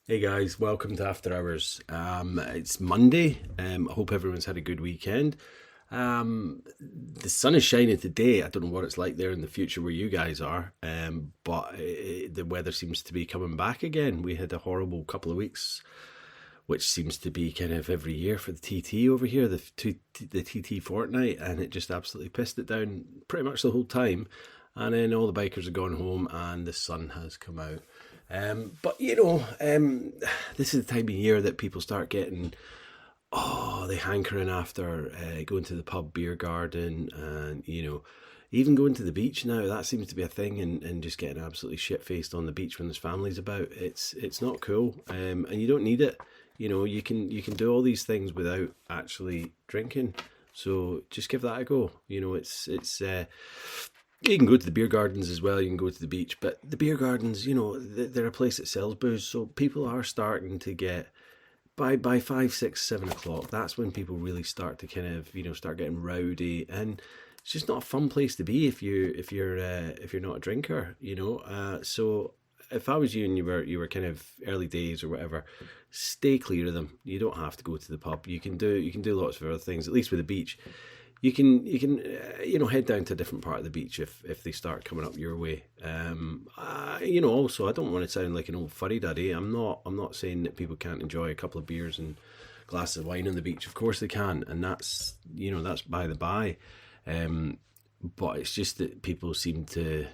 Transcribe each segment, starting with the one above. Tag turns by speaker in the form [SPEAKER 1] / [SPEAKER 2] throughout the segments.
[SPEAKER 1] Hey guys, welcome to After Hours. It's Monday. I hope everyone's had a good weekend. The sun is shining today. I don't know what it's like there in the future where you guys are, but the weather seems to be coming back again. We had a horrible couple of weeks, which seems to be kind of every year for the TT over here, the TT fortnight, and it just absolutely pissed it down pretty much the whole time. And then all the bikers are gone home, and the sun has come out. But this is the time of year that people start getting they hankering after going to the pub, beer garden, and even going to the beach now. That seems to be a thing, and just getting absolutely shit faced on the beach when there's families about. It's not cool, and you don't need it. You can do all these things without actually drinking. So just give that a go. It's you can go to the beer gardens as well. You can go to the beach, but the beer gardens, they're a place that sells booze, so people are starting to get by 5, 6, 7 o'clock. That's when people really start to kind of start getting rowdy, and it's just not a fun place to be if you're not a drinker. So if I was you and you were kind of early days or whatever, stay clear of them. You don't have to go to the pub. You can do lots of other things. At least with the beach, you can head down to a different part of the beach if they start coming up your way. Also, I don't want to sound like an old fuddy duddy. I'm not saying that people can't enjoy a couple of beers and glasses of wine on the beach. Of course they can, and that's by the by. But it's just that people seem to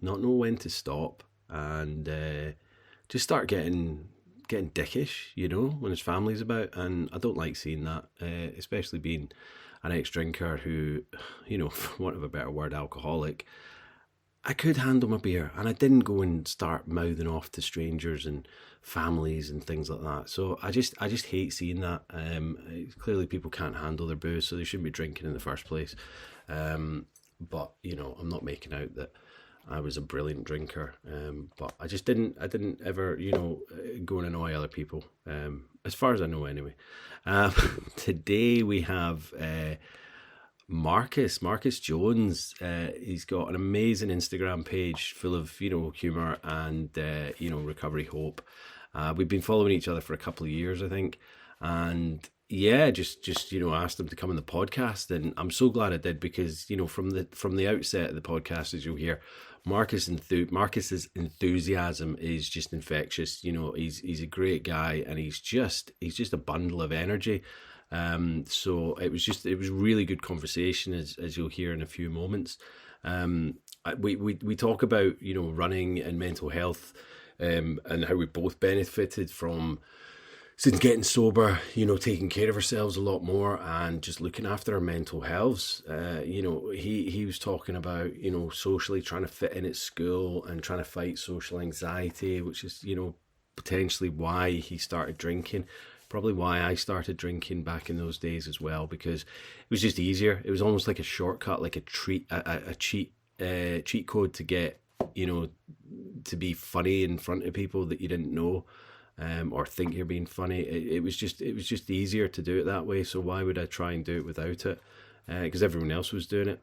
[SPEAKER 1] not know when to stop, and just start getting dickish, when there's families about, and I don't like seeing that, especially being an ex-drinker who, for want of a better word, alcoholic. I could handle my beer, and I didn't go and start mouthing off to strangers and families and things like that. So I just hate seeing that. Clearly, people can't handle their booze, so they shouldn't be drinking in the first place. But I'm not making out that I was a brilliant drinker, but I didn't ever, go and annoy other people, as far as I know, anyway. Um, Today we have Marcus Jones. He's got an amazing Instagram page full of humor and recovery hope. We've been following each other for a couple of years, I think, and yeah, just asked him to come on the podcast, and I'm so glad I did because from the outset of the podcast, as you'll hear, Marcus's enthusiasm is just infectious. He's a great guy, and he's just a bundle of energy. So it was really good conversation, as you'll hear in a few moments. We talk about running and mental health, and how we both benefited from, since getting sober, taking care of ourselves a lot more and just looking after our mental health. He was talking about, socially trying to fit in at school and trying to fight social anxiety, which is, potentially why he started drinking. Probably why I started drinking back in those days as well, because it was just easier. It was almost like a shortcut, like a cheat code to get, to be funny in front of people that you didn't know, or think you're being funny. It was just easier to do it that way. So why would I try and do it without it? Because everyone else was doing it.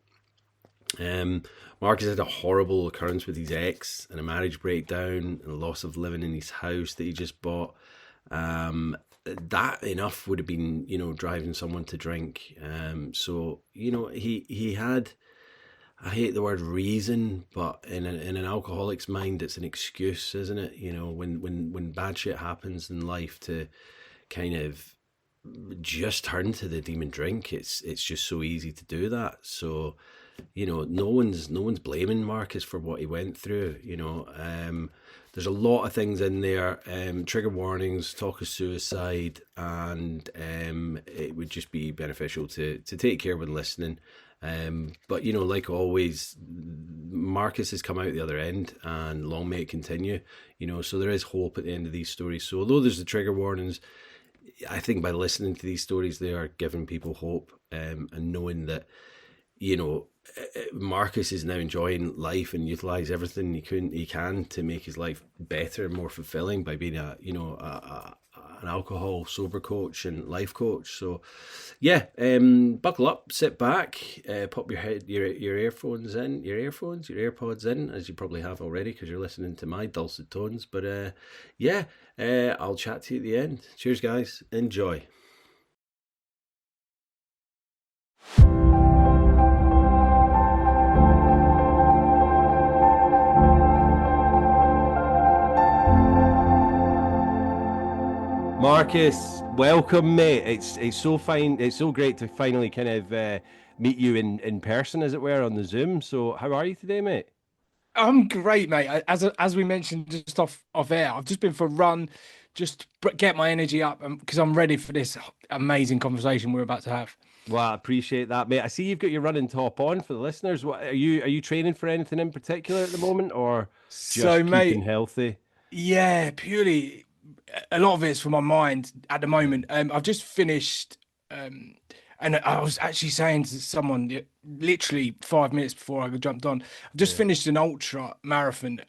[SPEAKER 1] Marcus had a horrible occurrence with his ex and a marriage breakdown and a loss of living in his house that he just bought. That enough would have been, driving someone to drink. So he had, I hate the word reason, but in an alcoholic's mind, it's an excuse, isn't it? When bad shit happens in life, to kind of just turn to the demon drink. It's just so easy to do that. So no one's blaming Marcus for what he went through. There's a lot of things in there, trigger warnings, talk of suicide, and it would just be beneficial to take care when listening. But like always, Marcus has come out the other end, and long may it continue. So there is hope at the end of these stories. So although there's the trigger warnings, I think by listening to these stories, they are giving people hope, and knowing that Marcus is now enjoying life and utilize everything he can to make his life better and more fulfilling by being an an alcohol sober coach and life coach. So yeah, buckle up, sit back, pop your earphones in, your AirPods in, as you probably have already because you're listening to my dulcet tones. But yeah, I'll chat to you at the end. Cheers, guys. Enjoy. Marcus, welcome, mate. It's so fine. It's so great to finally kind of meet you in person, as it were, on the Zoom. So, how are you today, mate?
[SPEAKER 2] I'm great, mate. As we mentioned just off air, I've just been for a run, just get my energy up, because I'm ready for this amazing conversation we're about to have.
[SPEAKER 1] Well, I appreciate that, mate. I see you've got your running top on for the listeners. What are you training for anything in particular at the moment, or
[SPEAKER 2] So,
[SPEAKER 1] just keeping
[SPEAKER 2] mate,
[SPEAKER 1] healthy?
[SPEAKER 2] yeah, purely a lot of it's for my mind at the
[SPEAKER 1] Yeah.
[SPEAKER 2] moment. I've just finished, and I was actually saying to someone literally 5 minutes before I jumped on, I just
[SPEAKER 1] Yeah.
[SPEAKER 2] finished an ultra marathon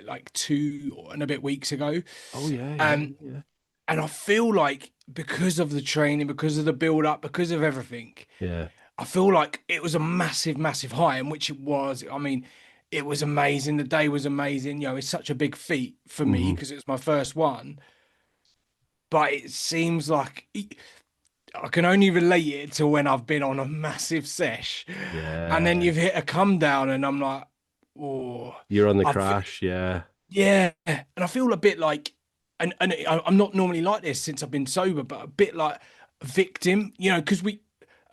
[SPEAKER 2] like 2 and a bit weeks ago.
[SPEAKER 1] Oh yeah, yeah,
[SPEAKER 2] Um,
[SPEAKER 1] yeah,
[SPEAKER 2] And I feel like because of the training, because of the build up, because of everything,
[SPEAKER 1] yeah.
[SPEAKER 2] I feel like it was a massive, massive high, and which it was. I mean, it was amazing. The day was amazing. It's such a big feat for me
[SPEAKER 1] Hmm.
[SPEAKER 2] because it was my first one. But it seems like I can only relate it to when I've been on a massive sesh, and then
[SPEAKER 1] Yeah.
[SPEAKER 2] you've hit a come down, and I'm like, oh,
[SPEAKER 1] You're on the
[SPEAKER 2] I
[SPEAKER 1] crash. Yeah.
[SPEAKER 2] Yeah, and I feel a bit like, and I'm not normally like this since I've been sober, but a bit like a victim, because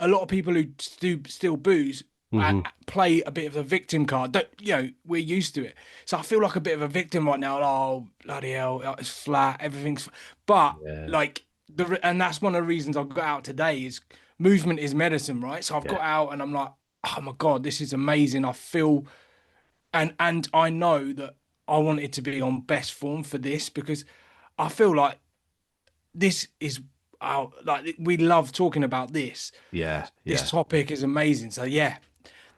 [SPEAKER 2] a lot of people who do still booze
[SPEAKER 1] Hmm.
[SPEAKER 2] play a bit of the victim card. Don't, we're used to it, so I feel like a bit of a victim right now. Oh bloody hell, it's flat, but
[SPEAKER 1] Yeah.
[SPEAKER 2] like and that's one of the reasons I got out today is movement is medicine, right? So I've
[SPEAKER 1] Yeah.
[SPEAKER 2] got out and I'm like, oh my God, this is amazing. I feel and I know that I wanted to be on best form for this because I feel like this is our like we love talking about this.
[SPEAKER 1] Yeah.
[SPEAKER 2] This
[SPEAKER 1] Yeah.
[SPEAKER 2] topic is amazing. So yeah,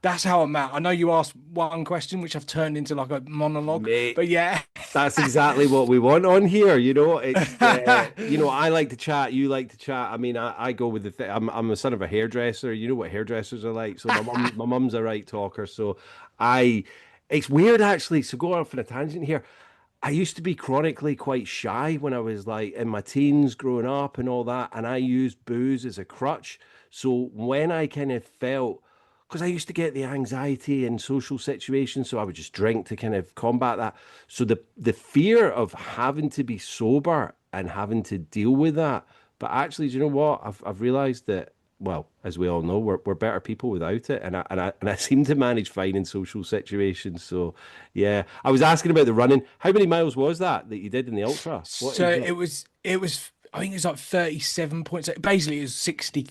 [SPEAKER 2] that's how I'm at. I know you asked one question, which I've turned into like a monologue,
[SPEAKER 1] Mate,
[SPEAKER 2] but yeah.
[SPEAKER 1] that's exactly what we want on here. I like to chat. You like to chat. I mean, I go with the thing. I'm a son of a hairdresser. You know what hairdressers are like. So my mum's a right talker. So I, it's weird actually. So going off on a tangent here. I used to be chronically quite shy when I was like in my teens growing up and all that. And I used booze as a crutch. So when I kind of felt, because I used to get the anxiety in social situations, so I would just drink to kind of combat that. So the fear of having to be sober and having to deal with that. But actually, do you know what? I've realized that, well, as we all know, we're better people without it, and I seem to manage fine in social situations. So yeah, I was asking about the running. How many miles was that you did in the ultra? What
[SPEAKER 2] So
[SPEAKER 1] exactly?
[SPEAKER 2] it was I think it was like 37 points. Basically, it was 60.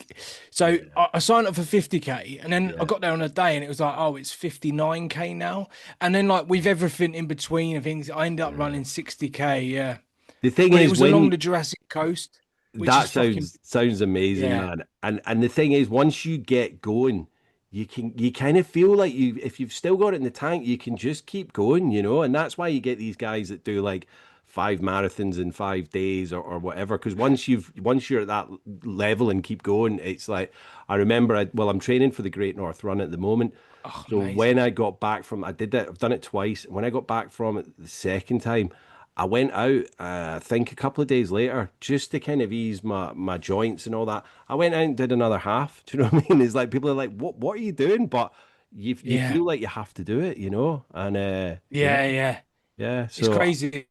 [SPEAKER 2] So
[SPEAKER 1] Yeah,
[SPEAKER 2] I signed up for 50K and then I
[SPEAKER 1] yeah,
[SPEAKER 2] got there on a day and it was like, oh, it's 59K now. And then like with everything in between and things, I ended up
[SPEAKER 1] yeah.
[SPEAKER 2] running 60K. Yeah.
[SPEAKER 1] The thing
[SPEAKER 2] But it
[SPEAKER 1] is,
[SPEAKER 2] was along
[SPEAKER 1] when
[SPEAKER 2] the Jurassic Coast, which is
[SPEAKER 1] that
[SPEAKER 2] fucking,
[SPEAKER 1] sounds amazing,
[SPEAKER 2] yeah.
[SPEAKER 1] man. And the thing is, once you get going, you kind of feel like if you've still got it in the tank, you can just keep going, and that's why you get these guys that do like 5 marathons in 5 days or whatever. Because once you're at that level and keep going, it's like I remember I'm training for the Great North Run at the moment.
[SPEAKER 2] Oh,
[SPEAKER 1] So when
[SPEAKER 2] amazing.
[SPEAKER 1] I got back from I did that, I've done it twice. When I got back from it the second time, I went out, I think a couple of days later, just to kind of ease my joints and all that. I went out and did another half. Do you know what I mean? It's like people are like, "What are you doing?" But you
[SPEAKER 2] Yeah.
[SPEAKER 1] feel like you have to do it. And yeah,
[SPEAKER 2] Yeah. Yeah.
[SPEAKER 1] yeah.
[SPEAKER 2] It's
[SPEAKER 1] So
[SPEAKER 2] crazy,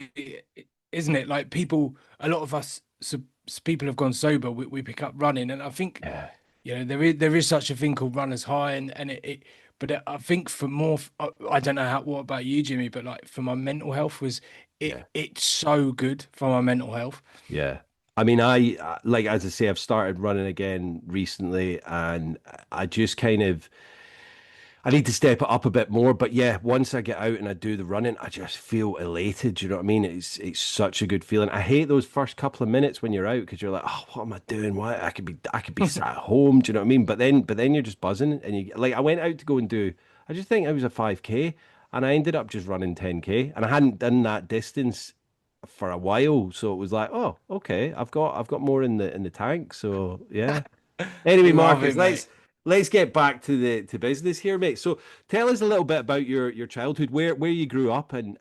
[SPEAKER 2] isn't it? Like people, a lot of us, people have gone sober. We pick up running, and I think
[SPEAKER 1] yeah,
[SPEAKER 2] there is such a thing called runner's high, and but I think for more, I don't know what about you, Jimmy, but like for my mental health was
[SPEAKER 1] yeah,
[SPEAKER 2] it's so good for my mental health.
[SPEAKER 1] yeah. I mean, like as I say, I've started running again recently, and I just kind of I need to step it up a bit more, but yeah, once I get out and I do the running, I just feel elated. Do you know what I mean? It's such a good feeling. I hate those first couple of minutes when you're out because you're like, oh, what am I doing? Why I could be sat at home. Do you know what I mean? But then you're just buzzing, and you like I went out to go and do. I just think it was a 5K, and I ended up just running 10K, and I hadn't done that distance for a while. So it was like, oh, okay, I've got more in the tank. So yeah. Anyway,
[SPEAKER 2] Love
[SPEAKER 1] Marcus,
[SPEAKER 2] it, mate.
[SPEAKER 1] let's get back to the business here, mate. So tell us a little bit about your childhood, where you grew up, and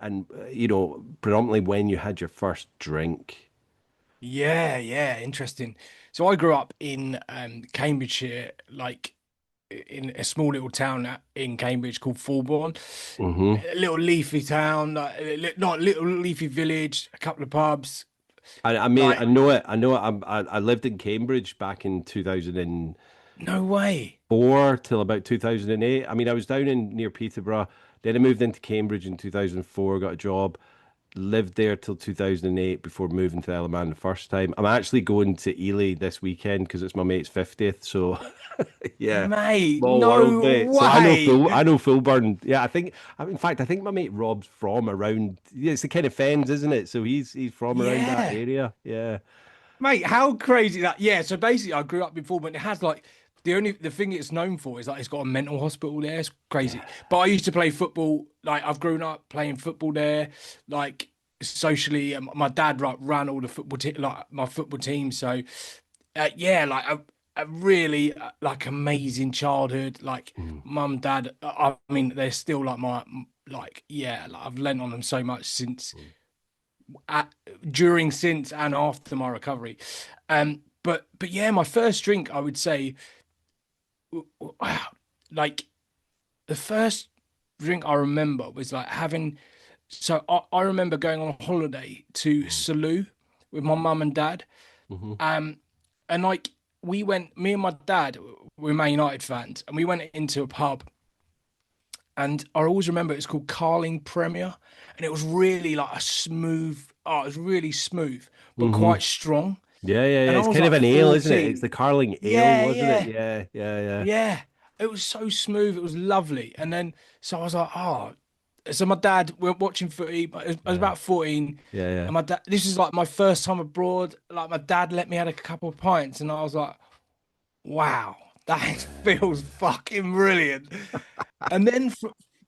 [SPEAKER 1] predominantly when you had your first drink.
[SPEAKER 2] Yeah, yeah, interesting. So I grew up in Cambridgeshire, like in a small little town in Cambridge called Fulbourn.
[SPEAKER 1] Hmm.
[SPEAKER 2] A little leafy town, like not little leafy village, a couple of pubs.
[SPEAKER 1] I mean,
[SPEAKER 2] Like,
[SPEAKER 1] I know it. I know it. I lived in Cambridge back in 2004
[SPEAKER 2] no way.
[SPEAKER 1] till about 2008. I mean, I was down in near Peterborough. Then I moved into Cambridge in 2004, got a job, lived there till 2008 before moving to Eleman the first time. I'm actually going to Ely this weekend because it's my mate's 50th. So yeah,
[SPEAKER 2] Mate,
[SPEAKER 1] small world,
[SPEAKER 2] no
[SPEAKER 1] mate. So
[SPEAKER 2] way.
[SPEAKER 1] I know Fulburn. Yeah, in fact, I think my mate Rob's from around. Yeah, it's the kind of Fens, isn't it? So he's from around that
[SPEAKER 2] Yeah.
[SPEAKER 1] area. Yeah.
[SPEAKER 2] Mate, how crazy that. Yeah, so basically I grew up before, but it has like the thing it's known for is like it's got a mental hospital there. It's crazy.
[SPEAKER 1] Yeah.
[SPEAKER 2] But I used to play football, like I've grown up playing football there, like socially. My dad like ran all the football like my football team. So yeah, like a really like amazing childhood. Like
[SPEAKER 1] Mm,
[SPEAKER 2] mum, dad, I mean, they're still like my like yeah, like I've lent on them so much since
[SPEAKER 1] mm.
[SPEAKER 2] at, during, since, and after my recovery. But yeah, my first drink, I would say, like the first drink I remember was like having. So I remember going on a holiday to
[SPEAKER 1] Mm,
[SPEAKER 2] Salou with my mum and dad.
[SPEAKER 1] mhm,
[SPEAKER 2] Um, and like we went, me and my dad were Man United fans, and we went into a pub. And I always remember it's called Carling Premier, and it was really like a smooth. Oh, it was really smooth, but quite
[SPEAKER 1] mhm.
[SPEAKER 2] strong.
[SPEAKER 1] Yeah, yeah, yeah.
[SPEAKER 2] And I
[SPEAKER 1] It's
[SPEAKER 2] was
[SPEAKER 1] kind of
[SPEAKER 2] like
[SPEAKER 1] an ale, isn't it? It's
[SPEAKER 2] 14.
[SPEAKER 1] the Carling Ale,
[SPEAKER 2] Yeah,
[SPEAKER 1] wasn't it?
[SPEAKER 2] yeah,
[SPEAKER 1] Yeah, yeah, yeah.
[SPEAKER 2] yeah. It was so smooth. It was lovely. And then, so I was like, oh. So my dad, we're watching footy, but I was
[SPEAKER 1] Yeah,
[SPEAKER 2] about 14.
[SPEAKER 1] yeah, yeah.
[SPEAKER 2] And my dad, this is like my first time abroad. Like my dad let me have a couple of pints, and I was like, wow, that feels fucking brilliant. And then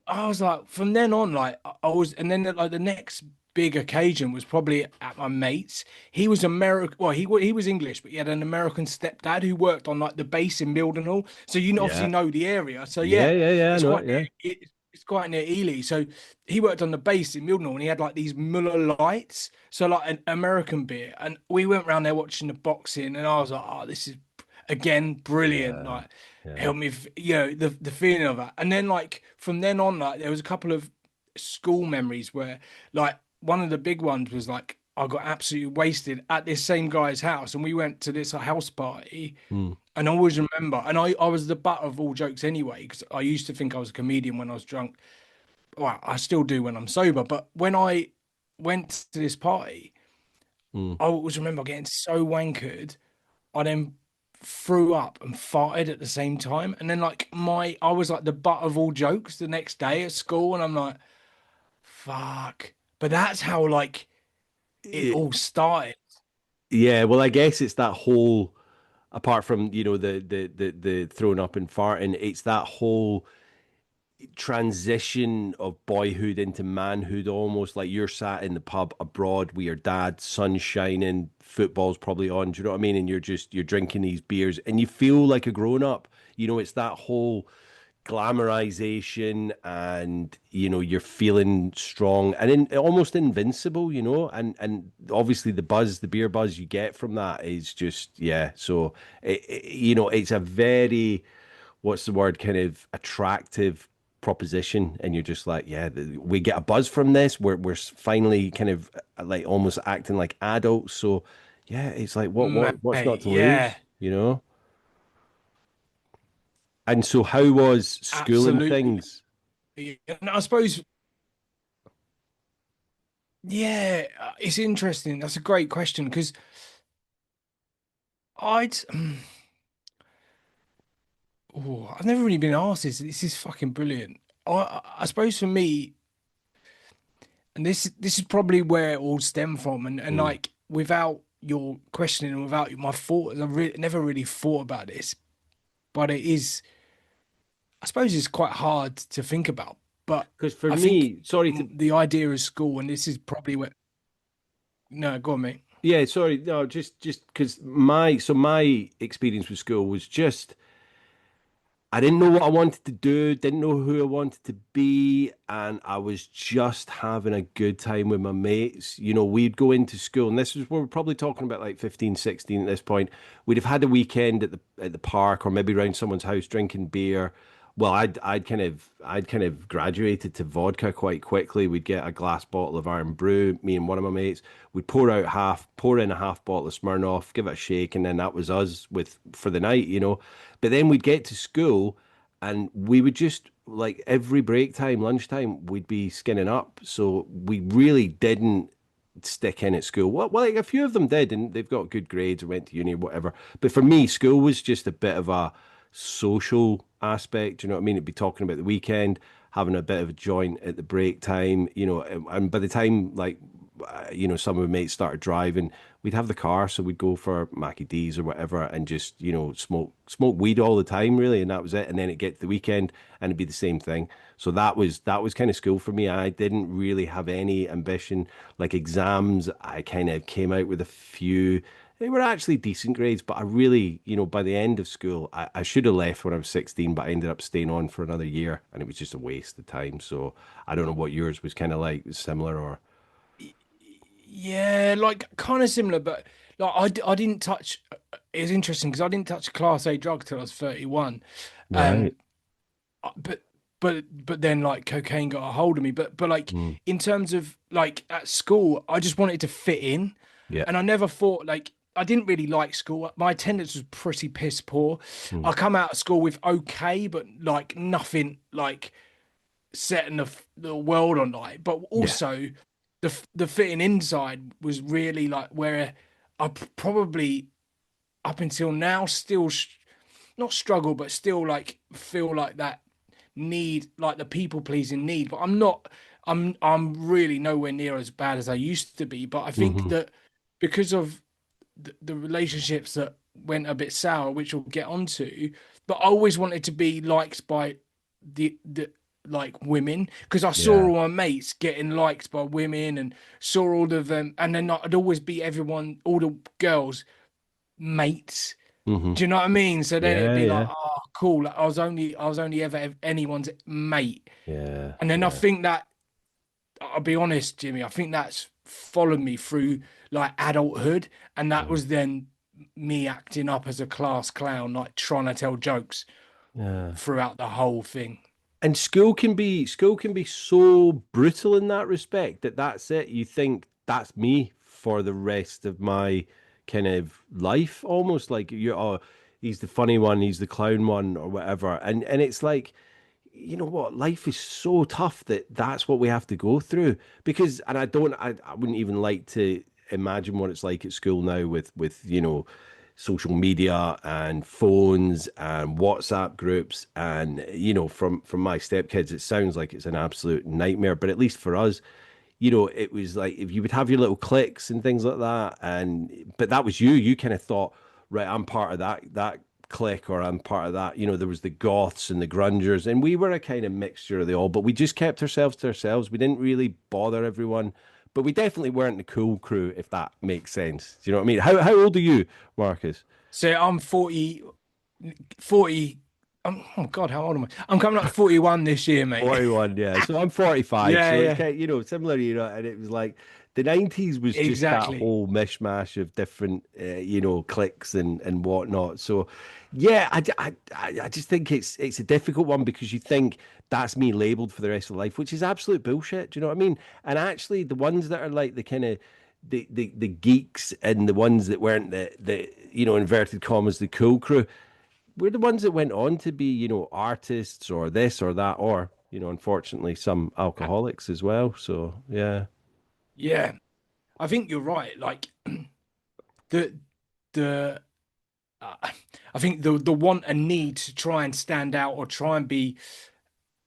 [SPEAKER 2] I was like, from then on, like I was, and then like the next big occasion was probably at my mate's. He was American, well, he was English, but he had an American stepdad who worked on like the base in Mildenhall. So you obviously
[SPEAKER 1] Yeah.
[SPEAKER 2] know the area. So
[SPEAKER 1] Yeah,
[SPEAKER 2] yeah,
[SPEAKER 1] yeah, yeah, I
[SPEAKER 2] it's
[SPEAKER 1] know
[SPEAKER 2] quite
[SPEAKER 1] it, yeah.
[SPEAKER 2] it's quite near Ely. So he worked on the base in Mildenhall, and he had like these Muller Lights, so like an American beer. And we went round there watching the boxing, and I was like, oh, this is again brilliant.
[SPEAKER 1] Yeah.
[SPEAKER 2] Like
[SPEAKER 1] Yeah.
[SPEAKER 2] help me, the feeling of that. And then like from then on, like there was a couple of school memories where like one of the big ones was like I got absolutely wasted at this same guy's house, and we went to this house party.
[SPEAKER 1] Mm.
[SPEAKER 2] And I always remember, and I was the butt of all jokes anyway, because I used to think I was a comedian when I was drunk. Well, I still do when I'm sober, but when I went to this party,
[SPEAKER 1] Mm.
[SPEAKER 2] I always remember getting so wankered I then threw up and farted at the same time. And then like I was like the butt of all jokes the next day at school, and I'm like, fuck. But that's how like it
[SPEAKER 1] It-
[SPEAKER 2] all started.
[SPEAKER 1] yeah, well, I guess it's that whole, apart from, the throwing up and farting, it's that whole transition of boyhood into manhood, almost like you're sat in the pub abroad with your dad, sun shining, football's probably on, do you know what I mean? And you're drinking these beers and you feel like a grown up. It's that whole glamorization, and you're feeling strong and almost invincible, and obviously the beer buzz you get from that is just, yeah. So it's a very, what's the word, kind of attractive proposition, and you're just like, yeah, we get a buzz from this. We're finally kind of like almost acting like adults. So yeah, it's like what's not
[SPEAKER 2] Mate,
[SPEAKER 1] to
[SPEAKER 2] yeah,
[SPEAKER 1] lose. And so how was school and
[SPEAKER 2] absolutely.
[SPEAKER 1] things?
[SPEAKER 2] And I suppose, yeah, it's interesting. That's a great question because I'd, oh, I've never really been asked this. This is fucking brilliant. I suppose for me, and this is probably where it all stemmed from, and
[SPEAKER 1] Mm.
[SPEAKER 2] like without your questioning and without my thoughts, never really thought about this, but it is, I suppose it's quite hard to think about. But
[SPEAKER 1] Because for
[SPEAKER 2] I think
[SPEAKER 1] me, sorry to
[SPEAKER 2] the idea of school, and this is probably where. No, go on, mate.
[SPEAKER 1] Yeah, sorry, no, just because my experience with school was just I didn't know what I wanted to do, didn't know who I wanted to be, and I was just having a good time with my mates. We'd go into school, and this is we're probably talking about like 15, 16 at this point. We'd have had a weekend at the park or maybe around someone's house drinking beer. Well, I'd kind of graduated to vodka quite quickly. We'd get a glass bottle of Iron Brew, me and one of my mates. We'd pour in a half bottle of Smirnoff, give it a shake, and then that was us with for the night. But then we'd get to school and we would just like every break time, lunchtime, we'd be skinning up. So we really didn't stick in at school. Well, like a few of them did, and they've got good grades or went to uni or whatever. But for me, school was just a bit of a social aspect. You know what I mean? It'd be talking about the weekend, having a bit of a joint at the break time, and by the time like some of my mates started driving, we'd have the car, so we'd go for Mackie D's or whatever, and just smoke weed all the time, really, and that was it. And then it get to the weekend, and it'd be the same thing. So that was kind of school for me. I didn't really have any ambition, like exams. I kind of came out with a few. They were actually decent grades, but I really, by the end of school, I should have left when I was 16, but I ended up staying on for another year, and it was just a waste of time. So I don't know what yours was kind of like, similar or.
[SPEAKER 2] Yeah, like kind of similar, but like I didn't touch. It's interesting because I didn't touch a class A drug till I was 31.
[SPEAKER 1] Right.
[SPEAKER 2] Um, but but then like cocaine got a hold of me. But like
[SPEAKER 1] Mm.
[SPEAKER 2] in terms of like at school, I just wanted to fit in,
[SPEAKER 1] Yeah.
[SPEAKER 2] and I never thought like I didn't really like school. My attendance was pretty piss poor.
[SPEAKER 1] Mm.
[SPEAKER 2] I come out of school with okay, but like nothing like setting the world on light. But
[SPEAKER 1] Yeah.
[SPEAKER 2] also the fitting inside was really like where probably up until now still not struggle, but still like feel like that need, like the people pleasing need. But I'm not. I'm really nowhere near as bad as I used to be. But I think
[SPEAKER 1] Hmm.
[SPEAKER 2] that because of the relationships that went a bit sour, which we'll get onto, but I always wanted to be liked by the like women because I saw
[SPEAKER 1] Yeah.
[SPEAKER 2] all my mates getting liked by women and saw all of them, and then I'd always be everyone, all the girls' mates.
[SPEAKER 1] Hmm.
[SPEAKER 2] Do you know what I mean? So then it'd
[SPEAKER 1] Yeah.
[SPEAKER 2] be like,
[SPEAKER 1] Yeah.
[SPEAKER 2] oh, cool. Like, I was only ever anyone's mate,
[SPEAKER 1] Yeah.
[SPEAKER 2] and then I
[SPEAKER 1] Yeah.
[SPEAKER 2] think that I'll be honest, Jimmy. I think that's followed me through like adulthood, and that
[SPEAKER 1] Mm.
[SPEAKER 2] was then me acting up as a class clown, like trying to tell jokes
[SPEAKER 1] Yeah.
[SPEAKER 2] throughout the whole thing.
[SPEAKER 1] And school can be so brutal in that respect that that's it. You think that's me for the rest of my kind of life, almost like he's the funny one, he's the clown one, or whatever. And it's like, you know what, life is so tough that that's what we have to go through. Because, and I wouldn't even like to imagine what it's like at school now with social media and phones and WhatsApp groups. And from my stepkids, it sounds like it's an absolute nightmare, but at least for us, it was like if you would have your little cliques and things like that. And but that was you kind of thought, right, I'm part of that clique, or I'm part of that. There was the goths and the grungers, and we were a kind of mixture of the all, but we just kept ourselves to ourselves. We didn't really bother everyone, but we definitely weren't the cool crew, if that makes sense. Do you know what I mean? How old are you, Marcus?
[SPEAKER 2] So I'm 40. Oh God, how old am I? I'm coming up 41 this year, mate.
[SPEAKER 1] 41, yeah. So I'm 45.
[SPEAKER 2] Yeah,
[SPEAKER 1] So it's
[SPEAKER 2] yeah,
[SPEAKER 1] kind of, similar era. And it was like the 90s was just that
[SPEAKER 2] exactly.
[SPEAKER 1] whole mishmash of different, cliques and whatnot. So, yeah, I just think it's a difficult one because you think that's me labeled for the rest of life, which is absolute bullshit. Do you know what I mean? And actually, the ones that are like the kind of the geeks and the ones that weren't the inverted commas, the cool crew, we're the ones that went on to be, artists or this or that, or, unfortunately, some alcoholics as well. So, yeah.
[SPEAKER 2] Yeah, I think you're right. Like the the uh, I think the want and need to try and stand out or try and be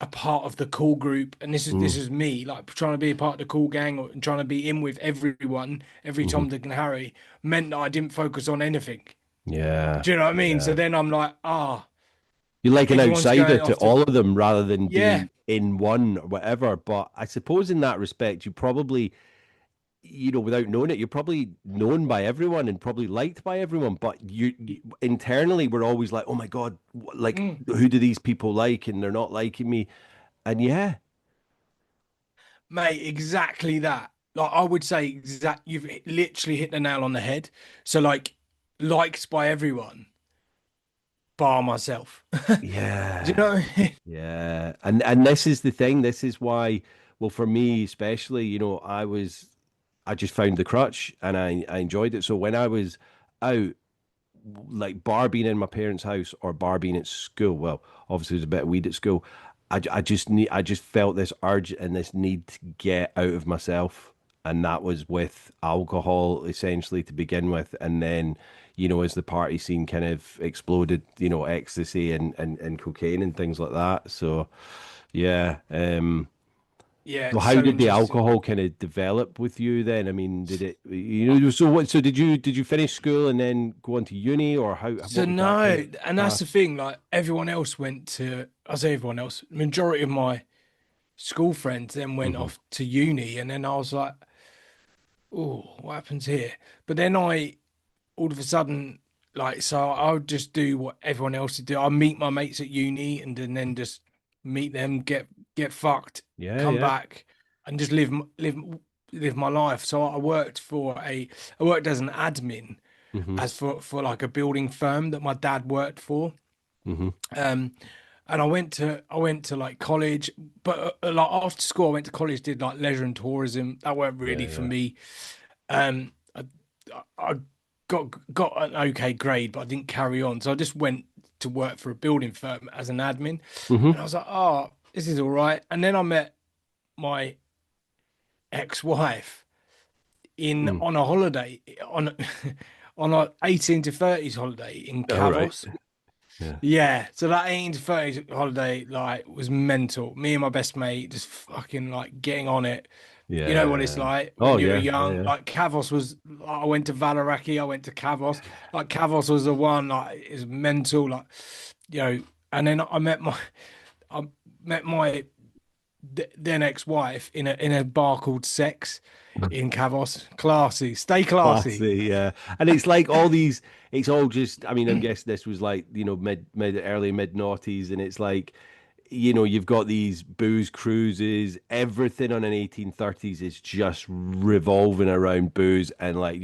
[SPEAKER 2] a part of the cool group, and this is
[SPEAKER 1] Mm,
[SPEAKER 2] this is me, like trying to be a part of the cool gang or trying to be in with everyone, every
[SPEAKER 1] hmm.
[SPEAKER 2] Tom, Dick, and Harry, meant that I didn't focus on anything.
[SPEAKER 1] Yeah.
[SPEAKER 2] Do you know what I mean? So
[SPEAKER 1] Yeah.
[SPEAKER 2] then I'm like,
[SPEAKER 1] You're like an
[SPEAKER 2] everyone's
[SPEAKER 1] outsider
[SPEAKER 2] going
[SPEAKER 1] to
[SPEAKER 2] off to,
[SPEAKER 1] all of them rather than
[SPEAKER 2] yeah,
[SPEAKER 1] being in one or whatever. But I suppose in that respect, you probably without knowing it, you're probably known by everyone and probably liked by everyone, but you internally we're always like, oh my God, like
[SPEAKER 2] Mm.
[SPEAKER 1] who do these people like? And they're not liking me. And yeah,
[SPEAKER 2] Mate, exactly that. Like I would say you've literally hit the nail on the head. So like liked by everyone, bar myself. Do you
[SPEAKER 1] yeah,
[SPEAKER 2] know what I mean?
[SPEAKER 1] yeah. And this is the thing. This is why, well, for me especially, I just found the crutch and I enjoyed it. So when I was out, like bar being in my parents' house or bar being at school. Well, obviously there's a bit of weed at school. I just felt this urge and this need to get out of myself. And that was with alcohol essentially to begin with. And then, as the party scene kind of exploded, ecstasy and cocaine and things like that. So yeah.
[SPEAKER 2] Yeah,
[SPEAKER 1] So
[SPEAKER 2] it's
[SPEAKER 1] how
[SPEAKER 2] so
[SPEAKER 1] did the
[SPEAKER 2] interesting.
[SPEAKER 1] alcohol kind of develop with you then? I mean, did it, so what, so did you finish school and then go on to uni or
[SPEAKER 2] So
[SPEAKER 1] what was that kind of
[SPEAKER 2] no, and that's
[SPEAKER 1] path?
[SPEAKER 2] the thing. Like everyone else went to, I say everyone else, majority of my school friends then went
[SPEAKER 1] Hmm.
[SPEAKER 2] off to uni, and then I was like, oh, what happens here? But then I all of a sudden, like, so I would just do what everyone else would do. I meet my mates at uni, and then just meet them, get fucked,
[SPEAKER 1] Yeah,
[SPEAKER 2] come
[SPEAKER 1] yeah.
[SPEAKER 2] back, and just live my life. So I worked as an admin
[SPEAKER 1] Hmm.
[SPEAKER 2] as for like a building firm that my dad worked for.
[SPEAKER 1] Hmm.
[SPEAKER 2] Um, and I went to like college, but like after school, I went to college, did like leisure and tourism. That weren't
[SPEAKER 1] Yeah,
[SPEAKER 2] really for
[SPEAKER 1] yeah.
[SPEAKER 2] me. Um, I got an okay grade, but I didn't carry on. So I just went to work for a building firm as an admin,
[SPEAKER 1] Hmm.
[SPEAKER 2] and I was like, oh, this is all right. And then I met my ex-wife in
[SPEAKER 1] Mm.
[SPEAKER 2] on a holiday on on a 18 to 30s holiday in
[SPEAKER 1] All right.
[SPEAKER 2] Cavos.
[SPEAKER 1] Yeah.
[SPEAKER 2] Yeah, so that 18 to 30s holiday like was mental. Me and my best mate just fucking like getting on it. You know what it's
[SPEAKER 1] Yeah.
[SPEAKER 2] like
[SPEAKER 1] Oh,
[SPEAKER 2] when you're
[SPEAKER 1] yeah, yeah,
[SPEAKER 2] young.
[SPEAKER 1] yeah.
[SPEAKER 2] Like Kavos was, I went to Valaraki, I went to Kavos. Like Kavos was the one, like is mental, like And then I met my then ex-wife in a bar called Sex in Kavos. Classy, stay classy.
[SPEAKER 1] Classy, yeah. And it's like all these, it's all just, I mean, I'm guessing this was like, early mid noughties, and it's like, you've got these booze cruises, everything on an 1830s is just revolving around booze and like,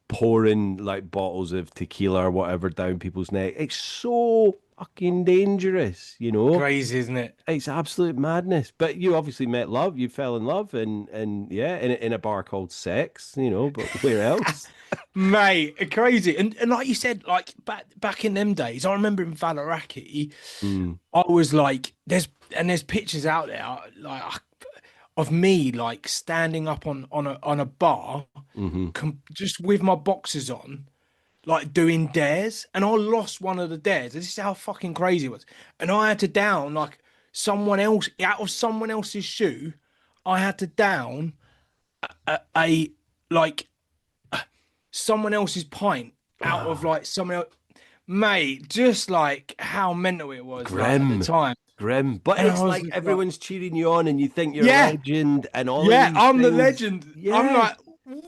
[SPEAKER 1] pouring like bottles of tequila or whatever down people's neck. It's so fucking dangerous,
[SPEAKER 2] Crazy, isn't it?
[SPEAKER 1] It's absolute madness. But you obviously met love. You fell in love, and yeah, in a bar called Sex, but where else?
[SPEAKER 2] Mate, crazy. And like you said, like back in them days, I remember in Valaraki,
[SPEAKER 1] Mm,
[SPEAKER 2] I was like, there's pictures out there like of me like standing up on a bar,
[SPEAKER 1] hmm.
[SPEAKER 2] just with my boxers on, like doing dares, and I lost one of the dares. This is how fucking crazy it was, and I had to down like someone else out of someone else's shoe. I had to down a like someone else's pint out of
[SPEAKER 1] Ah,
[SPEAKER 2] like someone else. Mate, just like how mental it was like at the
[SPEAKER 1] grim,
[SPEAKER 2] time.
[SPEAKER 1] grim. But
[SPEAKER 2] And I
[SPEAKER 1] it's
[SPEAKER 2] was
[SPEAKER 1] like
[SPEAKER 2] just like,
[SPEAKER 1] everyone's cheering you on, and you think you're a
[SPEAKER 2] yeah,
[SPEAKER 1] legend, and all of
[SPEAKER 2] yeah,
[SPEAKER 1] these
[SPEAKER 2] I'm the
[SPEAKER 1] things.
[SPEAKER 2] legend. I'm
[SPEAKER 1] Yeah,
[SPEAKER 2] like,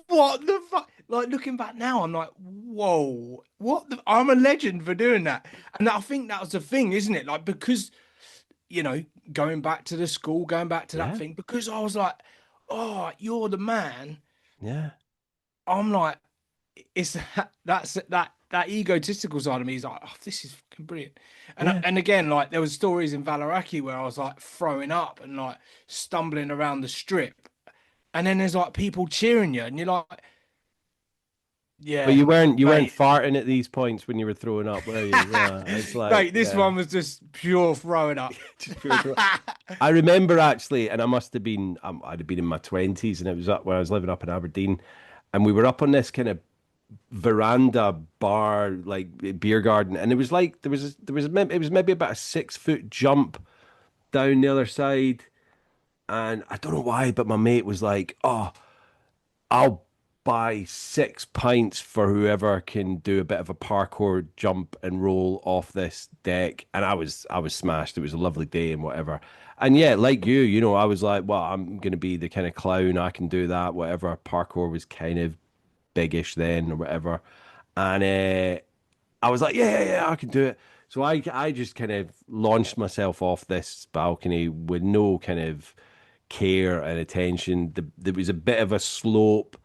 [SPEAKER 2] what the fuck? Like looking back now, I'm like, whoa, I'm a legend for doing that. And I think that was the thing, isn't it? Like, because, you know, going back to the school, going back to that
[SPEAKER 1] yeah,
[SPEAKER 2] thing, because I was like, oh, you're the man.
[SPEAKER 1] yeah,
[SPEAKER 2] I'm like, it's that egotistical side of me is like, oh, this is fucking brilliant.
[SPEAKER 1] yeah.
[SPEAKER 2] And again, like there was stories in Valaraki where I was like throwing up and like stumbling around the strip, and then there's like people cheering you, and you're like,
[SPEAKER 1] But
[SPEAKER 2] yeah,
[SPEAKER 1] you weren't
[SPEAKER 2] mate,
[SPEAKER 1] farting at these points when you were throwing up, were you? Yeah, it's like,
[SPEAKER 2] mate, this
[SPEAKER 1] yeah,
[SPEAKER 2] one was just pure throwing up.
[SPEAKER 1] just pure throw. I remember actually, and I must have been, I'd have been in my 20s, and it was up when I was living up in Aberdeen, and we were up on this kind of veranda bar, like beer garden, and it was like it was maybe about a 6 foot jump down the other side, and I don't know why, but my mate was like, "Oh, I'll." buy 6 pints for whoever can do a bit of a parkour jump and roll off this deck. And I was smashed. It was a lovely day and whatever. And yeah, like you know, I was like, well, I'm gonna be the kind of clown. I can do that, whatever. Parkour was kind of biggish then or whatever. And I was like, yeah, I can do it. So I just kind of launched myself off this balcony with no kind of care and attention. There was a bit of a slope,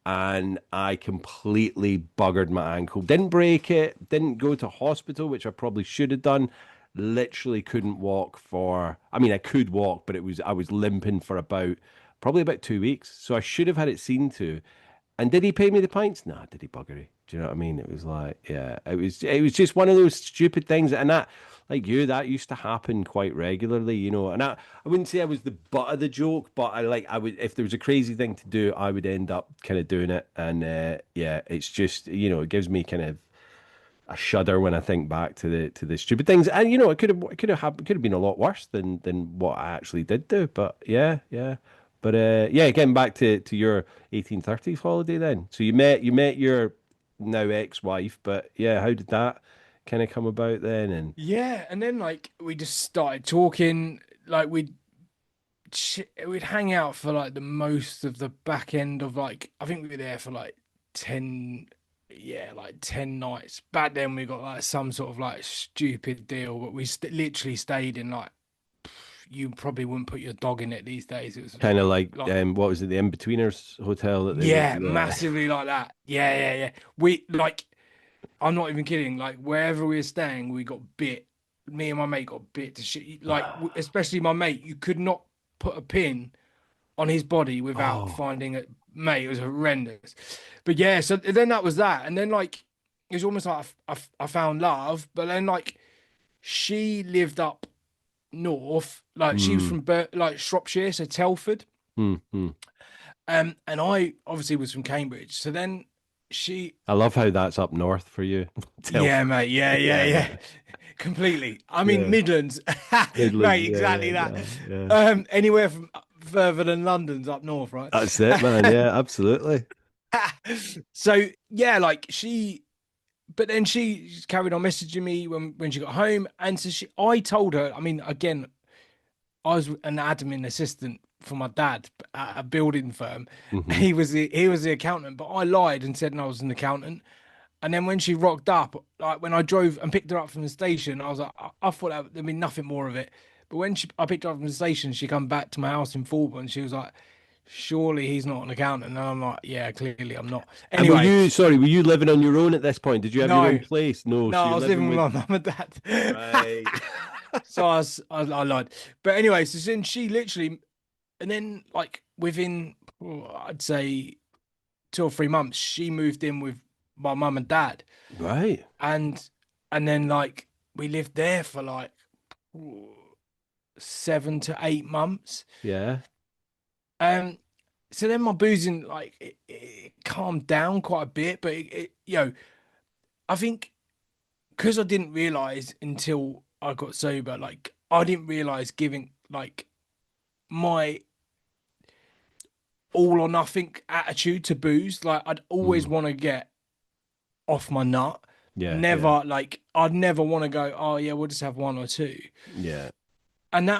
[SPEAKER 1] and I completely buggered my ankle. Didn't break it, didn't go to hospital, which I probably should have done. Literally couldn't walk for, I mean, I could walk, but I was limping for probably about 2 weeks. So I should have had it seen to. And did he pay me the pints? Nah, did he buggery? Do you know what I mean? It was like, yeah, it was just one of those stupid things, and that, like you, that used to happen quite regularly, you know. And I wouldn't say I was the butt of the joke, but I would, if there was a crazy thing to do, I would end up kind of doing it. And yeah, it's just, you know, it gives me kind of a shudder when I think back to the stupid things. And you know, it could have been a lot worse than what I actually did do. But yeah, yeah. But yeah, getting back to your 1830s holiday then. So you met your now ex-wife, but yeah, how did that kind of come about then? And
[SPEAKER 2] Yeah, and then like we just started talking. Like we'd hang out for like the most of the back end of like I think we were there for like 10, yeah, like 10 nights. Back then we got like some sort of like stupid deal, but we literally stayed in like you probably wouldn't put your dog in it these days. It was
[SPEAKER 1] kind of like
[SPEAKER 2] like
[SPEAKER 1] what was it, the In-Betweeners hotel that they would,
[SPEAKER 2] yeah,
[SPEAKER 1] yeah.
[SPEAKER 2] massively like that. Yeah, yeah, yeah. We like I'm not even kidding. Like wherever we were staying, we got bit. Me and my mate got bit to shit. Like especially my mate, you could not put a pin on his body without
[SPEAKER 1] Oh.
[SPEAKER 2] finding it. Mate, it was horrendous. But yeah, so then that was that, and then like it was almost like I found love. But then like she lived up north, like she was
[SPEAKER 1] Hmm.
[SPEAKER 2] from like Shropshire, so Telford,
[SPEAKER 1] Hmm. Hmm.
[SPEAKER 2] and I obviously was from Cambridge. So then she
[SPEAKER 1] I love how that's up north for you.
[SPEAKER 2] yeah,
[SPEAKER 1] Telford.
[SPEAKER 2] mate. Yeah, yeah,
[SPEAKER 1] Yeah,
[SPEAKER 2] yeah.
[SPEAKER 1] yeah.
[SPEAKER 2] Completely. I mean,
[SPEAKER 1] Yeah.
[SPEAKER 2] Midlands,
[SPEAKER 1] Midlands,
[SPEAKER 2] mate.
[SPEAKER 1] yeah, yeah,
[SPEAKER 2] Exactly that.
[SPEAKER 1] yeah, yeah.
[SPEAKER 2] Anywhere from further than London's up north, right?
[SPEAKER 1] That's it, man. Yeah, absolutely.
[SPEAKER 2] So yeah, like but then she carried on messaging me when she got home, and so I told her. I mean, again, I was an admin assistant for my dad at a building firm.
[SPEAKER 1] Hmm.
[SPEAKER 2] He was the accountant, but I lied and said I was an accountant. And then when she rocked up, like when I drove and picked her up from the station, I was like, I thought there'd be nothing more of it. But when I picked her up from the station, she come back to my house in Fulham and she was like, surely he's not an accountant. And I'm like, yeah, clearly I'm not.
[SPEAKER 1] And
[SPEAKER 2] Anyway,
[SPEAKER 1] were you living on your own at this point? Did you have your own
[SPEAKER 2] no,
[SPEAKER 1] place? No,
[SPEAKER 2] no,
[SPEAKER 1] so
[SPEAKER 2] I
[SPEAKER 1] you're
[SPEAKER 2] was
[SPEAKER 1] living
[SPEAKER 2] living with
[SPEAKER 1] with,
[SPEAKER 2] my mum and dad.
[SPEAKER 1] right.
[SPEAKER 2] So I lied. But anyway, so then she literally, and then like within, I'd say 2 or 3 months, she moved in with my mum and dad.
[SPEAKER 1] Right.
[SPEAKER 2] And then like we lived there for like 7 to 8 months.
[SPEAKER 1] Yeah.
[SPEAKER 2] Um, so then my boozing like it calmed down quite a bit, but I think because I didn't realize until I got sober, like I didn't realize giving like my all or nothing attitude to booze. Like I'd always
[SPEAKER 1] Mm.
[SPEAKER 2] want to get off my nut.
[SPEAKER 1] Yeah, yeah,
[SPEAKER 2] Never like I'd never want to go, oh yeah, we'll just have one or two.
[SPEAKER 1] yeah.
[SPEAKER 2] And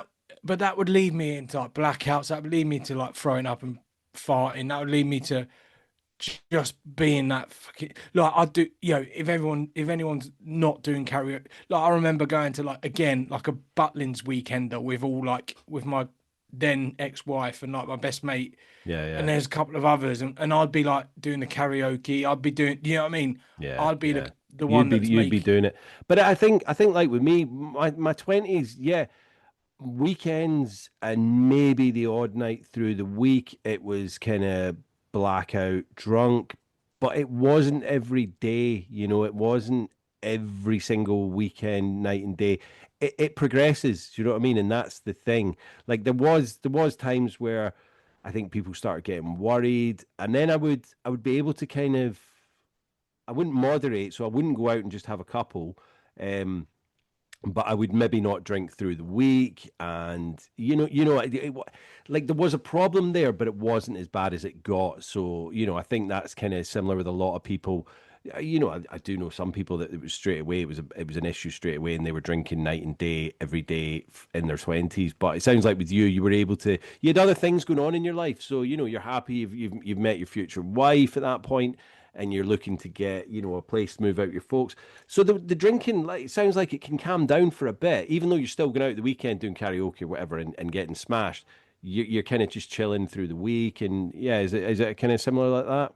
[SPEAKER 2] but that would lead me into like blackouts. That would lead me to like throwing up and farting. That would lead me to just being that fucking like I do. If anyone's not doing karaoke, like I remember going to like again like a Butlins weekender with all like with my then ex-wife and like my best mate,
[SPEAKER 1] Yeah,
[SPEAKER 2] and
[SPEAKER 1] yeah.
[SPEAKER 2] there's a couple of others, and I'd be like doing the karaoke. I'd be doing, you know what I mean?
[SPEAKER 1] Yeah,
[SPEAKER 2] I'd be
[SPEAKER 1] yeah.
[SPEAKER 2] the one that's
[SPEAKER 1] You'd be
[SPEAKER 2] make.
[SPEAKER 1] doing it. But I think like with me, my 20s, yeah, weekends and maybe the odd night through the week, it was kind of blackout drunk, but it wasn't every day, you know, it wasn't every single weekend, night and day. It progresses, you know what I mean? And that's the thing. Like there was times where I think people started getting worried, and then I would be able to kind of, I wouldn't moderate, so I wouldn't go out and just have a couple. Um, but I would maybe not drink through the week. And like there was a problem there, but it wasn't as bad as it got. So I think that's kind of similar with a lot of people. I do know some people that it was straight away. It was an issue straight away, and they were drinking night and day every day in their 20s. But it sounds like with you, you were able to. You had other things going on in your life, so you're happy. You've met your future wife at that point, and you're looking to get a place to move out your folks. So the drinking, like, it sounds like it can calm down for a bit, even though you're still going out the weekend doing karaoke or whatever and getting smashed. You're kind of just chilling through the week, and yeah, is it kind of similar like that?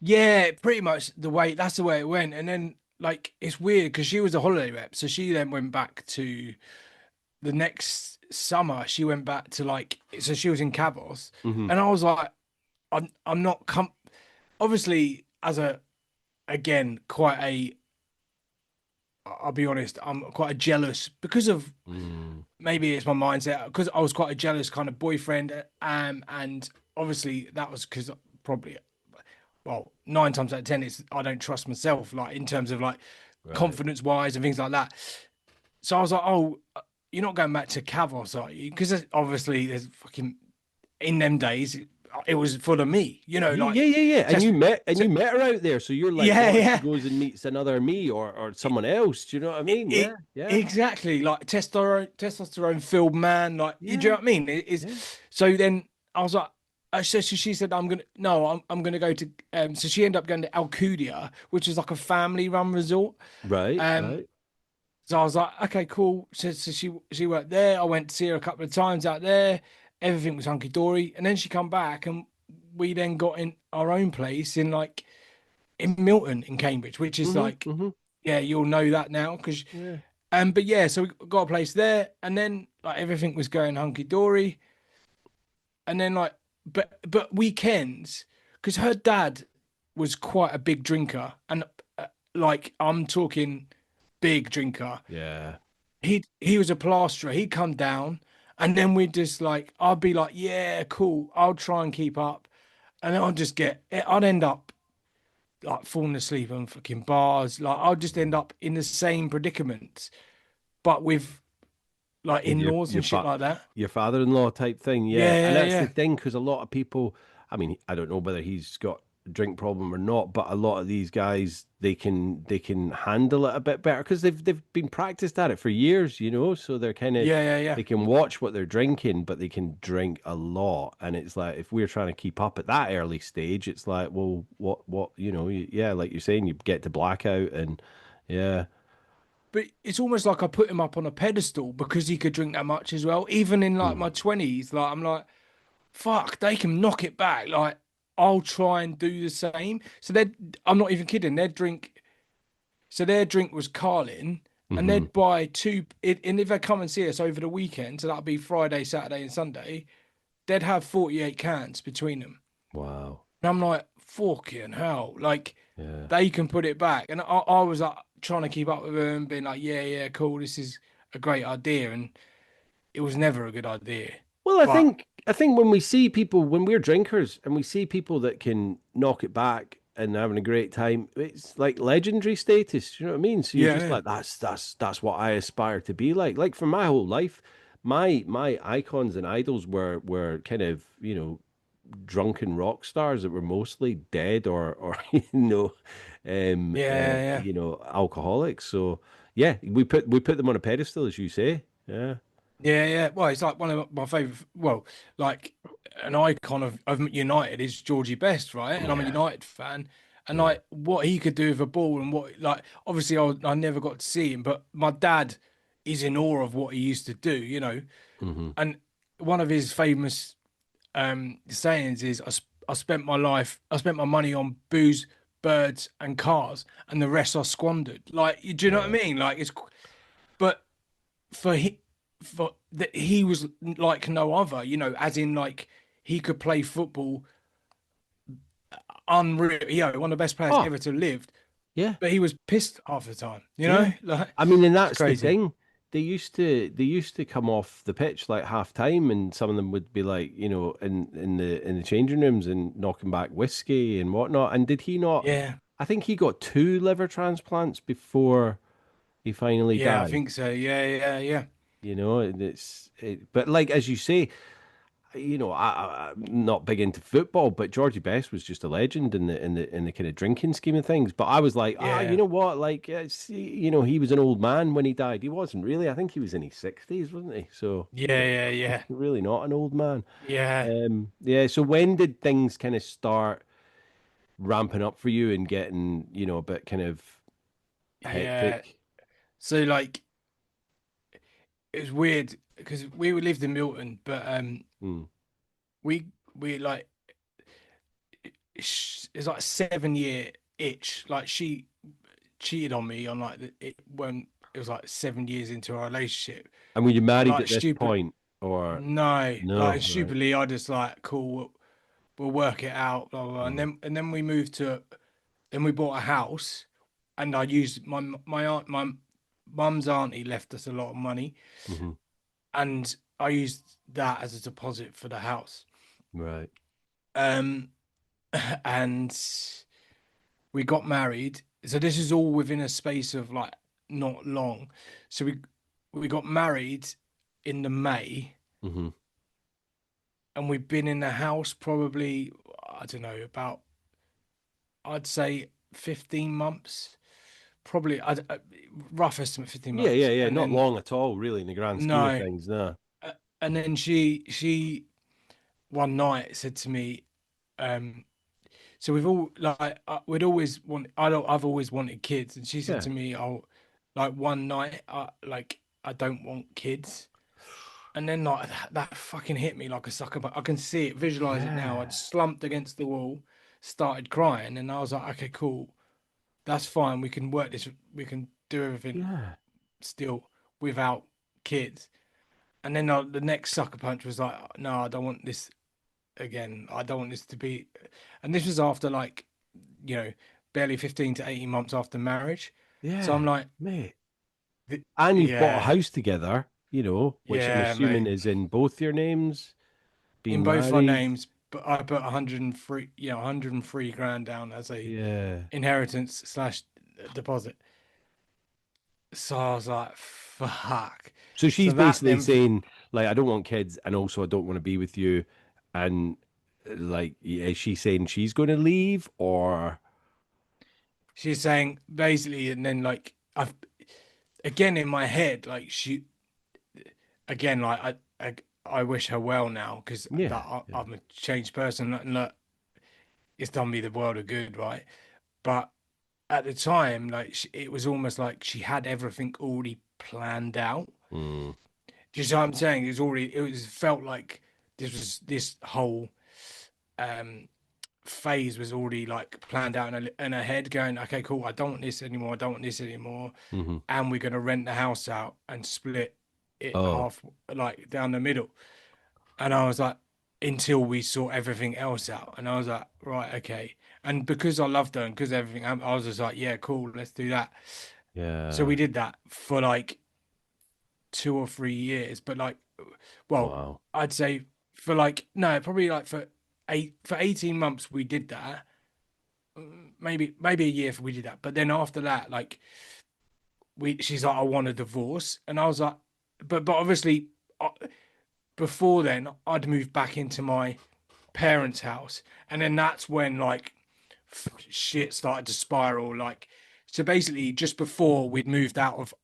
[SPEAKER 2] Yeah, pretty much that's the way it went. And then like it's weird because she was a holiday rep, so she then went back to the next summer. She went back to like so she was in Cavos,
[SPEAKER 1] Hmm.
[SPEAKER 2] and I was like, I'm not obviously as a again quite a I'll be honest, I'm quite a jealous because of
[SPEAKER 1] Mm.
[SPEAKER 2] maybe it's my mindset because I was quite a jealous kind of boyfriend, and obviously that was because probably well, 9 times out of 10, it's I don't trust myself, like in terms of like
[SPEAKER 1] Right.
[SPEAKER 2] confidence wise and things like that. So I was like, oh, you're not going back to Cavos, are you? Because obviously there's fucking in them days, it was full of me,
[SPEAKER 1] Yeah,
[SPEAKER 2] like
[SPEAKER 1] yeah, yeah, yeah. And
[SPEAKER 2] test.
[SPEAKER 1] you met her out there, so you're like,
[SPEAKER 2] Yeah,
[SPEAKER 1] what if she
[SPEAKER 2] yeah,
[SPEAKER 1] goes and meets another me or
[SPEAKER 2] it,
[SPEAKER 1] someone else? Do you know what I
[SPEAKER 2] it,
[SPEAKER 1] mean?
[SPEAKER 2] it,
[SPEAKER 1] Yeah, yeah,
[SPEAKER 2] exactly like testosterone filled man, like you do
[SPEAKER 1] yeah,
[SPEAKER 2] know what I mean? It is.
[SPEAKER 1] yeah.
[SPEAKER 2] So then I was like. So she said, "I'm gonna no, I'm gonna go to." So she ended up going to Alcudia, which is like a family-run resort.
[SPEAKER 1] Right,
[SPEAKER 2] Um,
[SPEAKER 1] right.
[SPEAKER 2] So I was like, okay, cool. So she worked there. I went to see her a couple of times out there. Everything was hunky dory. And then she come back and we then got in our own place in like in Milton in Cambridge, which is
[SPEAKER 1] Mm-hmm,
[SPEAKER 2] like,
[SPEAKER 1] mm-hmm.
[SPEAKER 2] yeah, you'll know that now because
[SPEAKER 1] Yeah.
[SPEAKER 2] but yeah, so we got a place there and then like everything was going hunky dory. And then like but weekends, because her dad was quite a big drinker and like I'm talking big drinker.
[SPEAKER 1] Yeah.
[SPEAKER 2] He was a plasterer. He'd come down, and then we'd just like I'd be like, yeah, cool. I'll try and keep up, and then I'd end up like falling asleep on fucking bars. Like I'd just end up in the same predicament, but with like
[SPEAKER 1] With your
[SPEAKER 2] in-laws
[SPEAKER 1] your
[SPEAKER 2] and shit
[SPEAKER 1] fa
[SPEAKER 2] like that.
[SPEAKER 1] your father-in-law type thing, yeah. And
[SPEAKER 2] Yeah,
[SPEAKER 1] that's the
[SPEAKER 2] yeah,
[SPEAKER 1] thing, because a lot of people, I mean, I don't know whether he's got a drink problem or not, but a lot of these guys, they can handle it a bit better because they've been practiced at it for years, so they're kind of
[SPEAKER 2] yeah, yeah, yeah,
[SPEAKER 1] they can watch what they're drinking, but they can drink a lot. And it's like if we're trying to keep up at that early stage, it's like, well, what, yeah, like you're saying, you get to blackout and yeah.
[SPEAKER 2] but it's almost like I put him up on a pedestal because he could drink that much as well. Even in like
[SPEAKER 1] Mm.
[SPEAKER 2] my 20s, like I'm like, fuck, they can knock it back. Like I'll try and do the same. I'm not even kidding. Their drink was Carlin, and
[SPEAKER 1] Hmm.
[SPEAKER 2] they'd buy and if they come and see us over the weekend, so that'd be Friday, Saturday, and Sunday, they'd have 48 cans between them.
[SPEAKER 1] Wow.
[SPEAKER 2] And I'm like, fucking hell, like
[SPEAKER 1] Yeah.
[SPEAKER 2] they can put it back. And I was like trying to keep up with them, being like, yeah, yeah, cool, this is a great idea, and it was never a good idea.
[SPEAKER 1] Well, I
[SPEAKER 2] But
[SPEAKER 1] think I think when we see people, when we're drinkers and we see people that can knock it back and having a great time, it's like legendary status. You know what I mean? So you're
[SPEAKER 2] yeah,
[SPEAKER 1] just
[SPEAKER 2] yeah,
[SPEAKER 1] like, that's what I aspire to be like. Like for my whole life, my icons and idols were kind of drunken rock stars that were mostly dead or
[SPEAKER 2] yeah, yeah.
[SPEAKER 1] alcoholics. So yeah, we put them on a pedestal, as you say. Yeah,
[SPEAKER 2] Yeah, yeah. Well, it's like one of my favorite. Well, like an icon of United is Georgie Best, right? And I'm a
[SPEAKER 1] yeah,
[SPEAKER 2] United fan, and
[SPEAKER 1] yeah.
[SPEAKER 2] like what he could do with a ball, and what like obviously I never got to see him, but my dad is in awe of what he used to do.
[SPEAKER 1] Hmm.
[SPEAKER 2] And one of his famous sayings is, I spent my money on booze, birds, and cars, and the rest I squandered." Like, do you know what I
[SPEAKER 1] Yeah.
[SPEAKER 2] mean? Like, but for he for that he was like no other, as in like he could play football unreal, one of the best players
[SPEAKER 1] Oh,
[SPEAKER 2] ever to lived,
[SPEAKER 1] yeah,
[SPEAKER 2] but he was pissed half the time,
[SPEAKER 1] yeah.
[SPEAKER 2] like
[SPEAKER 1] I mean, and
[SPEAKER 2] it's
[SPEAKER 1] that's the
[SPEAKER 2] crazy.
[SPEAKER 1] thing. They used to come off the pitch like half time, and some of them would be like, in the changing rooms and knocking back whiskey and whatnot. And did he not?
[SPEAKER 2] Yeah,
[SPEAKER 1] I think he got two liver transplants before. he finally
[SPEAKER 2] Yeah, I
[SPEAKER 1] died.
[SPEAKER 2] think so. Yeah, yeah, yeah.
[SPEAKER 1] You know, and but like as you say, I'm not big into football, but Georgie Best was just a legend in the kind of drinking scheme of things. But I was like, you
[SPEAKER 2] Yeah.
[SPEAKER 1] know what? Like, he was an old man when he died. He wasn't really. I think he was in his 60s, wasn't he? So,
[SPEAKER 2] Yeah, yeah, yeah.
[SPEAKER 1] really not an old man.
[SPEAKER 2] Yeah.
[SPEAKER 1] Yeah. So when did things kind of start ramping up for you and getting, a bit kind of
[SPEAKER 2] Yeah.
[SPEAKER 1] hectic?
[SPEAKER 2] So like it was weird because we lived in Milton, but
[SPEAKER 1] Mm.
[SPEAKER 2] we like it's like a 7 year itch. Like she cheated on me on like it when it was like 7 years into our relationship.
[SPEAKER 1] And were you
[SPEAKER 2] And
[SPEAKER 1] married
[SPEAKER 2] like
[SPEAKER 1] at this
[SPEAKER 2] stupid,
[SPEAKER 1] point, or
[SPEAKER 2] no, like
[SPEAKER 1] no? Right.
[SPEAKER 2] stupidly, I just like cool. We'll work it out, blah, blah, blah.
[SPEAKER 1] Mm.
[SPEAKER 2] And then we moved to, then we bought a house, and I used my aunt, my mum's auntie left us a lot of money,
[SPEAKER 1] Hmm.
[SPEAKER 2] and I used that as a deposit for the house.
[SPEAKER 1] Right.
[SPEAKER 2] Um, and we got married. So this is all within a space of like not long. So we got married in the May,
[SPEAKER 1] Hmm.
[SPEAKER 2] and we've been in the house probably, I don't know, about, I'd say 15 months, probably rough estimate 15
[SPEAKER 1] Yeah, yeah,
[SPEAKER 2] months.
[SPEAKER 1] yeah.
[SPEAKER 2] And
[SPEAKER 1] Not
[SPEAKER 2] then
[SPEAKER 1] long at all, really, in the grand scheme of
[SPEAKER 2] no,
[SPEAKER 1] things. No.
[SPEAKER 2] and then she one night said to me, um, so we've all like we'd always want I've always wanted kids, and she said
[SPEAKER 1] Yeah.
[SPEAKER 2] to me, oh, like one night, like I don't want kids. And then like that fucking hit me like a sucker. But I can see it, visualize it now. I'd
[SPEAKER 1] Yeah.
[SPEAKER 2] slumped against the wall, started crying, and I was like, okay, cool, that's fine. We can work this. We can do everything
[SPEAKER 1] Yeah.
[SPEAKER 2] still without kids. And then the next sucker punch was like, no, I don't want this again. I don't want this to be. And this was after like, you know, barely 15 to 18 months after marriage. So I'm
[SPEAKER 1] Yeah,
[SPEAKER 2] like,
[SPEAKER 1] mate. And you've bought a
[SPEAKER 2] yeah,
[SPEAKER 1] house together, which I'm
[SPEAKER 2] yeah,
[SPEAKER 1] assuming
[SPEAKER 2] mate.
[SPEAKER 1] is in both your names,
[SPEAKER 2] In
[SPEAKER 1] being
[SPEAKER 2] both our
[SPEAKER 1] married.
[SPEAKER 2] names, but I put 103, 103 grand down as a
[SPEAKER 1] Yeah.
[SPEAKER 2] inheritance slash deposit. So I was like, fuck.
[SPEAKER 1] So
[SPEAKER 2] So
[SPEAKER 1] she's
[SPEAKER 2] that
[SPEAKER 1] basically
[SPEAKER 2] then
[SPEAKER 1] saying, like, I don't want kids, and also I don't want to be with you. And like, is she saying she's going to leave, or
[SPEAKER 2] she's saying basically, and then like I've again in my head, like she again, like I wish her well now because
[SPEAKER 1] yeah,
[SPEAKER 2] that
[SPEAKER 1] yeah,
[SPEAKER 2] I'm a changed person and that it's done me the world of good, right? But at the time, like it was almost like she had everything already planned out.
[SPEAKER 1] mm,
[SPEAKER 2] Do you see what I'm saying? It was already, it was felt like this whole um phase was already like planned out in her head, going, okay, cool, I don't want this anymore, I don't want this anymore,
[SPEAKER 1] hmm.
[SPEAKER 2] and we're gonna rent the house out and split it
[SPEAKER 1] Oh,
[SPEAKER 2] half, like down the middle. And I was like, until we sort everything else out. And I was like, right, okay. And because I loved her and because everything, I was just like, yeah, cool, let's do that. So
[SPEAKER 1] yeah,
[SPEAKER 2] we did that for like 2 or 3 years, but like, well,
[SPEAKER 1] wow,
[SPEAKER 2] I'd say for like, no, probably like for 18 months we did that. Maybe a year if we did that. But then after that, like she's like, I want a divorce. And I was like, but obviously before then I'd moved back into my parents' house, and then that's when like shit started to spiral. Like, so basically, just before we'd moved out of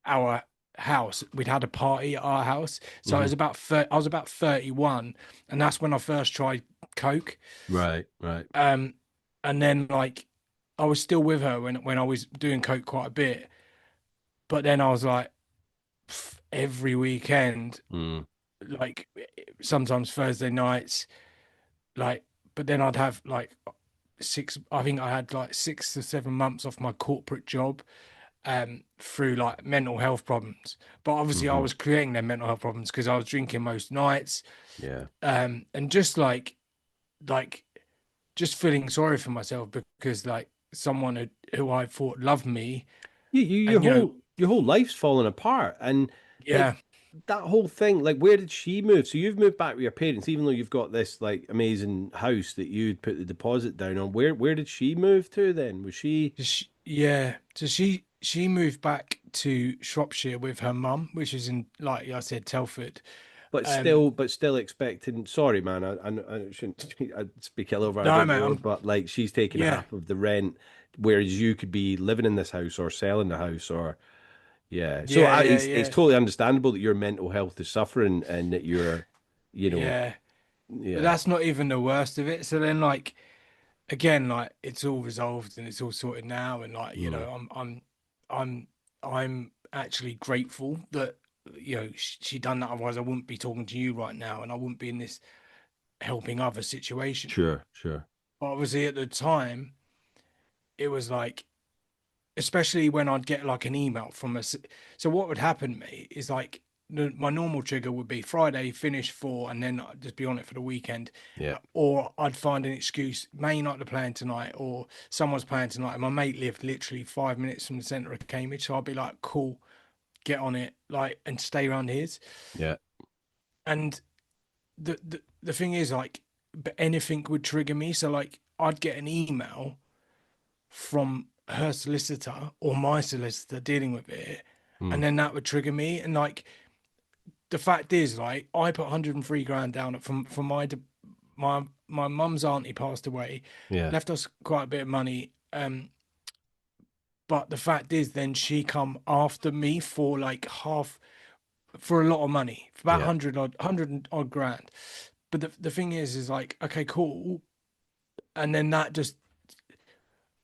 [SPEAKER 2] our house, we'd had a party at our house. So
[SPEAKER 1] hmm,
[SPEAKER 2] I was about 31, and that's when I first tried coke.
[SPEAKER 1] right, right,
[SPEAKER 2] Um, and then like I was still with her when I was doing coke quite a bit, but then I was like every weekend,
[SPEAKER 1] mm,
[SPEAKER 2] like sometimes Thursday nights, like. But then I'd have like I think I had like 6 to 7 months off my corporate job through like mental health problems. But obviously I
[SPEAKER 1] hmm,
[SPEAKER 2] was creating their mental health problems because I was drinking most nights,
[SPEAKER 1] yeah.
[SPEAKER 2] and just like just feeling sorry for myself because like someone who I thought loved me,
[SPEAKER 1] Your
[SPEAKER 2] and
[SPEAKER 1] whole life's falling apart, and like
[SPEAKER 2] yeah,
[SPEAKER 1] that whole thing. Like, where did she move? So you've moved back with your parents, even though you've got this like amazing house that you'd put the deposit down on. Where did she move to then? Was she?
[SPEAKER 2] yeah, so she moved back to Shropshire with her mum, which is in, like I said, Telford. Um,
[SPEAKER 1] But still expecting. Sorry, man. I shouldn't I'd speak ill over. I
[SPEAKER 2] no,
[SPEAKER 1] don't
[SPEAKER 2] mate,
[SPEAKER 1] know, but like she's taking
[SPEAKER 2] yeah,
[SPEAKER 1] half of the rent, whereas you could be living in this house or selling the house or yeah. So
[SPEAKER 2] yeah, yeah,
[SPEAKER 1] it's
[SPEAKER 2] yeah,
[SPEAKER 1] totally understandable that your mental health is suffering and that you're, you know,
[SPEAKER 2] yeah. But
[SPEAKER 1] yeah,
[SPEAKER 2] that's not even the worst of it. So then, like, again, like it's all resolved and it's all sorted now, and like,
[SPEAKER 1] mm,
[SPEAKER 2] I'm, I'm actually grateful that she done that. Otherwise, I wouldn't be talking to you right now, and I wouldn't be in this helping other situation.
[SPEAKER 1] sure, sure,
[SPEAKER 2] But obviously, at the time, it was like, especially when I'd get like an email from us. So what would happen to me is like my normal trigger would be Friday, finish four, and then I'd just be on it for the weekend.
[SPEAKER 1] yeah,
[SPEAKER 2] Or I'd find an excuse, may not be playing tonight, or someone's playing tonight. And my mate lived literally 5 minutes from the centre of Cambridge. So I'd be like, cool, get on it, like, and stay around his.
[SPEAKER 1] yeah,
[SPEAKER 2] And the thing is, like, but anything would trigger me. So like I'd get an email from her solicitor or my solicitor dealing with it,
[SPEAKER 1] mm,
[SPEAKER 2] and then that would trigger me. And like the fact is, like I put 103 grand down from my mum's auntie passed away,
[SPEAKER 1] yeah,
[SPEAKER 2] left us quite a bit of money. But the fact is, then she come after me for like half, for a lot of money, for about
[SPEAKER 1] yeah,
[SPEAKER 2] 100 odd grand. But the thing is like, okay, cool. And then that just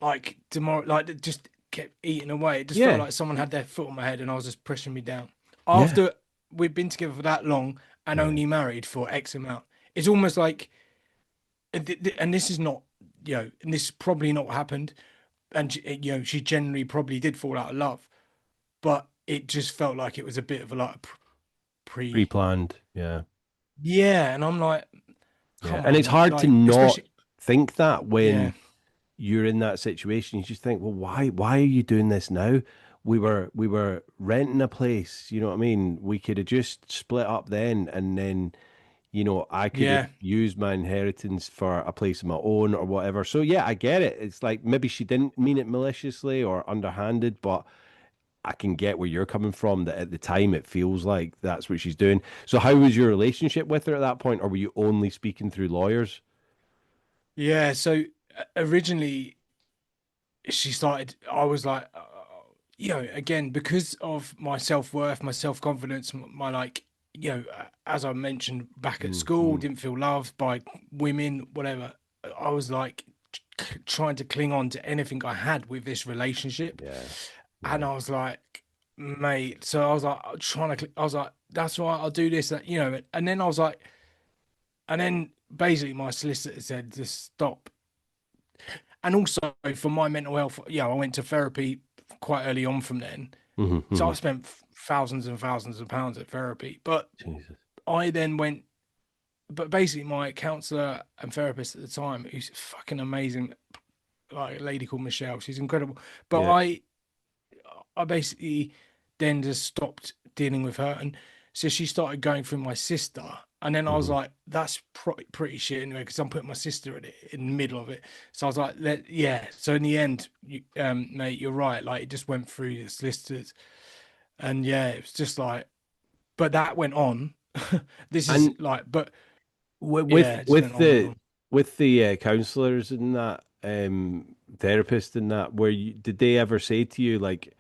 [SPEAKER 2] like tomorrow, like it just kept eating away. It just felt
[SPEAKER 1] yeah,
[SPEAKER 2] like someone had their foot on my head and I was just pressing me down.
[SPEAKER 1] yeah,
[SPEAKER 2] After we've been together for that long and
[SPEAKER 1] yeah,
[SPEAKER 2] only married for X amount, it's almost like, and this is not, and this is probably not what happened. And she generally probably did fall out of love, but it just felt like it was a bit of a like pre,
[SPEAKER 1] pre-planned, yeah.
[SPEAKER 2] yeah. And I'm like,
[SPEAKER 1] Yeah,
[SPEAKER 2] come
[SPEAKER 1] and
[SPEAKER 2] on,
[SPEAKER 1] it's
[SPEAKER 2] mate,
[SPEAKER 1] hard to
[SPEAKER 2] like
[SPEAKER 1] not
[SPEAKER 2] especially,
[SPEAKER 1] think that
[SPEAKER 2] yeah,
[SPEAKER 1] when you're in that situation. You just think, well, why are you doing this now? We were renting a place, you know what I mean? We could have just split up then, and then, I could have
[SPEAKER 2] yeah,
[SPEAKER 1] used my inheritance for a place of my own or whatever. So yeah, I get it. It's like maybe she didn't mean it maliciously or underhanded, but I can get where you're coming from that at the time it feels like that's what she's doing. So how was your relationship with her at that point, or were you only speaking through lawyers?
[SPEAKER 2] yeah. So originally she started, I was like, again, because of my self-worth, my self-confidence, my like, as I mentioned back at school,
[SPEAKER 1] Mm-hmm.
[SPEAKER 2] didn't feel loved by women, whatever. I was like trying to cling on to anything I had with this relationship.
[SPEAKER 1] Yeah.
[SPEAKER 2] And
[SPEAKER 1] Yeah.
[SPEAKER 2] I was like, mate, so I was like trying to, I was like, that's right, I'll do this, that, and then I was like, and then basically my solicitor said, just stop. And also for my mental health, I went to therapy quite early on from then. So
[SPEAKER 1] Mm-hmm.
[SPEAKER 2] I spent thousands and thousands of pounds at therapy. But
[SPEAKER 1] Jesus.
[SPEAKER 2] I then went, but basically my counselor and therapist at the time, who's fucking amazing, like a lady called Michelle, she's incredible. But
[SPEAKER 1] Yeah.
[SPEAKER 2] I basically then just stopped dealing with her, and so she started going through my sister, and then I was
[SPEAKER 1] Hmm.
[SPEAKER 2] like, that's pretty shit anyway, because I'm putting my sister in the middle of it. So I was like, yeah. So in the end, mate, you're right. Like it just went through the solicitors, and yeah, it was just like, but that went on. This is
[SPEAKER 1] And
[SPEAKER 2] like, but
[SPEAKER 1] with
[SPEAKER 2] yeah, it just went on and on.
[SPEAKER 1] the counselors and that therapist and that, did they ever say to you like,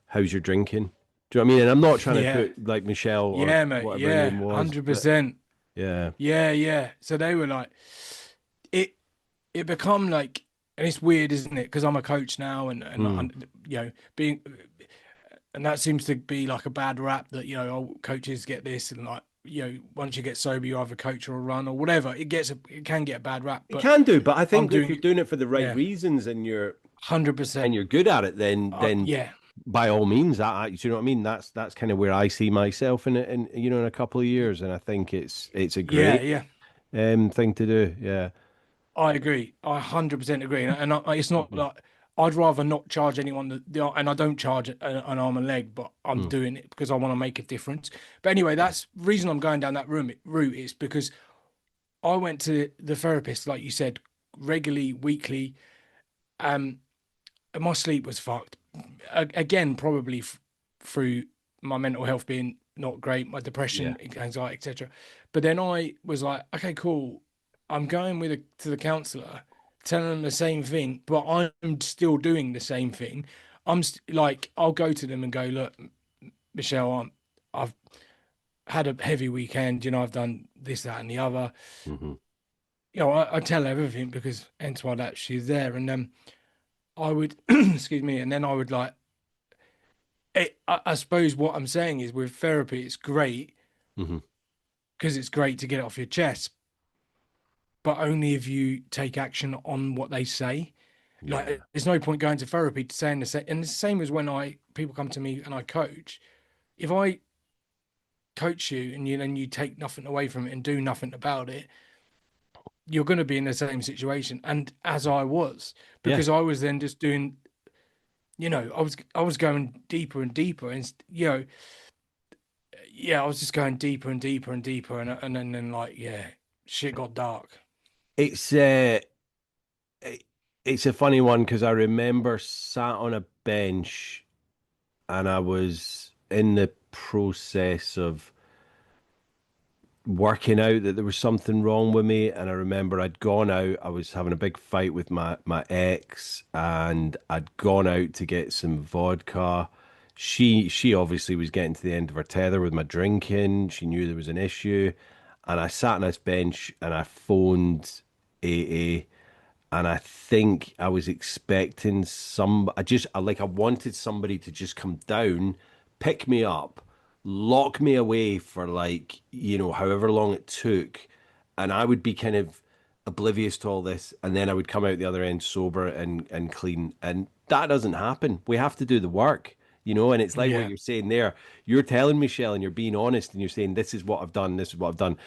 [SPEAKER 1] "How's your drinking?" Do you know what I mean? And I'm not trying to
[SPEAKER 2] Yeah,
[SPEAKER 1] put like Michelle or
[SPEAKER 2] yeah, mate,
[SPEAKER 1] whatever her name
[SPEAKER 2] yeah,
[SPEAKER 1] was, but
[SPEAKER 2] 100%.
[SPEAKER 1] yeah.
[SPEAKER 2] Yeah, yeah. So they were like, it it become like, and it's weird, isn't it? Because I'm a coach now,
[SPEAKER 1] Mm.
[SPEAKER 2] and being, and that seems to be like a bad rap that oh, coaches get this, and like once you get sober, you either coach or run or whatever. It can get a bad rap,
[SPEAKER 1] It
[SPEAKER 2] but
[SPEAKER 1] can do, but I
[SPEAKER 2] I'm
[SPEAKER 1] think if you're
[SPEAKER 2] doing,
[SPEAKER 1] doing it for the right
[SPEAKER 2] yeah,
[SPEAKER 1] reasons and you're
[SPEAKER 2] 100%.
[SPEAKER 1] good at it, then
[SPEAKER 2] Yeah,
[SPEAKER 1] by all means, do you know what I mean? That's kind of where I see myself in a couple of years, and I think it's a
[SPEAKER 2] yeah,
[SPEAKER 1] great
[SPEAKER 2] yeah.
[SPEAKER 1] thing to do. Yeah.
[SPEAKER 2] I agree. I 100% agree. And it's not
[SPEAKER 1] Mhm.
[SPEAKER 2] like I'd rather not charge anyone and I don't charge an arm and leg, but I'm
[SPEAKER 1] Mm.
[SPEAKER 2] doing it because I want to make a difference. But anyway, that's the reason I'm going down that route is because I went to the therapist, like you said, regularly, weekly. Um, and my sleep was fucked. Again, probably. through my mental health being not great, my
[SPEAKER 1] Yeah.
[SPEAKER 2] depression, anxiety, etc. But then I was like, okay, cool. I'm going to the counselor, telling them the same thing, but I'm still doing the same thing. Like, I'll go to them and go, look, Michelle, I've had a heavy weekend. I've done this, that, and the other.
[SPEAKER 1] Hmm.
[SPEAKER 2] I tell her everything because hence why that she's there. And I would, excuse me, and then I would like, I suppose what I'm saying is with therapy, it's great
[SPEAKER 1] Hmm.
[SPEAKER 2] because it's great to get it off your chest, but only if you take action on what they say. Like,
[SPEAKER 1] Yeah.
[SPEAKER 2] there's no point going to therapy to saying the same. And it's the same as when people come to me and I coach. If I coach you and you take nothing away from it and do nothing about it, you're going to be in the same situation. And as I was,
[SPEAKER 1] Yeah.
[SPEAKER 2] because I was then just doing, I was going deeper and deeper, and yeah, I was just going deeper and deeper and deeper, and then like, yeah, shit got dark.
[SPEAKER 1] It's it- it's a funny one because I remember sat on a bench and I was in the process of working out that there was something wrong with me. And I remember I'd gone out, I was having a big fight with my ex, and I'd gone out to get some vodka. She obviously was getting to the end of her tether with my drinking. She knew there was an issue. And I sat on this bench and I phoned AA, and I think I was expecting I wanted somebody to just come down, pick me up, lock me away for like, however long it took, and I would be kind of oblivious to all this, and then I would come out the other end sober and clean, and that doesn't happen. We have to do the work. And it's like what
[SPEAKER 2] Yeah,
[SPEAKER 1] you're saying there. You're telling Michelle and you're being honest and you're saying, this is what I've done, this is what I've done,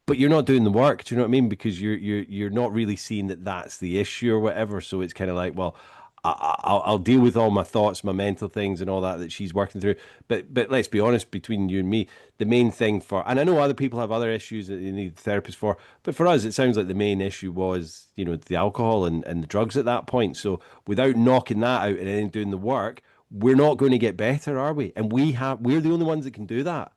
[SPEAKER 1] but you're not doing the work. Do you know what I mean? Because you're not really seeing that that's the issue or whatever. So it's kind of like, well, I'll deal with all my thoughts, my mental things, and all that she's working through. But let's be honest, between you and me, the main thing and I know other people have other issues that they need therapists for, but for us, it sounds like the main issue was the alcohol and the drugs at that point. So without knocking that out and then doing the work, we're not going to get better, are we? And we're the only ones that can do that.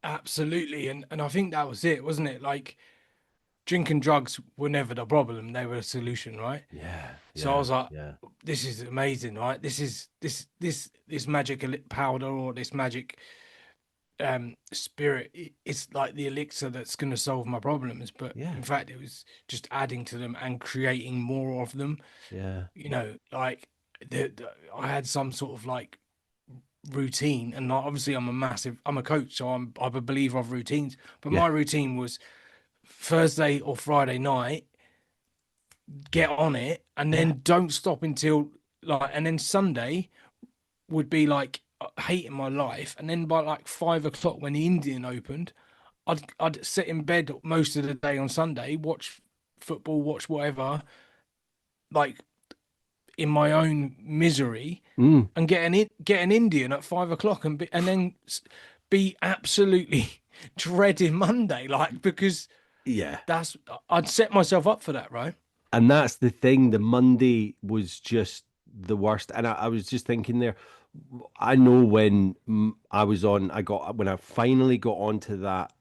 [SPEAKER 2] absolutely. And I think that was it, wasn't it? Like, drinking drugs were never the problem; they were a solution, right?
[SPEAKER 1] Yeah,
[SPEAKER 2] So I
[SPEAKER 1] yeah,
[SPEAKER 2] was like,
[SPEAKER 1] yeah,
[SPEAKER 2] this is amazing, right? This magic powder or this magic spirit. It's like the elixir that's going to solve my problems. But
[SPEAKER 1] yeah,
[SPEAKER 2] in fact, it was just adding to them and creating more of them.
[SPEAKER 1] yeah.
[SPEAKER 2] Like I had some sort of like routine, and like, obviously I'm a coach, so I'm a believer of routines. But
[SPEAKER 1] Yeah.
[SPEAKER 2] my routine was Thursday or Friday night, get on it, and
[SPEAKER 1] Yeah.
[SPEAKER 2] then don't stop until like, and then Sunday would be like hating my life, and then by like 5 o'clock when the Indian opened, I'd sit in bed most of the day on Sunday, watch football, watch whatever, like in my own misery,
[SPEAKER 1] Mm.
[SPEAKER 2] and get an Indian at 5 o'clock, and then be absolutely dreading Monday, like, because
[SPEAKER 1] Yeah.
[SPEAKER 2] that's I'd set myself up for that, right?
[SPEAKER 1] And that's the thing. The Monday was just the worst. And I was just thinking there, I know when I finally got onto that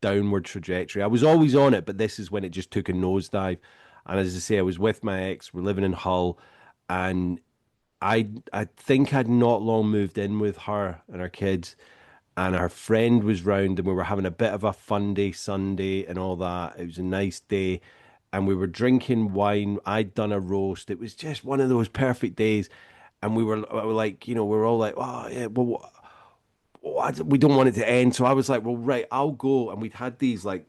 [SPEAKER 1] downward trajectory, I was always on it, but this is when it just took a nosedive. And as I say, I was with my ex, we're living in Hull, and I think I'd not long moved in with her and our kids, and our friend was round, and we were having a bit of a fun day Sunday and all that. It was a nice day, and we were drinking wine. I'd done a roast. It was just one of those perfect days, and we were like, we were all like, oh yeah, well, we don't want it to end. So I was like, well, right, I'll go. And we'd had these like,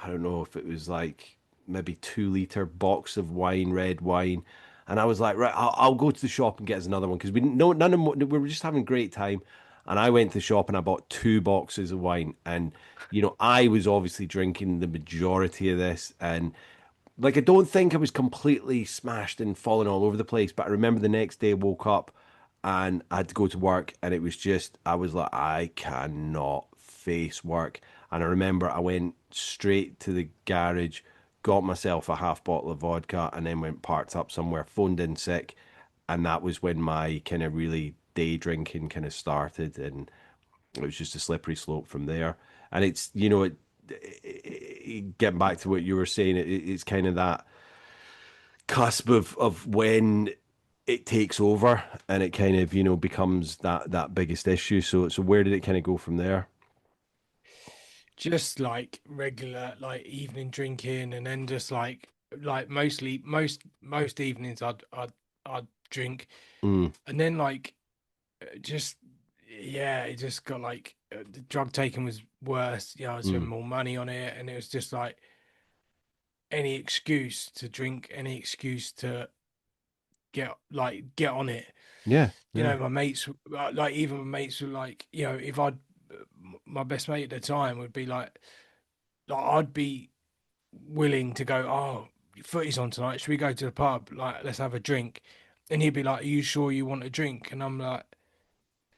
[SPEAKER 1] I don't know if it was like maybe 2 liter box of wine, red wine. And I was like, right, I'll go to the shop and get us another one because we didn't know none of we were just having a great time. And I went to the shop and I bought 2 boxes of wine. And I was obviously drinking the majority of this, and like I don't think I was completely smashed and falling all over the place, but I remember the next day I woke up and I had to go to work, and it was just I was like, I cannot face work. And I remember I went straight to the garage, got myself a half bottle of vodka, and then went parked up somewhere, phoned in sick, and that was when my kind of really day drinking kind of started, and it was just a slippery slope from there. And it's, getting back to what you were saying, it's kind of that cusp of when it takes over and it kind of, becomes that biggest issue. So where did it kind of go from there?
[SPEAKER 2] Just like regular like evening drinking, and then just like mostly most evenings I'd drink,
[SPEAKER 1] Mm,
[SPEAKER 2] and then like just yeah, it just got like the drug taking was worse. Yeah, I spent
[SPEAKER 1] mm.
[SPEAKER 2] more money on it, and it was just like any excuse to drink, any excuse to get on it.
[SPEAKER 1] Yeah,
[SPEAKER 2] You
[SPEAKER 1] yeah.
[SPEAKER 2] know, my mates, like even my mates were like, you know, if I'd my best mate at the time would be like I'd be willing to go, oh, footy's on tonight. Should we go to the pub? Like, let's have a drink. And he'd be like, are you sure you want a drink? And I'm like,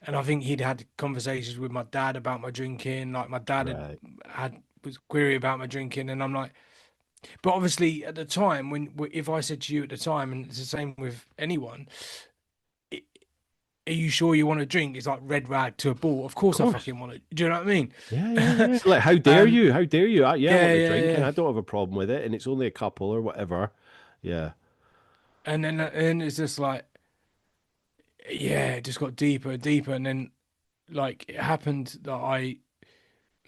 [SPEAKER 2] and I think he'd had conversations with my dad about my drinking. Like my dad
[SPEAKER 1] Right.
[SPEAKER 2] was query about my drinking, and I'm like, but obviously at the time when if I said to you at the time, and it's the same with anyone, "I- are you sure you want to drink? It's like red rag to a bull. Of
[SPEAKER 1] Of
[SPEAKER 2] course I
[SPEAKER 1] course.
[SPEAKER 2] fucking want to. Do you know what I mean?
[SPEAKER 1] Yeah, yeah, yeah. Like, how dare
[SPEAKER 2] um,
[SPEAKER 1] you? How dare you? Yeah, I
[SPEAKER 2] yeah,
[SPEAKER 1] want a
[SPEAKER 2] yeah,
[SPEAKER 1] drink and
[SPEAKER 2] yeah.
[SPEAKER 1] I don't have a problem with it, and it's only a couple or whatever. Yeah.
[SPEAKER 2] And it's just like, yeah, it just got deeper and deeper, and then like it happened that I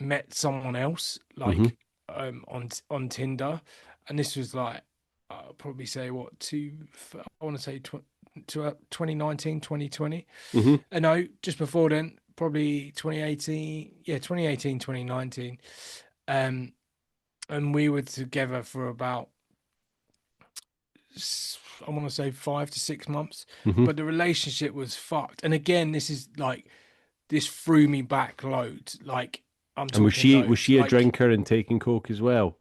[SPEAKER 2] met someone else
[SPEAKER 1] Mm-hmm.
[SPEAKER 2] like on Tinder, and this was like I'll probably say what I want to say 2019 2020.
[SPEAKER 1] Mm-hmm.
[SPEAKER 2] And no, just before then, probably 2018, yeah, 2018 2019. um and we were together for about I want to say 5 to 6 months,
[SPEAKER 1] Mm-hmm.
[SPEAKER 2] but the relationship was fucked. And again, this is like this threw me back loads. Like I'm
[SPEAKER 1] And was
[SPEAKER 2] talking
[SPEAKER 1] she was
[SPEAKER 2] loads.
[SPEAKER 1] she a
[SPEAKER 2] Like
[SPEAKER 1] drinker and taking coke as well?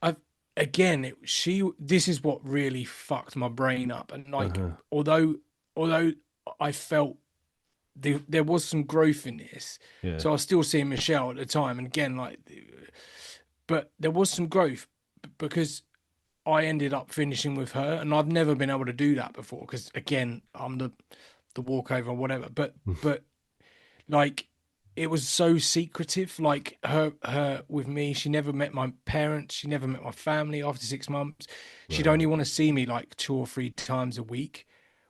[SPEAKER 2] I've again, she. This is what really fucked my brain up. And like,
[SPEAKER 1] Uh-huh.
[SPEAKER 2] although I felt there was some growth in this,
[SPEAKER 1] Yeah.
[SPEAKER 2] so I was still seeing Michelle at the time. And again, like, but there was some growth because I ended up finishing with her, and I've never been able to do that before because again, I'm the walkover or whatever. But like it was so secretive. Like her with me, she never met my parents, she never met my family. After 6 months, she'd only
[SPEAKER 1] Right.
[SPEAKER 2] want to see me like 2 or 3 times a week,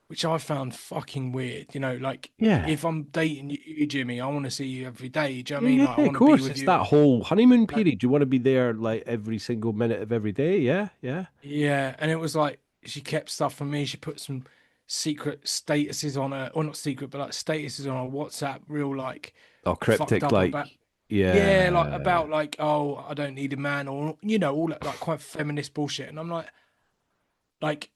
[SPEAKER 2] which I found fucking weird. You know, like
[SPEAKER 1] Yeah.
[SPEAKER 2] if I'm dating you, Jimmy, I want to see you every day. Do you know what I
[SPEAKER 1] Yeah,
[SPEAKER 2] mean?
[SPEAKER 1] yeah,
[SPEAKER 2] Like I
[SPEAKER 1] yeah, of
[SPEAKER 2] want to be
[SPEAKER 1] course.
[SPEAKER 2] with
[SPEAKER 1] It's
[SPEAKER 2] you.
[SPEAKER 1] that whole honeymoon
[SPEAKER 2] Like,
[SPEAKER 1] period. You want to be there like every single minute of every day. Yeah, yeah.
[SPEAKER 2] yeah, and it was like she kept stuff from me. She put some secret statuses on her, or not secret, but like statuses on her WhatsApp, real like
[SPEAKER 1] Or
[SPEAKER 2] fucked
[SPEAKER 1] cryptic,
[SPEAKER 2] up
[SPEAKER 1] like,
[SPEAKER 2] about. Yeah, like
[SPEAKER 1] yeah,
[SPEAKER 2] about like, oh, I don't need a man, or you know, all that like quite feminist bullshit. And I'm like,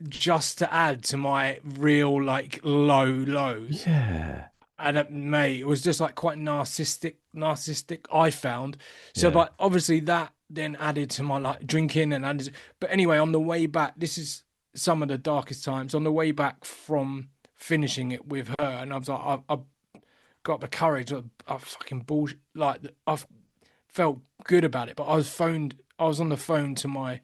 [SPEAKER 2] just to add to my real like low lows.
[SPEAKER 1] yeah,
[SPEAKER 2] And mate, it was just like quite narcissistic. I found so,
[SPEAKER 1] yeah.
[SPEAKER 2] but obviously that then added to my like drinking and added. But anyway, on the way back, this is some of the darkest times. On the way back from finishing it with her, and I was like, I got the courage. I fucking bullshit. Like I felt good about it, but I was on the phone to my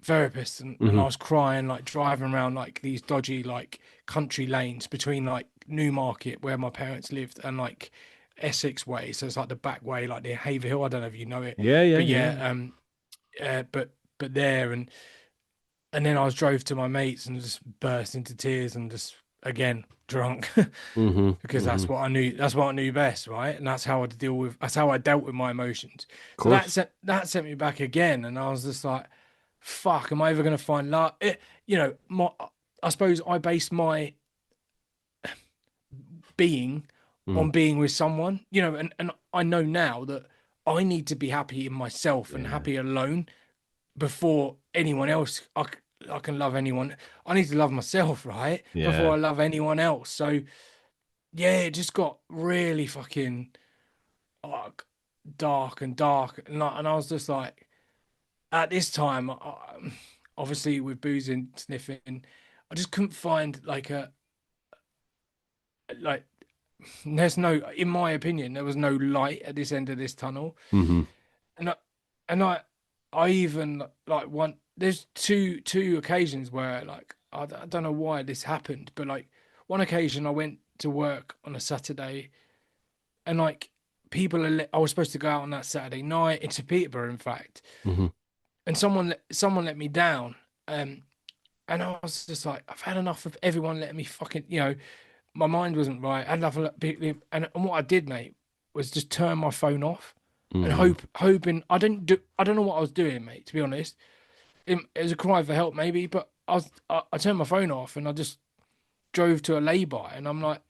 [SPEAKER 2] therapist, and I
[SPEAKER 1] Hmm.
[SPEAKER 2] was crying, like driving around like these dodgy like country lanes between like Newmarket where my parents lived and like Essex Way. So it's like the back way, like near Haverhill. I don't know if you know it,
[SPEAKER 1] Yeah, yeah,
[SPEAKER 2] but
[SPEAKER 1] yeah.
[SPEAKER 2] yeah, but there and then I was drove to my mates and just burst into tears and just again drunk.
[SPEAKER 1] Hmm.
[SPEAKER 2] Because
[SPEAKER 1] Hmm.
[SPEAKER 2] that's what I knew. That's what I knew best, right? And that's how I deal with. That's how I dealt with my emotions.
[SPEAKER 1] Of
[SPEAKER 2] So
[SPEAKER 1] course.
[SPEAKER 2] that sent me back again, and I was just like, "Fuck, am I ever going to find love?" You know, I suppose I based my being
[SPEAKER 1] Mm.
[SPEAKER 2] on being with someone. You know, and I know now that I need to be happy in myself and
[SPEAKER 1] Yeah,
[SPEAKER 2] happy alone before anyone else. I can love anyone. I need to love myself, right? Before
[SPEAKER 1] yeah.
[SPEAKER 2] I love anyone else. So yeah, it just got really fucking like dark and dark, and I was just like, at this time, obviously with boozing, sniffing, I just couldn't find like a like. There's no, in my opinion, there was no light at this end of this tunnel,
[SPEAKER 1] Hmm.
[SPEAKER 2] and I even like one. There's two occasions where like I don't know why this happened, but like one occasion I went to work on a Saturday, and like I was supposed to go out on that Saturday night into Peterborough, in fact,
[SPEAKER 1] Hmm.
[SPEAKER 2] and someone let me down. Um, and I was just like, I've had enough of everyone letting me fucking, my mind wasn't right. I had enough of and what I did, mate, was just turn my phone off and
[SPEAKER 1] Hmm.
[SPEAKER 2] hoping I don't know what I was doing, mate, to be honest. It was a cry for help, maybe, but I turned my phone off and I just drove to a lay-by, and I'm like,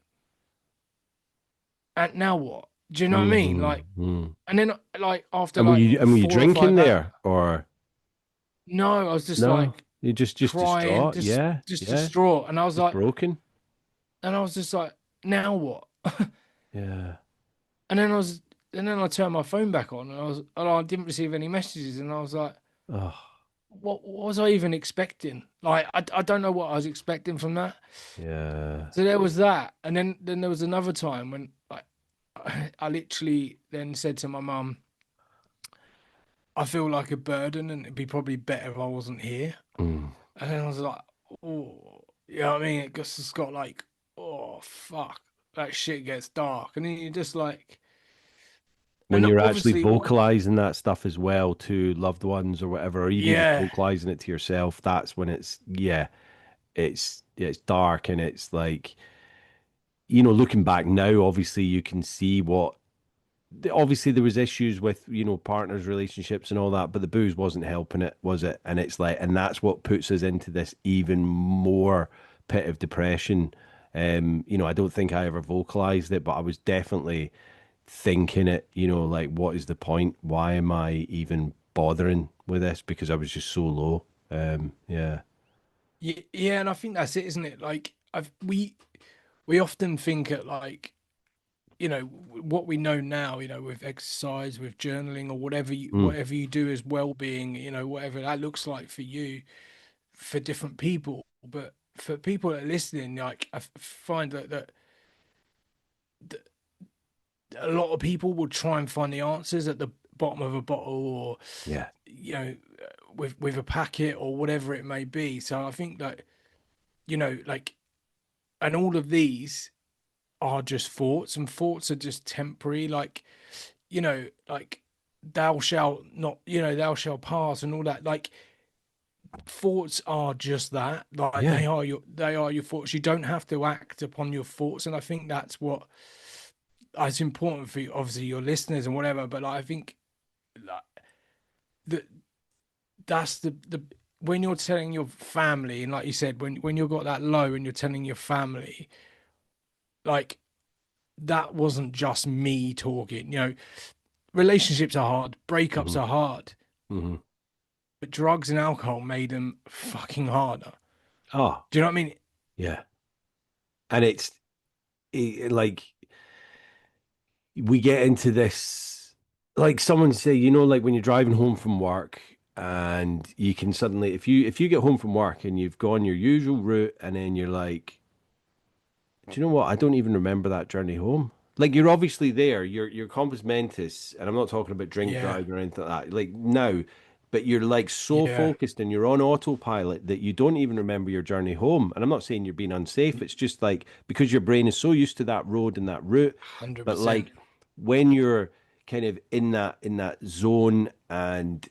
[SPEAKER 2] and now what? Do you know what I mean? Like,
[SPEAKER 1] Hmm.
[SPEAKER 2] and then like after
[SPEAKER 1] And
[SPEAKER 2] like
[SPEAKER 1] were you
[SPEAKER 2] four or
[SPEAKER 1] drinking
[SPEAKER 2] five hours,
[SPEAKER 1] there or
[SPEAKER 2] no, I was just
[SPEAKER 1] no?
[SPEAKER 2] like
[SPEAKER 1] You just
[SPEAKER 2] crying,
[SPEAKER 1] distraught? Yeah,
[SPEAKER 2] just
[SPEAKER 1] yeah,
[SPEAKER 2] distraught, and I was
[SPEAKER 1] just
[SPEAKER 2] like,
[SPEAKER 1] broken.
[SPEAKER 2] now what?
[SPEAKER 1] Yeah.
[SPEAKER 2] And then I turned my phone back on, and I didn't receive any messages, and I was like,
[SPEAKER 1] Oh,
[SPEAKER 2] what was I even expecting? Like, I don't know what I was expecting from that.
[SPEAKER 1] yeah.
[SPEAKER 2] So there was that, and then there was another time when like I literally then said to my mum, I feel like a burden, and it'd be probably better if I wasn't here.
[SPEAKER 1] Mm.
[SPEAKER 2] And then I was like, oh, you know what I mean? It's got like, oh fuck, that shit gets dark, and then you're just like,
[SPEAKER 1] When
[SPEAKER 2] and
[SPEAKER 1] you're actually
[SPEAKER 2] obviously,
[SPEAKER 1] vocalizing that stuff as well to loved ones or whatever, or even just
[SPEAKER 2] yeah.
[SPEAKER 1] vocalizing it to yourself, that's when it's dark and it's like, looking back now, obviously you can see what obviously there was issues with partners relationships and all that, but the booze wasn't helping it, was it? And it's like, and that's what puts us into this even more pit of depression. I don't think I ever vocalized it, but I was definitely thinking it, like, what is the point? Why am I even bothering with this? Because I was just so low. Yeah.
[SPEAKER 2] Yeah, yeah, and I think that's it, isn't it? Like we often think at like, what we know now, with exercise, with journaling, or
[SPEAKER 1] Mm,
[SPEAKER 2] whatever you do as well-being, whatever that looks like for you, for different people. But for people that are listening, like I find that a lot of people will try and find the answers at the bottom of a bottle, or
[SPEAKER 1] yeah.
[SPEAKER 2] with a packet or whatever it may be. So I think that, like, and all of these are just thoughts, and thoughts are just temporary, like, like thou shalt not, thou shalt pass and all that. Like, thoughts are just that, like
[SPEAKER 1] Yeah.
[SPEAKER 2] they are your thoughts. You don't have to act upon your thoughts, and I think that's what it's important for you, obviously your listeners and whatever, but like, I think like that that's the when you're telling your family, and like you said, when you've got that low and you're telling your family, like, that wasn't just me talking. Relationships are hard, breakups
[SPEAKER 1] Hmm.
[SPEAKER 2] are hard,
[SPEAKER 1] Hmm.
[SPEAKER 2] but drugs and alcohol made them fucking harder.
[SPEAKER 1] Oh,
[SPEAKER 2] Do you know what I mean?
[SPEAKER 1] yeah. And like, we get into this, like someone say, like when you're driving home from work and you can suddenly, if you get home from work and you've gone your usual route and then you're like, do you know what? I don't even remember that journey home. Like, you're obviously there, you're compos mentis, and I'm not talking about drink
[SPEAKER 2] Yeah,
[SPEAKER 1] driving or anything like that. Like now, but you're like so
[SPEAKER 2] yeah,
[SPEAKER 1] focused and you're on autopilot that you don't even remember your journey home. And I'm not saying you're being unsafe. It's just like because your brain is so used to that road and that route. But
[SPEAKER 2] 100%.
[SPEAKER 1] like when you're kind of in that zone, and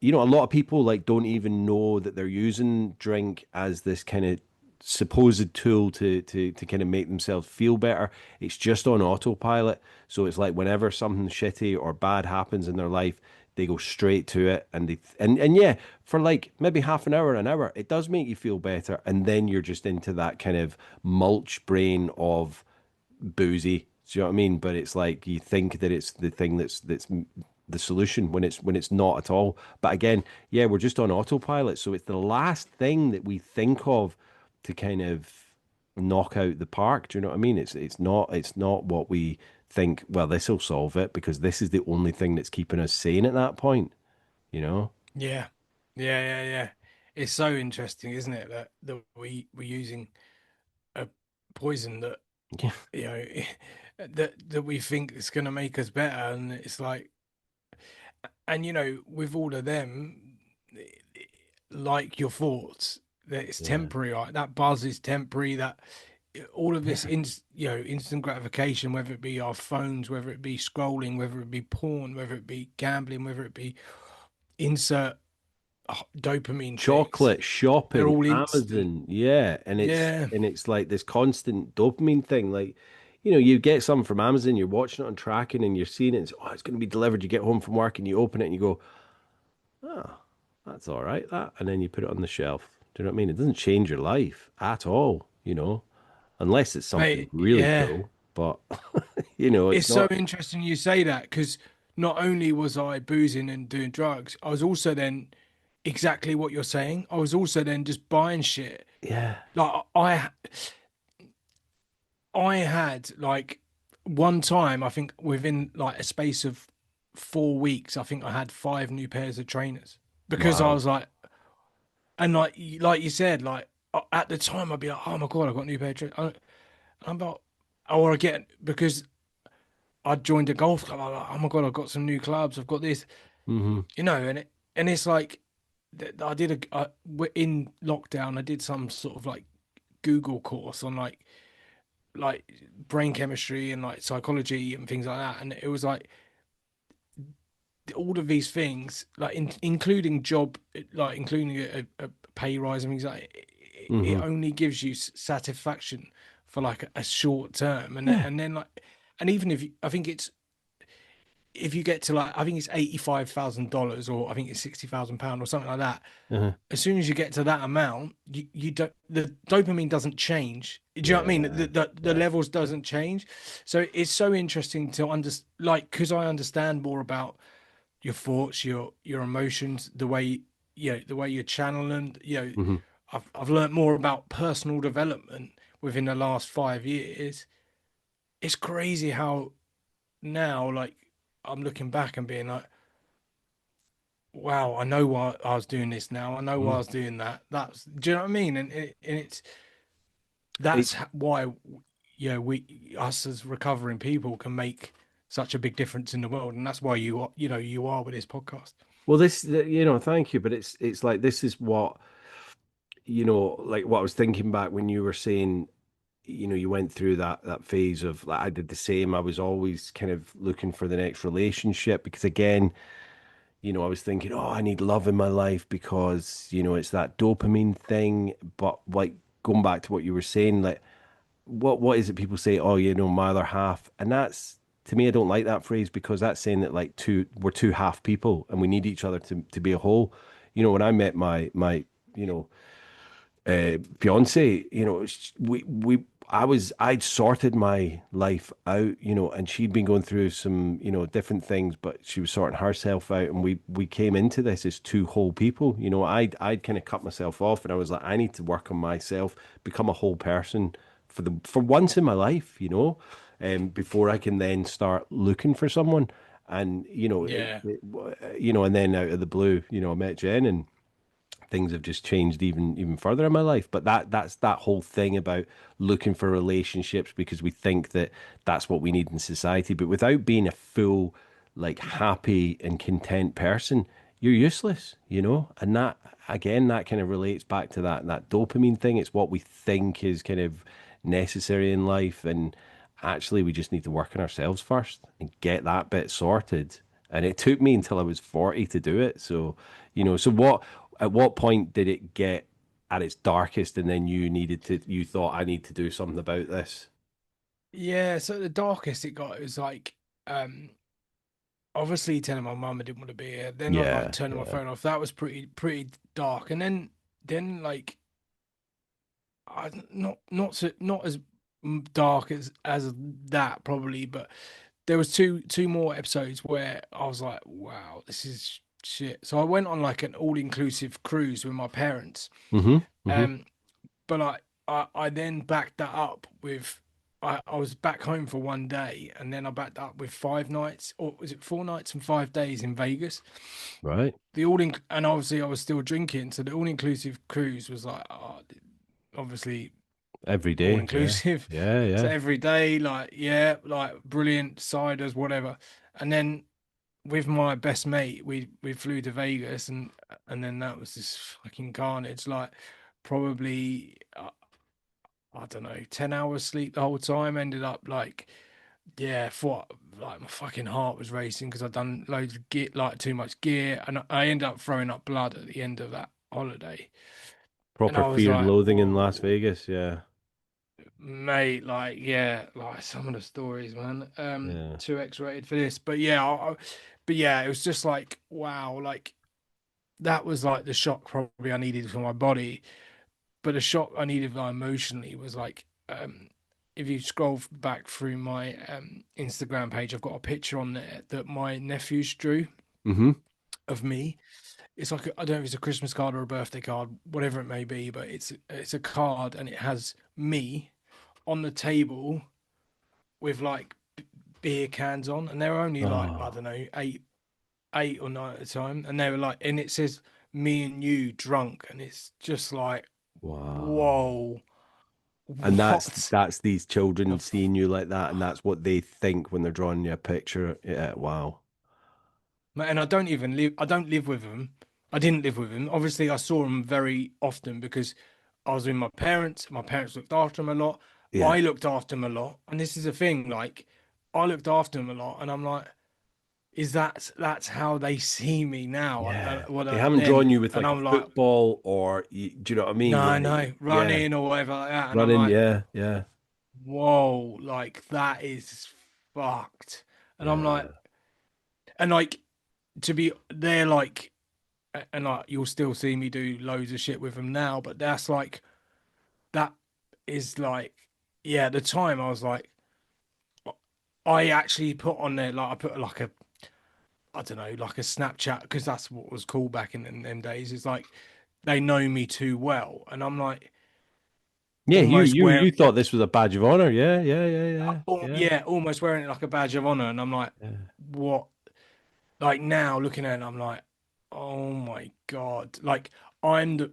[SPEAKER 1] a lot of people like don't even know that they're using drink as this kind of supposed tool to kind of make themselves feel better. It's just on autopilot. So it's like whenever something shitty or bad happens in their life, they go straight to it, and and yeah, for like maybe half an hour, it does make you feel better, and then you're just into that kind of mulch brain of boozy. Do you know what I mean? But it's like you think that it's the thing that's the solution when it's not at all. But again, yeah, we're just on autopilot, so it's the last thing that we think of to kind of knock out the park. Do you know what I mean? It's not what we think. Well, this will solve it because this is the only thing that's keeping us sane at that point. You know?
[SPEAKER 2] Yeah, yeah. It's so interesting, isn't it, that we're using a poison that,
[SPEAKER 1] Yeah.
[SPEAKER 2] you know that we think is going to make us better, and it's like, and with all of them, like your thoughts, that it's
[SPEAKER 1] Yeah.
[SPEAKER 2] temporary, right? That buzz is temporary. That all of this
[SPEAKER 1] Yeah.
[SPEAKER 2] instant gratification, whether it be our phones, whether it be scrolling, whether it be porn, whether it be gambling, whether it be insert dopamine things,
[SPEAKER 1] Chocolate
[SPEAKER 2] they're
[SPEAKER 1] shopping,
[SPEAKER 2] all instant.
[SPEAKER 1] Amazon, yeah,
[SPEAKER 2] Yeah,
[SPEAKER 1] and it's like this constant dopamine thing. Like, you get something from Amazon, you're watching it on tracking, and you're seeing it. It's going to be delivered. You get home from work and you open it and you go, oh, that's all right, that, and then you put it on the shelf. Do you know what I mean? It doesn't change your life at all, unless it's something
[SPEAKER 2] mate.
[SPEAKER 1] really
[SPEAKER 2] Yeah,
[SPEAKER 1] cool. But
[SPEAKER 2] it's
[SPEAKER 1] it's
[SPEAKER 2] so
[SPEAKER 1] not.
[SPEAKER 2] interesting you say that because not only was I boozing and doing drugs, I was also then exactly what you're saying. I was also then just buying shit.
[SPEAKER 1] Yeah.
[SPEAKER 2] Like I had like one time, I think within like a space of 4 weeks, I think I had five new pairs of trainers because I
[SPEAKER 1] Wow.
[SPEAKER 2] was like, and like you said, like at the time I'd be like, oh my God, I've got a new pair of trainers. I'm about, or I get because I joined a golf club. I'm like, oh my God, I've got some new clubs. I've got this,
[SPEAKER 1] Mm-hmm.
[SPEAKER 2] and it's like I did in lockdown. I did some sort of like Google course on like brain chemistry and like psychology and things like that. And it was like all of these things, like including job, like including a pay rise and things like it
[SPEAKER 1] Mm-hmm.
[SPEAKER 2] only gives you satisfaction for like a short term,
[SPEAKER 1] Yeah.
[SPEAKER 2] and then like, and even if I think it's if you get to like I think it's $85,000 or I think it's £60,000 or something like that.
[SPEAKER 1] Uh-huh.
[SPEAKER 2] As soon as you get to that amount, you don't the dopamine doesn't change. Do you know what I mean?
[SPEAKER 1] Yeah.
[SPEAKER 2] The
[SPEAKER 1] Yeah.
[SPEAKER 2] levels doesn't change. So it's so interesting to understand, like, because I understand more about your thoughts, your emotions, the way the way you channel them.
[SPEAKER 1] Mm-hmm.
[SPEAKER 2] I've learned more about personal development within the last 5 years. It's crazy how now, like, I'm looking back and being like, wow, I know why I was doing this now. I know why I
[SPEAKER 1] Mm-hmm.
[SPEAKER 2] was doing that. Do you know what I mean? And it's
[SPEAKER 1] It,
[SPEAKER 2] why, we us as recovering people can make such a big difference in the world, and that's why you are with this podcast.
[SPEAKER 1] well, thank you, but it's like this is what like what I was thinking back when you were saying, you went through that phase of like I did the same. I was always kind of looking for the next relationship because again, I was thinking, oh, I need love in my life because, it's that dopamine thing. But like going back to what you were saying, like what is it people say, oh, my other half? And that's to me, I don't like that phrase because that's saying that like we're two half people and we need each other to be a whole. When I met my you know fiance, I'd sorted my life out, and she'd been going through some, different things, but she was sorting herself out, and we came into this as two whole people. I'd kind of cut myself off, and I was like, I need to work on myself, become a whole person for once in my life, before I can then start looking for someone. And
[SPEAKER 2] Yeah.
[SPEAKER 1] and then out of the blue, I met Jen, and things have just changed even further in my life. But that's that whole thing about looking for relationships because we think that that's what we need in society. But without being a full, like happy and content person, you're useless, And that again, that kind of relates back to that dopamine thing. It's what we think is kind of necessary in life, and actually, we just need to work on ourselves first and get that bit sorted. And it took me until I was 40 to do it. So, at what point did it get at its darkest and then you thought, I need to do something about this?
[SPEAKER 2] Yeah, so the darkest it got, it was like, um, obviously telling my mum I didn't want to be here. Then like
[SPEAKER 1] Yeah,
[SPEAKER 2] turning my
[SPEAKER 1] yeah.
[SPEAKER 2] phone off. That was pretty dark. And then like not as dark as that probably, but there was two more episodes where I was like, wow, this is shit. So I went on like an all-inclusive cruise with my parents.
[SPEAKER 1] Mm-hmm. Mm-hmm.
[SPEAKER 2] Um, but I then backed that up with I was back home for one day and then I backed up with 5 nights, or was it 4 nights and 5 days in Vegas?
[SPEAKER 1] Right.
[SPEAKER 2] The all in And obviously I was still drinking, so the all-inclusive cruise was like, obviously
[SPEAKER 1] Every
[SPEAKER 2] all
[SPEAKER 1] day. Yeah.
[SPEAKER 2] inclusive.
[SPEAKER 1] Yeah,
[SPEAKER 2] So
[SPEAKER 1] yeah.
[SPEAKER 2] every day, like, yeah, like brilliant ciders, whatever. And then with my best mate, we flew to Vegas, and then that was just fucking carnage. Like, probably, I don't know, 10 hours sleep the whole time. Ended up like, yeah, thought like my fucking heart was racing because I'd done loads of gear, like too much gear, and I ended up throwing up blood at the end of that holiday. And
[SPEAKER 1] Proper
[SPEAKER 2] I was
[SPEAKER 1] fear and
[SPEAKER 2] like,
[SPEAKER 1] loathing in Las
[SPEAKER 2] whoa,
[SPEAKER 1] Vegas. Yeah.
[SPEAKER 2] mate, like, yeah, like some of the stories, man.
[SPEAKER 1] Yeah.
[SPEAKER 2] Too X-rated for this, but yeah, but yeah, it was just like, wow, like that was like the shock probably I needed for my body, but the shock I needed like, emotionally was like, if you scroll back through my Instagram page, I've got a picture on there that my nephews drew
[SPEAKER 1] Mm-hmm.
[SPEAKER 2] of me. It's like I don't know if it's a Christmas card or a birthday card, whatever it may be, but it's a card and it has me on the table with like beer cans on, and they were only like I
[SPEAKER 1] Oh,
[SPEAKER 2] don't know eight or nine at the time, and they were like, and it says me and you drunk, and it's just like,
[SPEAKER 1] wow.
[SPEAKER 2] whoa,
[SPEAKER 1] And
[SPEAKER 2] what
[SPEAKER 1] that's these
[SPEAKER 2] the
[SPEAKER 1] children
[SPEAKER 2] f-
[SPEAKER 1] seeing you like that, and that's what they think when they're drawing you a picture. Yeah, wow.
[SPEAKER 2] and I don't even live. I don't live with them. I didn't live with them. Obviously, I saw them very often because I was with my parents. My parents looked after them a lot.
[SPEAKER 1] Yeah,
[SPEAKER 2] I looked after them a lot, and this is the thing. Like, I looked after them a lot, and I'm like, is that's how they see me now?
[SPEAKER 1] yeah.
[SPEAKER 2] What
[SPEAKER 1] They haven't drawn
[SPEAKER 2] then?
[SPEAKER 1] you with
[SPEAKER 2] And
[SPEAKER 1] like a
[SPEAKER 2] I'm like,
[SPEAKER 1] football or do you know what I mean?
[SPEAKER 2] no,
[SPEAKER 1] Like,
[SPEAKER 2] no,
[SPEAKER 1] yeah,
[SPEAKER 2] running or whatever like that. And I'm
[SPEAKER 1] running.
[SPEAKER 2] like,
[SPEAKER 1] Yeah, yeah,
[SPEAKER 2] whoa, like that is fucked. And I'm like,
[SPEAKER 1] yeah,
[SPEAKER 2] and like to be they're like, and like you'll still see me do loads of shit with them now, but that's like that is like, yeah. At the time, I was like, I actually put on there like I put like a I don't know like a Snapchat because that's what was cool back in them days. It's like they know me too well, and I'm like
[SPEAKER 1] yeah.
[SPEAKER 2] almost wearing
[SPEAKER 1] You thought this was a badge of honor. Yeah, yeah, yeah, yeah,
[SPEAKER 2] yeah, almost wearing it like a badge of honor, and I'm like,
[SPEAKER 1] yeah,
[SPEAKER 2] what? Like now looking at it, I'm like, oh my God. Like I'm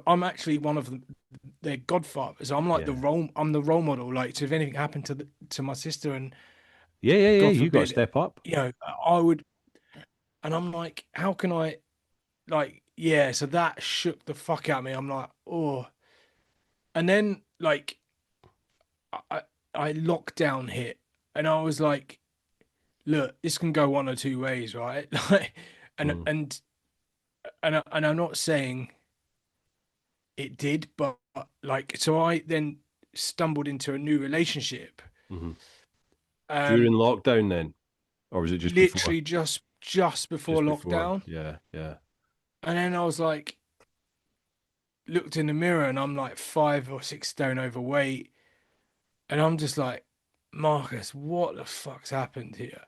[SPEAKER 2] I'm actually one of their godfathers. I'm like
[SPEAKER 1] yeah,
[SPEAKER 2] I'm the role model. Like, so if anything happened to my sister and
[SPEAKER 1] yeah, yeah, yeah.
[SPEAKER 2] God
[SPEAKER 1] You got to
[SPEAKER 2] forbid,
[SPEAKER 1] step up.
[SPEAKER 2] I would, and I'm like, how can I, like, yeah, so that shook the fuck out of me. I'm like, oh, and then like, I, I lockdown hit and I was like, look, this can go one or two ways, right? Like, and,
[SPEAKER 1] Mm,
[SPEAKER 2] and, and I'm not saying it did, but like, so I then stumbled into a new relationship,
[SPEAKER 1] hmm. During
[SPEAKER 2] um,
[SPEAKER 1] lockdown, then, or was it just before?
[SPEAKER 2] literally just before
[SPEAKER 1] Just before.
[SPEAKER 2] lockdown.
[SPEAKER 1] Yeah, yeah,
[SPEAKER 2] And then I was like, looked in the mirror and I'm like 5 or 6 stone overweight. And I'm just like, Marcus, what the fuck's happened here?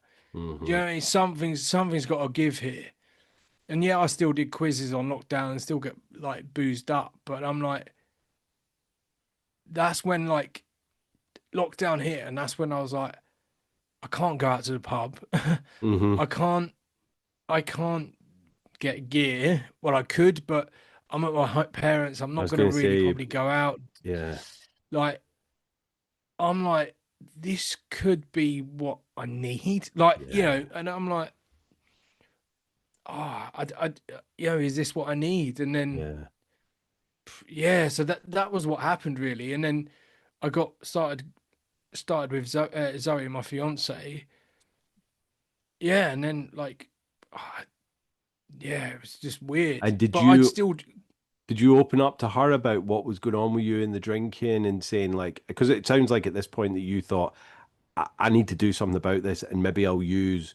[SPEAKER 2] Do you
[SPEAKER 1] hmm,
[SPEAKER 2] know what I mean? Something's got to give here. And yeah, I still did quizzes on lockdown and still get like boozed up. But I'm like, that's when like lockdown hit. And that's when I was like, I can't go out to the pub.
[SPEAKER 1] hmm.
[SPEAKER 2] I can't, I can't get gear. Well, I could, but I'm at my parents. I'm
[SPEAKER 1] I
[SPEAKER 2] not
[SPEAKER 1] was
[SPEAKER 2] going to
[SPEAKER 1] gonna
[SPEAKER 2] really
[SPEAKER 1] say,
[SPEAKER 2] probably go out.
[SPEAKER 1] yeah,
[SPEAKER 2] Like, I'm like, this could be what I need. Like,
[SPEAKER 1] yeah,
[SPEAKER 2] and I'm like, ah, is this what I need? And then,
[SPEAKER 1] yeah.
[SPEAKER 2] yeah, so that was what happened really. And then I got started with Zoe, my fiance. Yeah, and then like, ah, yeah, it was just weird.
[SPEAKER 1] And
[SPEAKER 2] But I'd still,
[SPEAKER 1] did you open up to her about what was going on with you in the drinking and saying like, because it sounds like at this point that you thought I need to do something about this, and maybe I'll use,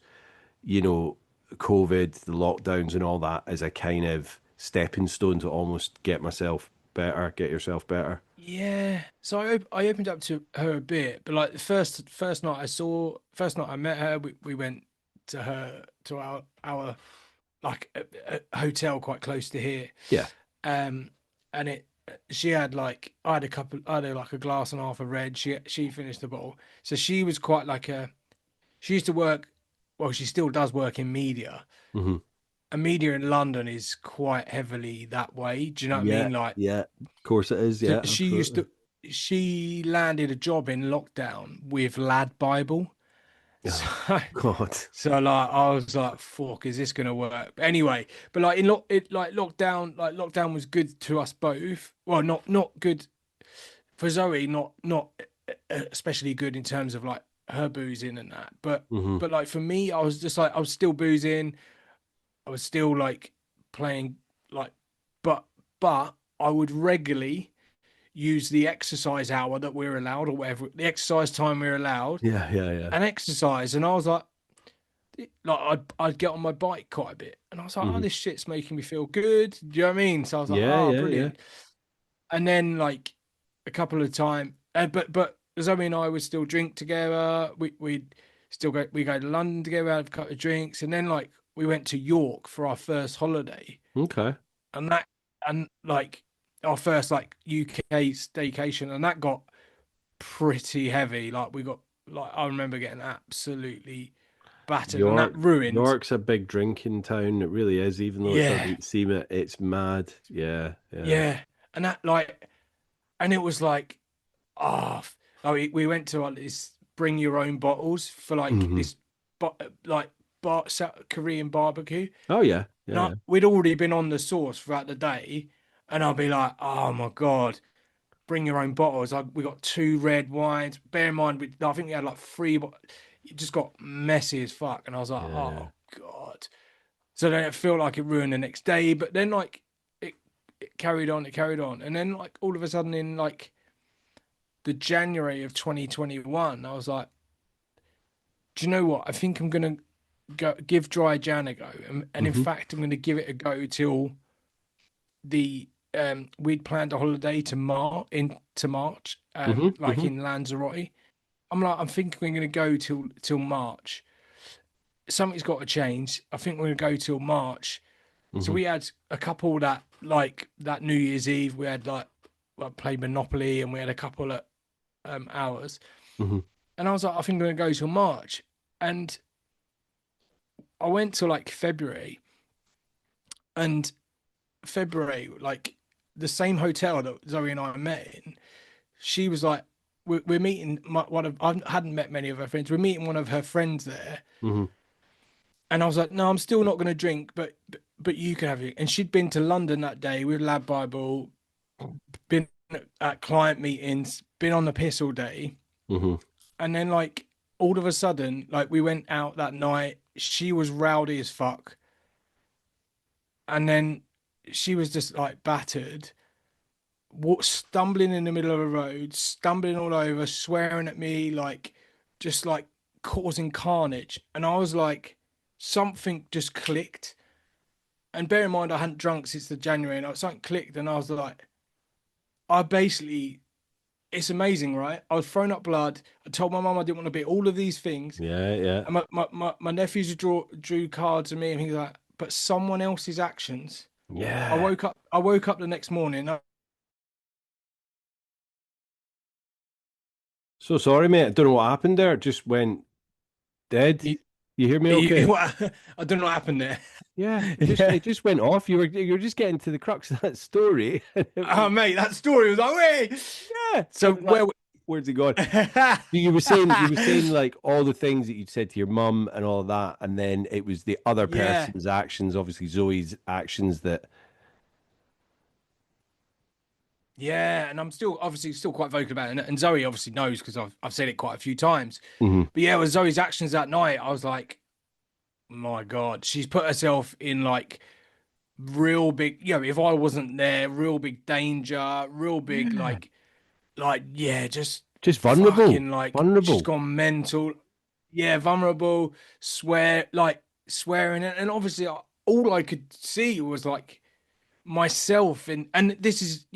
[SPEAKER 1] you know, COVID, the lockdowns, and all that as a kind of stepping stone to almost get myself better, get yourself better.
[SPEAKER 2] yeah. So I opened up to her a bit, but like the first night I met her, we went to our like a hotel quite close to here.
[SPEAKER 1] Yeah.
[SPEAKER 2] Um, and she had like I had like a glass and a half of red. She finished the bottle, so she was quite like she used to work. Well, she still does work in media,
[SPEAKER 1] Hmm.
[SPEAKER 2] and media in London is quite heavily that way. Do you know what I
[SPEAKER 1] Yeah.
[SPEAKER 2] mean? Like,
[SPEAKER 1] Yeah. Of course it is.
[SPEAKER 2] so
[SPEAKER 1] Yeah. Absolutely.
[SPEAKER 2] she landed a job in lockdown with Lad Bible. So,
[SPEAKER 1] Oh, God.
[SPEAKER 2] so like I was like, fuck, is this gonna work? But anyway, but like like lockdown was good to us both. Well, not good. for Zoe, not especially good in terms of like her boozing and that.
[SPEAKER 1] Hmm.
[SPEAKER 2] But like for me, I was just like I was still boozing. I was still like playing like, but but I would regularly use the exercise hour that we're allowed or whatever the exercise time we're allowed
[SPEAKER 1] Yeah, yeah, yeah.
[SPEAKER 2] and exercise. And I was like I'd get on my bike quite a bit, and I was like, oh,
[SPEAKER 1] Hmm.
[SPEAKER 2] this shit's making me feel good. Do you know what I mean? So I was like,
[SPEAKER 1] Yeah,
[SPEAKER 2] oh,
[SPEAKER 1] yeah, yeah.
[SPEAKER 2] brilliant. And then like a couple of times, but Zoe and I would still drink together. We'd still go to London together, have a couple of drinks, and then like we went to York for our first holiday,
[SPEAKER 1] Okay.
[SPEAKER 2] and that and like our first like UK staycation, and that got pretty heavy. Like we got like I remember getting absolutely battered, and that
[SPEAKER 1] York,
[SPEAKER 2] ruined.
[SPEAKER 1] York's a big drinking town. It really is, even though it
[SPEAKER 2] Yeah,
[SPEAKER 1] doesn't seem it. It's mad. Yeah, yeah.
[SPEAKER 2] yeah, and that like, and it was like, ah, oh, we went to like this bring your own bottles for like
[SPEAKER 1] Hmm.
[SPEAKER 2] this, but like South Korean barbecue,
[SPEAKER 1] Oh yeah,
[SPEAKER 2] and
[SPEAKER 1] yeah, yeah.
[SPEAKER 2] we'd already been on the sauce throughout the day, and I'll be like, oh my god, bring your own bottles. Like we got two red wines. Bear in mind, I think we had like three, but it just got messy as fuck, and I was like,
[SPEAKER 1] Yeah.
[SPEAKER 2] oh god. So then it felt like it ruined the next day, but then like it it carried on, and then like all of a sudden in like the January of 2021, I was like, do you know what? I think I'm gonna go give Dry Jan a go, and in
[SPEAKER 1] Hmm.
[SPEAKER 2] fact, I'm gonna give it a go till the we'd planned a holiday to March,
[SPEAKER 1] Hmm.
[SPEAKER 2] like
[SPEAKER 1] Hmm.
[SPEAKER 2] in Lanzarote. I'm thinking we're gonna go till March. Something's got to change. I think we're gonna go till March. So
[SPEAKER 1] Hmm.
[SPEAKER 2] we had a couple that like that New Year's Eve, we had like played Monopoly, and we had a couple of hours.
[SPEAKER 1] Hmm.
[SPEAKER 2] And I was like, I think I'm gonna go till March. And I went to like February, and February, like the same hotel that Zoe and I met in, she was like, we're meeting one of, I hadn't met many of her friends. We're meeting one of her friends there.
[SPEAKER 1] Hmm.
[SPEAKER 2] And I was like, no, I'm still not going to drink, but you can have it. And she'd been to London that day with Lab Bible, been at client meetings, been on the piss all day.
[SPEAKER 1] Hmm.
[SPEAKER 2] And then like all of a sudden, like we went out that night. She was rowdy as fuck. And then she was just like battered, stumbling in the middle of a road, stumbling all over, swearing at me, like just like causing carnage. And I was like, something just clicked. And bear in mind, I hadn't drunk since the January, and something clicked, and I was like, I basically, it's amazing, right? I was throwing up blood. I told my mum I didn't want to be all of these things,
[SPEAKER 1] Yeah, yeah.
[SPEAKER 2] and my nephews drew cards at me and things like that. But someone else's actions.
[SPEAKER 1] Yeah.
[SPEAKER 2] I woke up the next morning.
[SPEAKER 1] So sorry, mate. I don't know what happened there. It just went dead.
[SPEAKER 2] You,
[SPEAKER 1] You hear me okay?
[SPEAKER 2] I don't know what happened there.
[SPEAKER 1] Yeah,
[SPEAKER 2] Yeah.
[SPEAKER 1] it just went off. You were just getting to the crux of that story. And it was
[SPEAKER 2] Oh, mate, that story was like, wait.
[SPEAKER 1] yeah. I
[SPEAKER 2] So
[SPEAKER 1] was like, where's it going? You were saying like all the things that you'd said to your mum and all of that, and then it was the other
[SPEAKER 2] yeah,
[SPEAKER 1] person's actions, obviously Zoe's actions that
[SPEAKER 2] yeah, and I'm still obviously still quite vocal about it, and Zoe obviously knows because I've said it quite a few times.
[SPEAKER 1] hmm.
[SPEAKER 2] But yeah, with Zoe's actions that night, I was like, my God, she's put herself in like real big, if I wasn't there, real big danger, real big
[SPEAKER 1] Yeah.
[SPEAKER 2] yeah, just
[SPEAKER 1] Just vulnerable.
[SPEAKER 2] fucking like she's
[SPEAKER 1] Vulnerable.
[SPEAKER 2] gone mental. Yeah, vulnerable, swearing, and obviously all I could see was like myself, and this is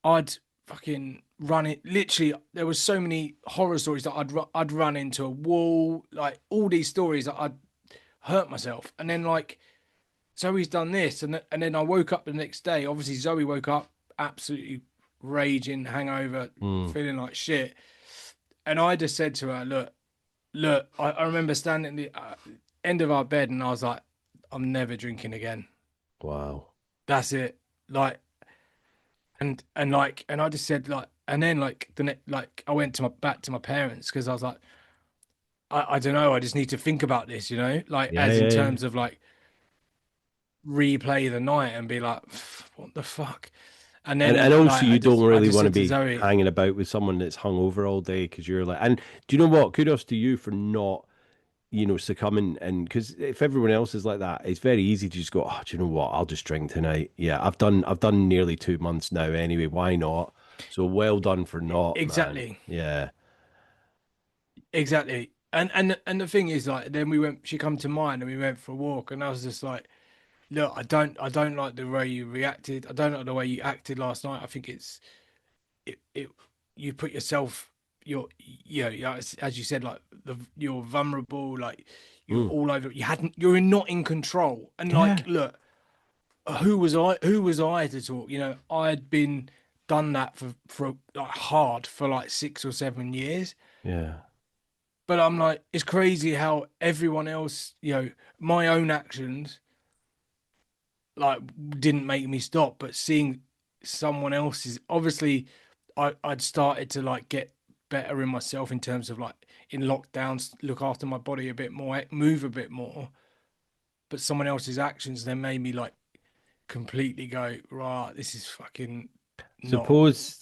[SPEAKER 2] I'd fucking run it. Literally, there was so many horror stories that I'd run into a wall, like all these stories that I'd hurt myself, and then like Zoe's done this, and then I woke up the next day. Obviously, Zoe woke up absolutely raging, hangover,
[SPEAKER 1] Mm.
[SPEAKER 2] feeling like shit, and I just said to her, look. I remember standing at the end of our bed, and I was like, I'm never drinking again.
[SPEAKER 1] Wow.
[SPEAKER 2] That's it. Like and I just said like, and then like like I went to my back to my parents because I was like, I don't know, I just need to think about this, like
[SPEAKER 1] Yeah,
[SPEAKER 2] as in
[SPEAKER 1] yeah, yeah.
[SPEAKER 2] terms of like replay the night and be like, what the fuck? And
[SPEAKER 1] And
[SPEAKER 2] then
[SPEAKER 1] also,
[SPEAKER 2] like
[SPEAKER 1] you don't
[SPEAKER 2] I
[SPEAKER 1] really
[SPEAKER 2] just
[SPEAKER 1] want to
[SPEAKER 2] said to
[SPEAKER 1] be
[SPEAKER 2] Zoe,
[SPEAKER 1] hanging about with someone that's hungover all day because you're like, and do you know what? Kudos to you for not, succumbing. And because if everyone else is like that, it's very easy to just go, oh, do you know what? I'll just drink tonight. Yeah, I've done nearly 2 months now anyway. Why not? So well done for not, man.
[SPEAKER 2] exactly,
[SPEAKER 1] Yeah.
[SPEAKER 2] exactly. And the thing is, like, then she come to mine and we went for a walk, and I was just like, look, I don't like the way you reacted. I don't like the way you acted last night. I think it you put yourself, yeah, as you said, like you're vulnerable, like you're
[SPEAKER 1] Mm.
[SPEAKER 2] all over. You're not in control, and
[SPEAKER 1] Yeah.
[SPEAKER 2] like, look, who was I to talk? I had been done that for like hard for like 6 or 7 years.
[SPEAKER 1] Yeah.
[SPEAKER 2] But I'm like, it's crazy how everyone else, my own actions, like, didn't make me stop. But seeing someone else's, obviously, I'd started to like get better in myself in terms of like in lockdowns, look after my body a bit more, move a bit more. But someone else's actions then made me like completely go, right, this is fucking not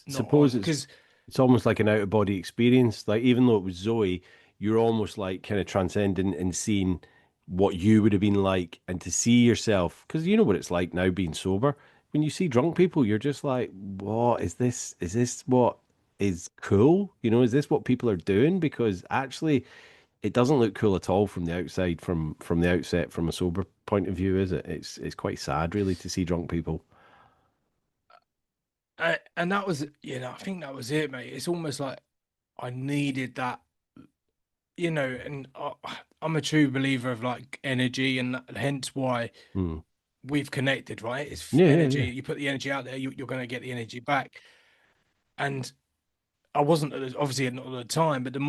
[SPEAKER 2] not
[SPEAKER 1] Suppose
[SPEAKER 2] on.
[SPEAKER 1] it's
[SPEAKER 2] Because
[SPEAKER 1] it's almost like an out of body experience. Like even though it was Zoe, you're almost like kind of transcending and seeing what you would have been like, and to see yourself because you know what it's like now being sober. When you see drunk people, you're just like, what is this? Is this what is cool? Is this what people are doing? Because actually, it doesn't look cool at all from the outside, from the outset, from a sober point of view, is it? It's quite sad, really, to see drunk people.
[SPEAKER 2] and that was, I think that was it, mate. It's almost like I needed that, and I'm a true believer of like energy, and hence why
[SPEAKER 1] Hmm.
[SPEAKER 2] we've connected, right? It's
[SPEAKER 1] Yeah, yeah,
[SPEAKER 2] energy.
[SPEAKER 1] yeah.
[SPEAKER 2] You put the energy out there, you're going to get the energy back. And I wasn't obviously not at the time, but the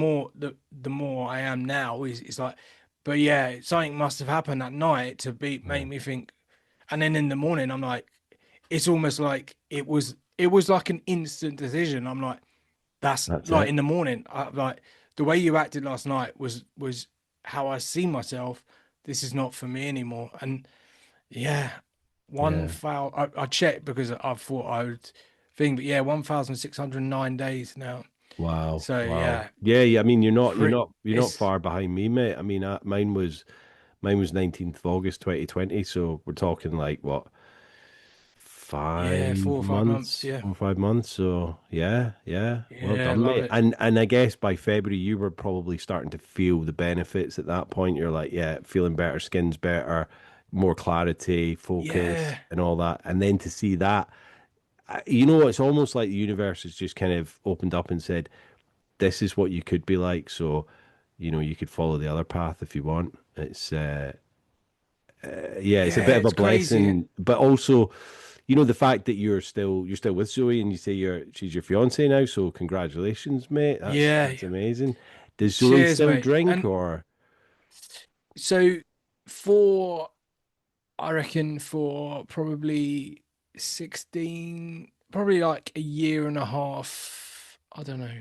[SPEAKER 2] more I am now is like, but yeah, something must have happened that night to
[SPEAKER 1] Yeah.
[SPEAKER 2] make me think. And then in the morning, I'm like, it's almost like it was like an instant decision. I'm like, that's
[SPEAKER 1] That's
[SPEAKER 2] like
[SPEAKER 1] it.
[SPEAKER 2] in the morning, like the way you acted last night was how I see myself. This is not for me anymore. And yeah,
[SPEAKER 1] Yeah.
[SPEAKER 2] I checked because I thought I would think, but yeah, 1,609 days now.
[SPEAKER 1] Wow.
[SPEAKER 2] So
[SPEAKER 1] Wow.
[SPEAKER 2] yeah,
[SPEAKER 1] Yeah, yeah. I mean, you're not, you're
[SPEAKER 2] pretty,
[SPEAKER 1] not, you're not
[SPEAKER 2] it's
[SPEAKER 1] far behind me, mate. I mean, mine was 19th of August 2020. So we're talking like what,
[SPEAKER 2] yeah,
[SPEAKER 1] 5 months,
[SPEAKER 2] Yeah,
[SPEAKER 1] 4 or 5 months. So yeah, yeah. Well
[SPEAKER 2] yeah,
[SPEAKER 1] done,
[SPEAKER 2] love
[SPEAKER 1] mate.
[SPEAKER 2] it.
[SPEAKER 1] And I guess by February you were probably starting to feel the benefits at that point. You're like, yeah, feeling better, skin's better, more clarity, focus,
[SPEAKER 2] Yeah,
[SPEAKER 1] and all that. And then to see that, it's almost like the universe has just kind of opened up and said, this is what you could be like. So, you could follow the other path if you want. Yeah, it's a
[SPEAKER 2] yeah,
[SPEAKER 1] bit of a
[SPEAKER 2] it's crazy.
[SPEAKER 1] blessing, but also, the fact that you're still with Zoe and you say she's your fiance now. So congratulations, mate. That's
[SPEAKER 2] Yeah,
[SPEAKER 1] that's amazing. Does Zoe
[SPEAKER 2] cheers,
[SPEAKER 1] still
[SPEAKER 2] mate.
[SPEAKER 1] drink
[SPEAKER 2] And
[SPEAKER 1] or?
[SPEAKER 2] so for I reckon for probably 16, probably like a year and a half. I don't know.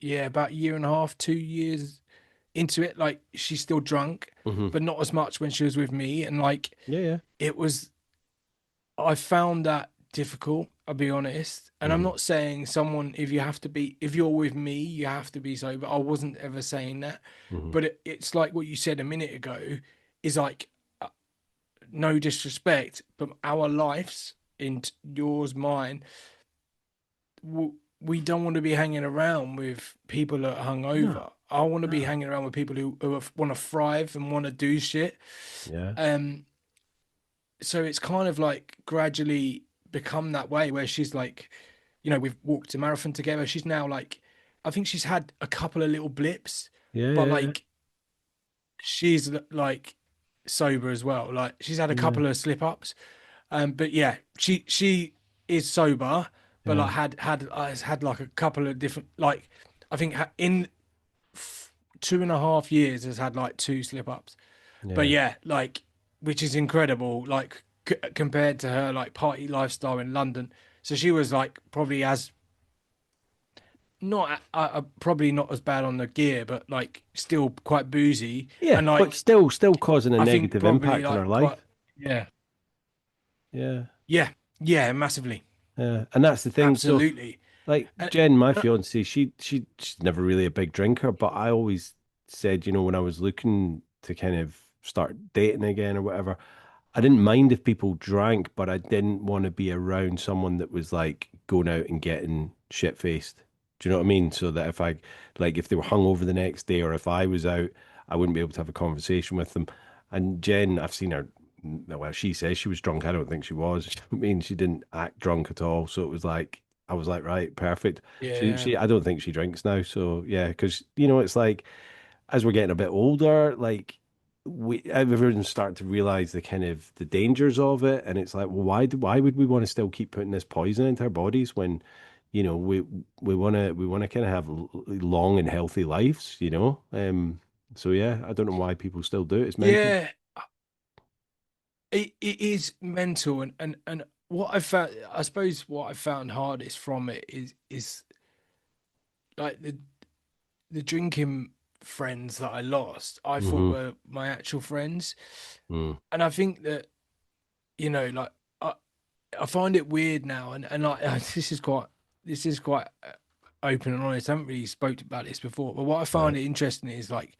[SPEAKER 2] Yeah, about a year and a half, 2 years into it. Like she's still drunk,
[SPEAKER 1] Hmm.
[SPEAKER 2] but not as much when she was with me. And like
[SPEAKER 1] Yeah, yeah.
[SPEAKER 2] it was, I found that difficult, I'll be honest. And I'm
[SPEAKER 1] Hmm.
[SPEAKER 2] not saying if you're with me, you have to be sober. I wasn't ever saying that.
[SPEAKER 1] Hmm.
[SPEAKER 2] But it's like what you said a minute ago is like, no disrespect, but our lives, in yours, mine, we don't want to be hanging around with people that are
[SPEAKER 1] No,
[SPEAKER 2] hungover. I want to be
[SPEAKER 1] no.
[SPEAKER 2] hanging around with people who want to thrive and want to do shit.
[SPEAKER 1] Yeah,
[SPEAKER 2] Um, so it's kind of like gradually become that way where she's like, we've walked a marathon together. She's now like, I think she's had a couple of little blips,
[SPEAKER 1] yeah,
[SPEAKER 2] but
[SPEAKER 1] yeah,
[SPEAKER 2] like she's like sober as well. Like she's had a
[SPEAKER 1] yeah,
[SPEAKER 2] couple of slip ups. But yeah, she is sober, but
[SPEAKER 1] yeah,
[SPEAKER 2] like has had like a couple of different, like I think in 2.5 years has had like two slip ups. But
[SPEAKER 1] yeah,
[SPEAKER 2] yeah, like, which is incredible, like compared to her like party lifestyle in London. So she was like probably as not probably not as bad on the gear, but like still quite boozy,
[SPEAKER 1] yeah.
[SPEAKER 2] and
[SPEAKER 1] But
[SPEAKER 2] like
[SPEAKER 1] still causing a
[SPEAKER 2] I think
[SPEAKER 1] negative
[SPEAKER 2] probably
[SPEAKER 1] impact on
[SPEAKER 2] like
[SPEAKER 1] her
[SPEAKER 2] quite,
[SPEAKER 1] life.
[SPEAKER 2] yeah,
[SPEAKER 1] Yeah.
[SPEAKER 2] yeah, yeah, massively.
[SPEAKER 1] And that's the thing. So,
[SPEAKER 2] Absolutely.
[SPEAKER 1] like
[SPEAKER 2] And,
[SPEAKER 1] Jen, my
[SPEAKER 2] and
[SPEAKER 1] fiance, she's never really a big drinker, but I always said, when I was looking to kind of start dating again or whatever, I didn't mind if people drank, but I didn't want to be around someone that was like going out and getting shit faced. Do you know what I mean? So that if they were hungover the next day or if I was out, I wouldn't be able to have a conversation with them. And Jen, I've seen her, well, she says she was drunk. I don't think she was. I mean, she didn't act drunk at all. So it was like, I was like, right, perfect.
[SPEAKER 2] yeah,
[SPEAKER 1] I don't think she drinks now. So yeah, because, it's like, as we're getting a bit older, like everyone's starting to realize the kind of the dangers of it, and it's like, well, why would we want to still keep putting this poison into our bodies when, we want to kind of have long and healthy lives, So yeah, I don't know why people still do it. It's mental.
[SPEAKER 2] yeah, it is mental. And what I found, I suppose what I found hardest from it is like the drinking friends that I lost, I thought
[SPEAKER 1] Mm-hmm.
[SPEAKER 2] were my actual friends.
[SPEAKER 1] Mm.
[SPEAKER 2] And I think that, like I, I find it weird now, and like this is quite open and honest. I haven't really spoke about this before, but what I find
[SPEAKER 1] Right.
[SPEAKER 2] it interesting is like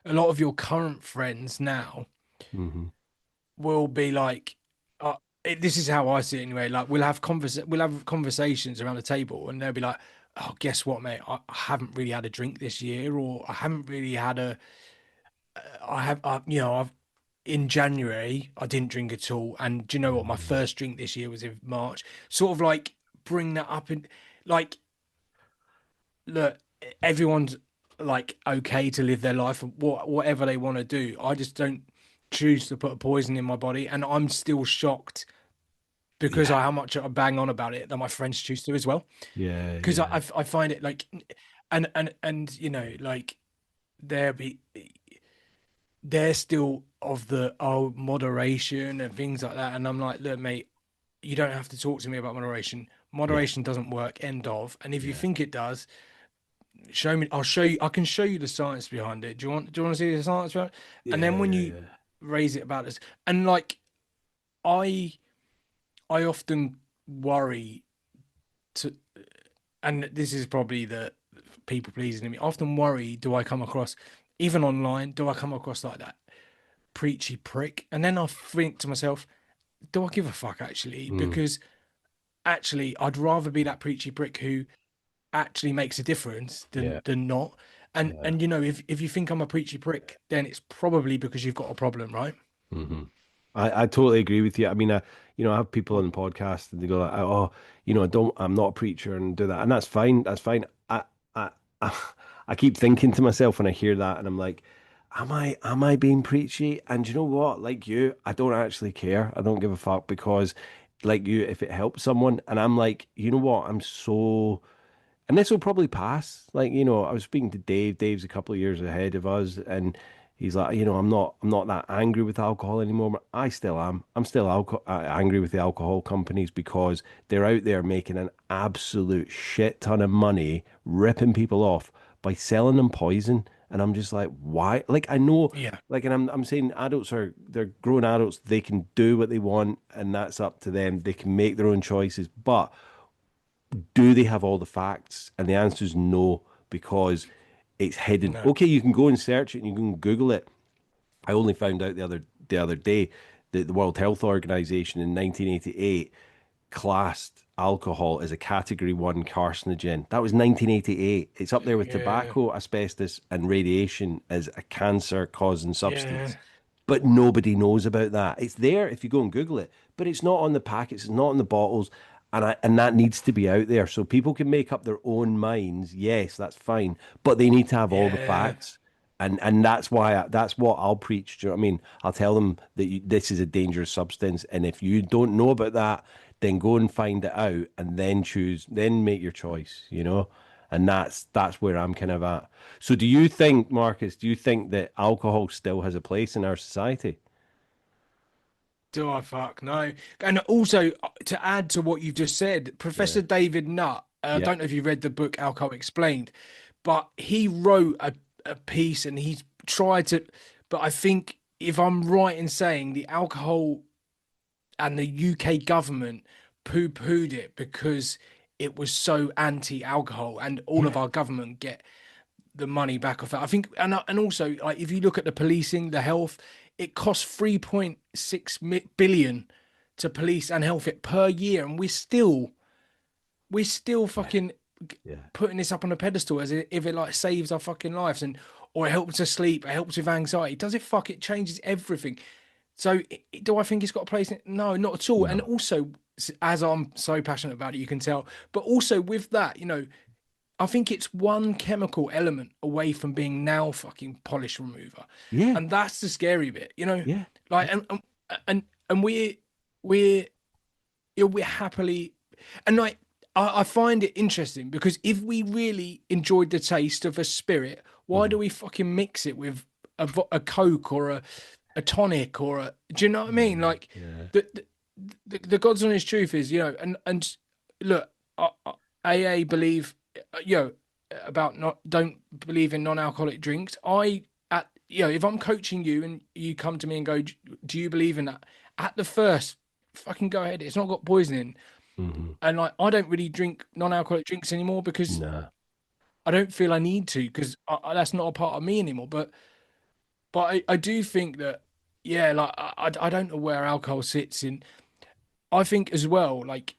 [SPEAKER 2] a lot of your current friends now
[SPEAKER 1] Mm-hmm.
[SPEAKER 2] will be like, this is how I see it anyway. Like we'll have conversations around the table, and they'll be like, "Oh, guess what, mate? I haven't really had a drink this year, or I haven't really had a. I have, I've in January I didn't drink at all, and do you know what? My first drink this year was in March. Sort of like bring that up and like look, everyone's like okay to live their life whatever they want to do. I just don't choose to put a poison in my body, and I'm still shocked because
[SPEAKER 1] Yeah.
[SPEAKER 2] I how much I bang on about it that my friends choose to as well.
[SPEAKER 1] Yeah.
[SPEAKER 2] Because
[SPEAKER 1] Yeah.
[SPEAKER 2] I find it like, and like they're be they're still of the moderation and things like that, and I'm like, look, mate, you don't have to talk to me about moderation.
[SPEAKER 1] Yeah.
[SPEAKER 2] Moderation doesn't work. End of. And if you
[SPEAKER 1] Yeah.
[SPEAKER 2] think it does, show me. I'll show you. I can show you the science behind it. Do you want to see the science behind it? And
[SPEAKER 1] Yeah.
[SPEAKER 2] then when
[SPEAKER 1] Yeah.
[SPEAKER 2] you
[SPEAKER 1] Yeah.
[SPEAKER 2] raise it about this, and like I I often worry to, and this is probably the people pleasing in me. I often worry, do I come across, even online, do I come across like that preachy prick? And then I think to myself, do I give a fuck actually?
[SPEAKER 1] Mm.
[SPEAKER 2] Because actually, I'd rather be that preachy prick who actually makes a difference than
[SPEAKER 1] Yeah.
[SPEAKER 2] not. And
[SPEAKER 1] Yeah.
[SPEAKER 2] and if you think I'm a preachy prick, then it's probably because you've got a problem, right?
[SPEAKER 1] Hmm. I totally agree with you. I mean, I have people on the podcast and they go like, oh, I'm not a preacher and do that. And that's fine. That's fine. I, I, I keep thinking to myself when I hear that and I'm like, am I being preachy? And you know what? Like you, I don't actually care. I don't give a fuck because like you, if it helps someone and I'm like, you know what? And this will probably pass. Like, I was speaking to Dave. Dave's a couple of years ahead of us, and he's like, I'm not that angry with alcohol anymore. But I still am. I'm still angry with the alcohol companies because they're out there making an absolute shit ton of money, ripping people off by selling them poison. And I'm just like, why? Like, I know,
[SPEAKER 2] Yeah.
[SPEAKER 1] like, and I'm saying they're grown adults. They can do what they want, and that's up to them. They can make their own choices, but do they have all the facts? And the answer is no, because it's hidden.
[SPEAKER 2] No.
[SPEAKER 1] Okay, you can go and search it and you can Google it. I only found out the other day that the World Health Organization in 1988 classed alcohol as a category one carcinogen. That was 1988. It's up there with
[SPEAKER 2] Yeah.
[SPEAKER 1] tobacco, asbestos, and radiation as a cancer causing
[SPEAKER 2] Yeah.
[SPEAKER 1] substance. But nobody knows about that. It's there if you go and Google it, but it's not on the packets, it's not on the bottles, and that needs to be out there so people can make up their own minds. Yes, that's fine, but they need to have all the
[SPEAKER 2] Yeah.
[SPEAKER 1] facts, and that's what I'll preach. Do you know what I mean? I'll tell them that this is a dangerous substance, and if you don't know about that, then go and find it out, and then make your choice. And that's where I'm kind of at. So do you think, Marcus, do you think that alcohol still has a place in our society?
[SPEAKER 2] Do I fuck no? And also to add to what you just said,
[SPEAKER 1] Yeah.
[SPEAKER 2] Professor David Nutt. I
[SPEAKER 1] Yeah.
[SPEAKER 2] don't know if you read the book Alcohol Explained, but he wrote a piece and he's tried to. But I think if I'm right in saying the alcohol and the UK government poo-pooed it because it was so anti-alcohol, and all of
[SPEAKER 1] Yeah,
[SPEAKER 2] our government get the money back off it. I think, and also, like, if you look at the policing, the health, it costs 3.6 billion to police and health it per year, and we're still
[SPEAKER 1] yeah,
[SPEAKER 2] fucking
[SPEAKER 1] yeah,
[SPEAKER 2] putting this up on a pedestal as if it like saves our fucking lives, and or it helps us sleep, it helps with anxiety. Does it? Fuck, it changes everything. So do I think it's got a place in it? No, not at all. And
[SPEAKER 1] no,
[SPEAKER 2] also, as I'm so passionate about it, you can tell. But also with that, I think it's one chemical element away from being now fucking polish remover,
[SPEAKER 1] yeah,
[SPEAKER 2] and that's the scary bit.
[SPEAKER 1] yeah,
[SPEAKER 2] Like,
[SPEAKER 1] yeah,
[SPEAKER 2] and we're we're happily, and like, I find it interesting because if we really enjoyed the taste of a spirit, why do
[SPEAKER 1] mhm,
[SPEAKER 2] we fucking mix it with a Coke or a tonic or a, do you know what I mean?
[SPEAKER 1] yeah,
[SPEAKER 2] Like,
[SPEAKER 1] yeah,
[SPEAKER 2] the the God's honest truth is, and look, AA believe, about not don't believe in non-alcoholic drinks. If I'm coaching you and you come to me and go, do you believe in that? At the first, fucking go ahead. It's not got poisoning.
[SPEAKER 1] mhm,
[SPEAKER 2] And like, I don't really drink non-alcoholic drinks anymore because
[SPEAKER 1] nah,
[SPEAKER 2] I don't feel I need to, because that's not a part of me anymore. But I do think that, yeah, like, I don't know where alcohol sits in. I think as well, like,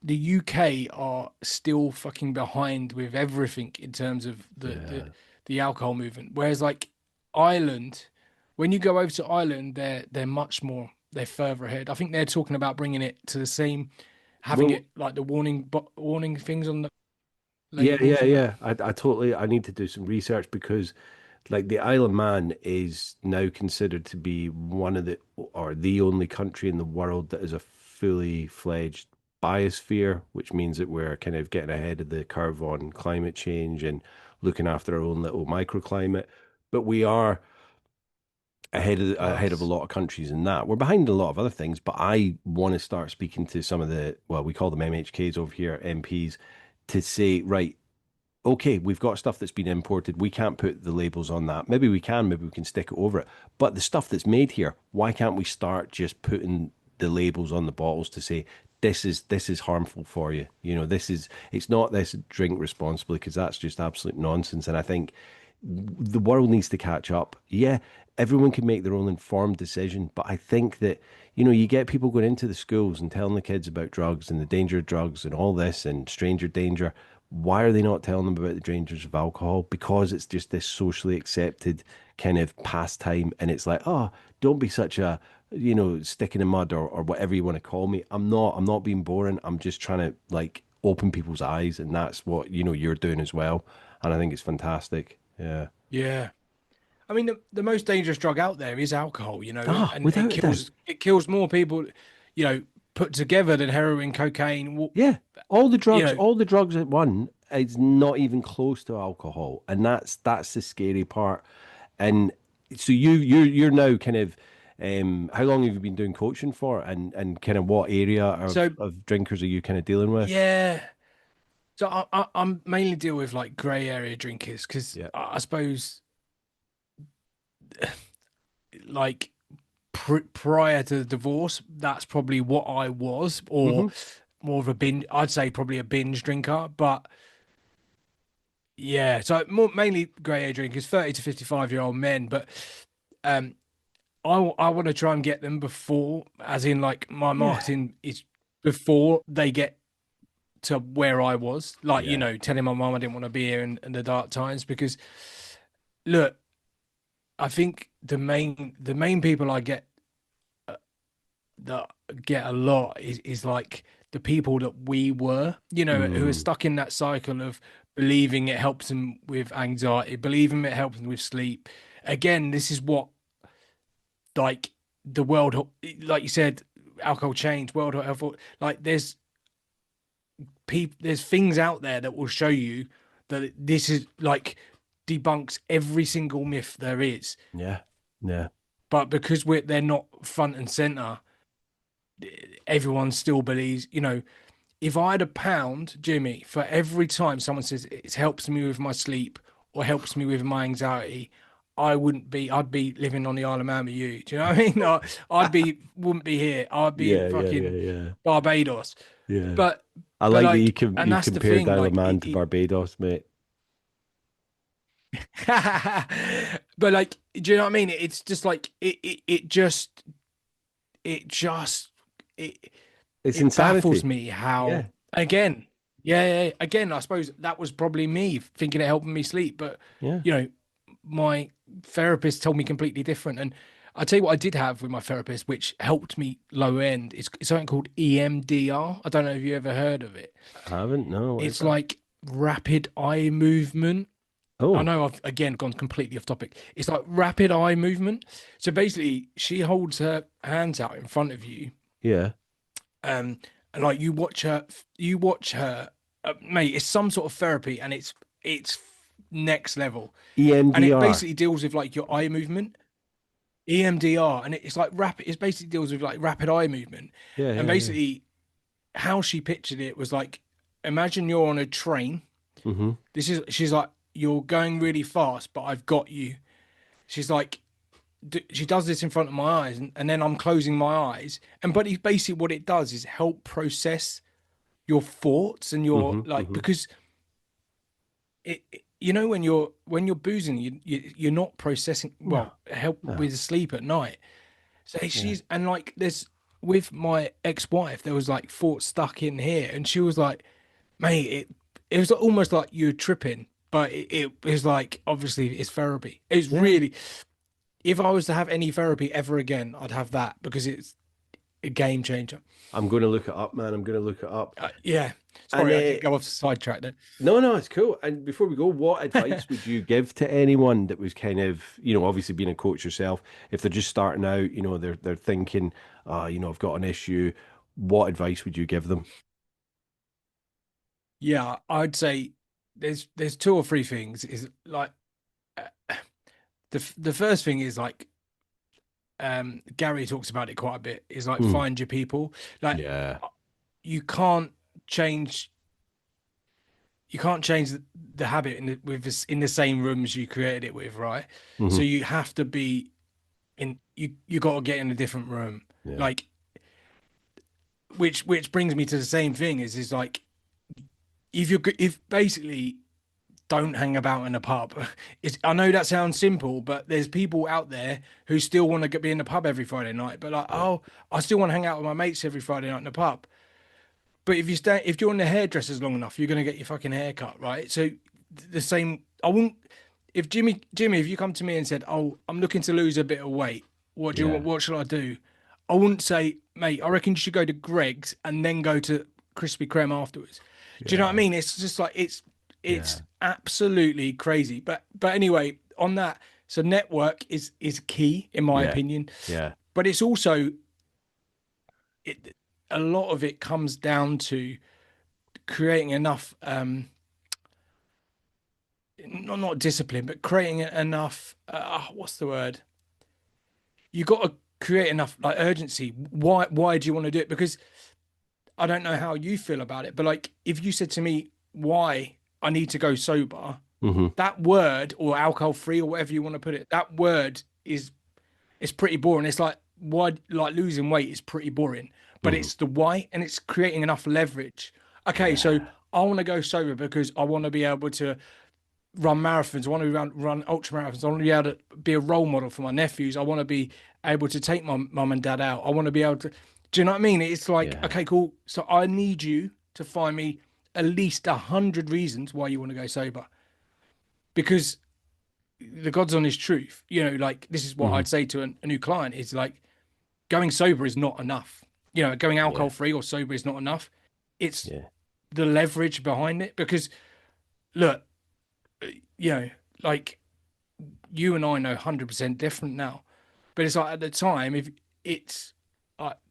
[SPEAKER 2] the UK are still fucking behind with everything in terms of
[SPEAKER 1] yeah.
[SPEAKER 2] the alcohol movement. Whereas like Ireland, when you go over to Ireland, they're much more, they're further ahead. I think they're talking about bringing it to the same, having
[SPEAKER 1] Well,
[SPEAKER 2] it like the warning things on the
[SPEAKER 1] yeah,
[SPEAKER 2] labels
[SPEAKER 1] yeah,
[SPEAKER 2] and that.
[SPEAKER 1] yeah. I totally. I need to do some research because, like, the Isle of Man is now considered to be one of the or the only country in the world that is a fully fledged biosphere, which means that we're kind of getting ahead of the curve on climate change and looking after our own little microclimate. But we are ahead of a
[SPEAKER 2] Nice.
[SPEAKER 1] lot of countries in that. We're behind a lot of other things, but I want to start speaking to some of the, well, we call them MHKs over here, MPs, to say, right, okay, we've got stuff that's been imported. We can't put the labels on that. Maybe we can stick it over it. But the stuff that's made here, why can't we start just putting the labels on the bottles to say this is harmful for you? You know, this is it's not this drink responsibly because that's just absolute nonsense. And I think the world needs to catch up. Yeah, everyone can make their own informed decision, but I think that you get people going into the schools and telling the kids about drugs and the danger of drugs and all this and stranger danger. Why are they not telling them about the dangers of alcohol? Because it's just this socially accepted kind of pastime, and it's like, oh, don't be such a stick in the mud or whatever you want to call me. I'm not being boring. I'm just trying to like open people's eyes, and that's what you're doing as well. And I think it's fantastic. Yeah.
[SPEAKER 2] Yeah. I mean, the most dangerous drug out there is alcohol, and,
[SPEAKER 1] Ah,
[SPEAKER 2] and it
[SPEAKER 1] without a doubt.
[SPEAKER 2] kills more people, you know, put together than heroin, cocaine,
[SPEAKER 1] Yeah.
[SPEAKER 2] you know.
[SPEAKER 1] All the drugs at one, it's not even close to alcohol. And that's the scary part. And so you're now kind of how long have you been doing coaching for and kind of what area
[SPEAKER 2] So
[SPEAKER 1] of drinkers are you kind of dealing with?
[SPEAKER 2] yeah, so I'm mainly deal with like grey area drinkers because
[SPEAKER 1] Yeah.
[SPEAKER 2] I suppose, like, prior to the divorce, that's probably what I was, or
[SPEAKER 1] Hmm.
[SPEAKER 2] more of a binge. I'd say probably a binge drinker, but yeah. So more mainly grey area drinkers, 30 to 55-year-old men, but um. I want to try and get them before, as in like my
[SPEAKER 1] Yeah.
[SPEAKER 2] marketing is before they get to where I was, like,
[SPEAKER 1] Yeah.
[SPEAKER 2] telling my mum I didn't want to be here in the dark times. Because look, I think the main people I get, that get a lot is like the people that we were, who are
[SPEAKER 1] Mm.
[SPEAKER 2] stuck in that cycle of believing it helps them with anxiety, believing it helps them with sleep. Again, this is what, like, the world, like you said, alcohol change, world health, like, there's things out there that will show you that this is like debunks every single myth there is.
[SPEAKER 1] Yeah. Yeah.
[SPEAKER 2] But because they're not front and center, everyone still believes, if I had £1, Jimmy, for every time someone says it helps me with my sleep or helps me with my anxiety, I'd be living on the Isle of Man with you. Do you know what I mean? Wouldn't be here. I'd be in
[SPEAKER 1] Yeah, yeah, yeah,
[SPEAKER 2] fucking
[SPEAKER 1] yeah.
[SPEAKER 2] Barbados.
[SPEAKER 1] Yeah.
[SPEAKER 2] but
[SPEAKER 1] I
[SPEAKER 2] but
[SPEAKER 1] like that
[SPEAKER 2] like, and
[SPEAKER 1] you
[SPEAKER 2] that's the
[SPEAKER 1] compared
[SPEAKER 2] thing,
[SPEAKER 1] Isle of
[SPEAKER 2] like
[SPEAKER 1] Man to Barbados, mate.
[SPEAKER 2] but like, do you know what I mean? It's just like it just it
[SPEAKER 1] It's
[SPEAKER 2] it baffles
[SPEAKER 1] insanity.
[SPEAKER 2] me how,
[SPEAKER 1] Yeah.
[SPEAKER 2] again, yeah, again, I suppose that was probably me thinking it helping me sleep, but
[SPEAKER 1] Yeah.
[SPEAKER 2] you know, my therapist told me completely different. And I tell you what I did have with my therapist, which helped me low end. It's something called EMDR. I don't know if you ever heard of it.
[SPEAKER 1] I haven't. No, what is
[SPEAKER 2] It's
[SPEAKER 1] that?
[SPEAKER 2] like rapid eye movement. I
[SPEAKER 1] Oh,
[SPEAKER 2] know I've again gone completely off topic. It's like rapid eye movement. So basically, she holds her hands out in front of you,
[SPEAKER 1] yeah.
[SPEAKER 2] um, and like you watch her, mate. It's some sort of therapy, and it's next level, and it
[SPEAKER 1] EMDR.
[SPEAKER 2] basically deals with like your eye movement, EMDR, and it's like rapid. It basically deals with like rapid eye movement,
[SPEAKER 1] Yeah,
[SPEAKER 2] and
[SPEAKER 1] yeah, yeah.
[SPEAKER 2] basically how she pictured it was like, imagine you're on a train.
[SPEAKER 1] Mm-hmm.
[SPEAKER 2] She's like, you're going really fast, but I've got you. She's like, she does this in front of my eyes, and then I'm closing my eyes. And but basically what it does is help process your thoughts and your
[SPEAKER 1] Mm-hmm.
[SPEAKER 2] like,
[SPEAKER 1] Mm-hmm.
[SPEAKER 2] because you know, when you're boozing, you're not processing
[SPEAKER 1] No,
[SPEAKER 2] well, help
[SPEAKER 1] no.
[SPEAKER 2] with sleep at night. So
[SPEAKER 1] Yeah.
[SPEAKER 2] she's, and like, there's, with my ex-wife, there was like thoughts stuck in here, and she was like, mate, it was almost like you're tripping, but it was like, obviously it's therapy. It's
[SPEAKER 1] Yeah.
[SPEAKER 2] really, if I was to have any therapy ever again, I'd have that, because it's a game changer.
[SPEAKER 1] I'm going to look it up, man. I'm going to look it up.
[SPEAKER 2] Yeah.
[SPEAKER 1] And
[SPEAKER 2] Sorry, I did go off the sidetrack there.
[SPEAKER 1] no, no, it's cool. And before we go, what advice would you give to anyone that was kind of, obviously being a coach yourself, if they're just starting out, they're thinking, I've got an issue. What advice would you give them?
[SPEAKER 2] Yeah, I'd say there's two or three things. Is like, the first thing is like, Gary talks about it quite a bit. Is like,
[SPEAKER 1] Mm.
[SPEAKER 2] find your people. Like,
[SPEAKER 1] Yeah.
[SPEAKER 2] you can't change you can't change the habit with this in the same rooms you created it with, right? So
[SPEAKER 1] Hmm.
[SPEAKER 2] you have to be in, you got to get in a different room.
[SPEAKER 1] Yeah.
[SPEAKER 2] Like, which brings me to the same thing, is like, if basically, don't hang about in a pub. I know that sounds simple, but there's people out there who still want to be in the pub every Friday night, but like,
[SPEAKER 1] Yeah.
[SPEAKER 2] oh, I still want to hang out with my mates every Friday night in the pub. But if you're in the hairdressers long enough, you're gonna get your fucking hair cut, right? So the same. I wouldn't. If Jimmy, if you come to me and said, "Oh, I'm looking to lose a bit of weight. What do you want?
[SPEAKER 1] Yeah.
[SPEAKER 2] What should I do?" I wouldn't say, "Mate, I reckon you should go to Greg's and then go to Krispy Kreme afterwards." Do you know what I
[SPEAKER 1] Yeah.
[SPEAKER 2] mean? It's just like, it's
[SPEAKER 1] Yeah.
[SPEAKER 2] absolutely crazy. But anyway, on that, so network is key in my
[SPEAKER 1] Yeah.
[SPEAKER 2] opinion.
[SPEAKER 1] Yeah.
[SPEAKER 2] But it's also, it a lot of it comes down to creating enough, not discipline, but creating enough, what's the word, you got to create enough like urgency. Why do you want to do it? Because I don't know how you feel about it, but like, if you said to me why I need to go sober,
[SPEAKER 1] Hmm.
[SPEAKER 2] that word, or alcohol free, or whatever you want to put it, that word is, it's pretty boring. It's like, why, like, losing weight is pretty boring, but
[SPEAKER 1] Hmm.
[SPEAKER 2] it's the why, and it's creating enough leverage. Okay, so
[SPEAKER 1] Yeah.
[SPEAKER 2] I want to go sober because I want to be able to run marathons. I want to run ultra marathons. I want to be able to be a role model for my nephews. I want to be able to take my mum and dad out. I want to be able to. Do you know what I mean? It's like,
[SPEAKER 1] Yeah.
[SPEAKER 2] okay, cool. So I need you to find me at least 100 reasons why you want to go sober, because the God's honest truth. Like, this is what
[SPEAKER 1] Hmm.
[SPEAKER 2] I'd say to a new client: is like, going sober is not enough. Going alcohol
[SPEAKER 1] Yeah.
[SPEAKER 2] free or sober is not enough. It's
[SPEAKER 1] Yeah.
[SPEAKER 2] the leverage behind it. Because look, you know, like, you and I know 100% different now, but it's like, at the time, if it's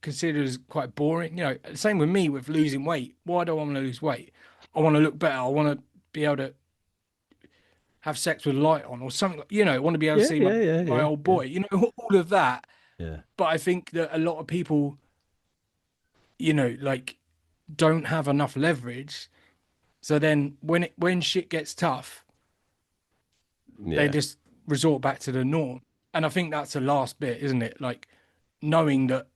[SPEAKER 2] considered as quite boring, same with me with losing weight. Why do I want to lose weight? I want to look better. I want to be able to have sex with light on, or something. I want to be able to
[SPEAKER 1] Yeah.
[SPEAKER 2] see my
[SPEAKER 1] Yeah. Yeah.
[SPEAKER 2] my
[SPEAKER 1] Yeah.
[SPEAKER 2] old
[SPEAKER 1] Yeah.
[SPEAKER 2] boy. All of that.
[SPEAKER 1] Yeah.
[SPEAKER 2] But I think that a lot of people, like, don't have enough leverage. So then when shit gets tough, they
[SPEAKER 1] Yeah.
[SPEAKER 2] just resort back to the norm. And I think that's the last bit, isn't it? Like, knowing that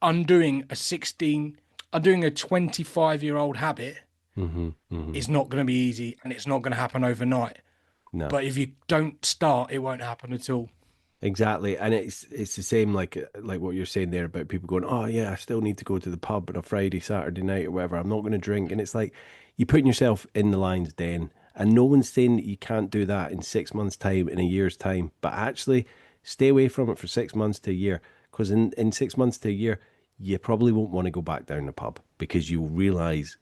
[SPEAKER 2] undoing a 16, undoing a 25-year-old habit
[SPEAKER 1] Hmm.
[SPEAKER 2] is not going to be easy, and it's not going to happen overnight.
[SPEAKER 1] No.
[SPEAKER 2] But if you don't start, it won't happen at all.
[SPEAKER 1] Exactly, and it's the same like what you're saying there about people going, oh yeah, I still need to go to the pub on a Friday, Saturday night or whatever. I'm not going to drink, and it's like you're putting yourself in the lion's den, and no one's saying that you can't do that in 6 months' time, in a year's time, but actually stay away from it for 6 months to a year, because in 6 months to a year, you probably won't want to go back down the pub because you'll realize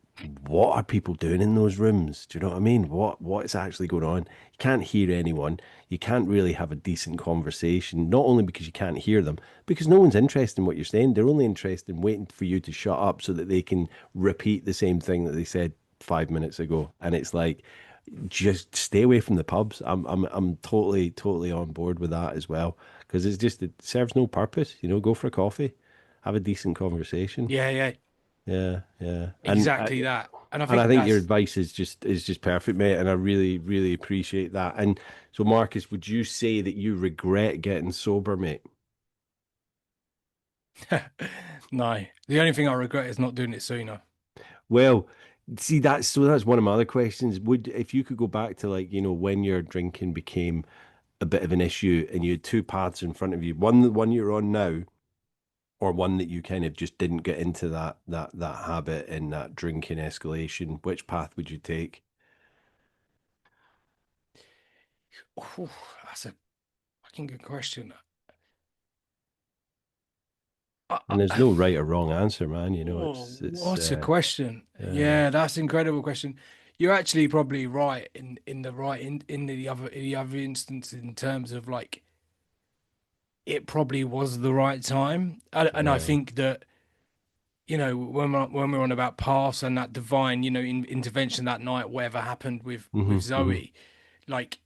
[SPEAKER 1] what are people doing in those rooms? Do you know what I mean? What is actually going on? You can't hear anyone. You can't really have a decent conversation, not only because you can't hear them, because no one's interested in what you're saying. They're only interested in waiting for you to shut up so that they can repeat the same thing that they said 5 minutes ago. And it's like, just stay away from the pubs. I'm totally on board with that as well. Because it serves no purpose. Go for a coffee, have a decent conversation.
[SPEAKER 2] Yeah, yeah,
[SPEAKER 1] Yeah, yeah.
[SPEAKER 2] exactly that. And I
[SPEAKER 1] And I
[SPEAKER 2] think
[SPEAKER 1] think your
[SPEAKER 2] that's
[SPEAKER 1] advice is just perfect, mate, and I really appreciate that. And so, Marcus, would you say that you regret getting sober, mate?
[SPEAKER 2] no. The only thing I regret is not doing it sooner.
[SPEAKER 1] Well, see, that's one of my other questions. Would if you could go back to like, when your drinking became a bit of an issue and you had two paths in front of you, one you're on now, or one that you kind of just didn't get into that habit and that drinking escalation, which path would you take?
[SPEAKER 2] Ooh, that's a fucking good question.
[SPEAKER 1] And there's no right or wrong answer, man.
[SPEAKER 2] Oh,
[SPEAKER 1] It's
[SPEAKER 2] what a question.
[SPEAKER 1] uh,
[SPEAKER 2] Yeah, that's an incredible question. You're actually probably right in the right in the other instance in terms of like it probably was the right time. And I
[SPEAKER 1] yeah.
[SPEAKER 2] think that when we're on about paths and that divine intervention that night, whatever happened with
[SPEAKER 1] Hmm.
[SPEAKER 2] Zoe, like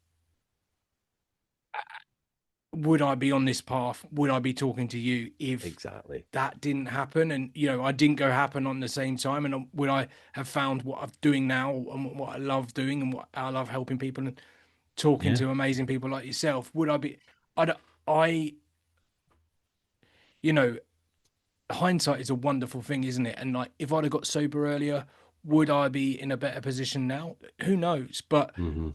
[SPEAKER 2] would I be on this path? Would I be talking to you if
[SPEAKER 1] Exactly.
[SPEAKER 2] that didn't happen and I didn't go happen on the same time? And would I have found what I'm doing now and what I love doing and what I love helping people and talking
[SPEAKER 1] Yeah.
[SPEAKER 2] to amazing people like yourself? Would I be? I don't- I you know hindsight is a wonderful thing, isn't it? And like if I'd have got sober earlier, would I be in a better position now? Who knows? But
[SPEAKER 1] Hmm.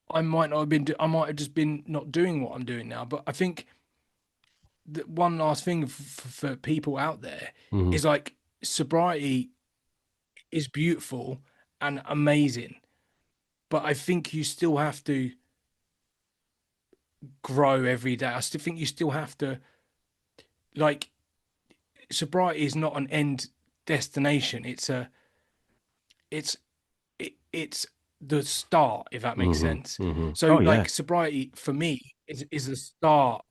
[SPEAKER 2] I might not have been. I might have just been not doing what I'm doing now. But I think that one last thing for people out there
[SPEAKER 1] Hmm.
[SPEAKER 2] is like sobriety is beautiful and amazing, but I think you still have to grow every day. I still think you still have to like sobriety is not an end destination. It's it's the start, if that makes
[SPEAKER 1] Hmm.
[SPEAKER 2] sense.
[SPEAKER 1] Hmm.
[SPEAKER 2] So
[SPEAKER 1] Oh yeah.
[SPEAKER 2] like sobriety for me is a start.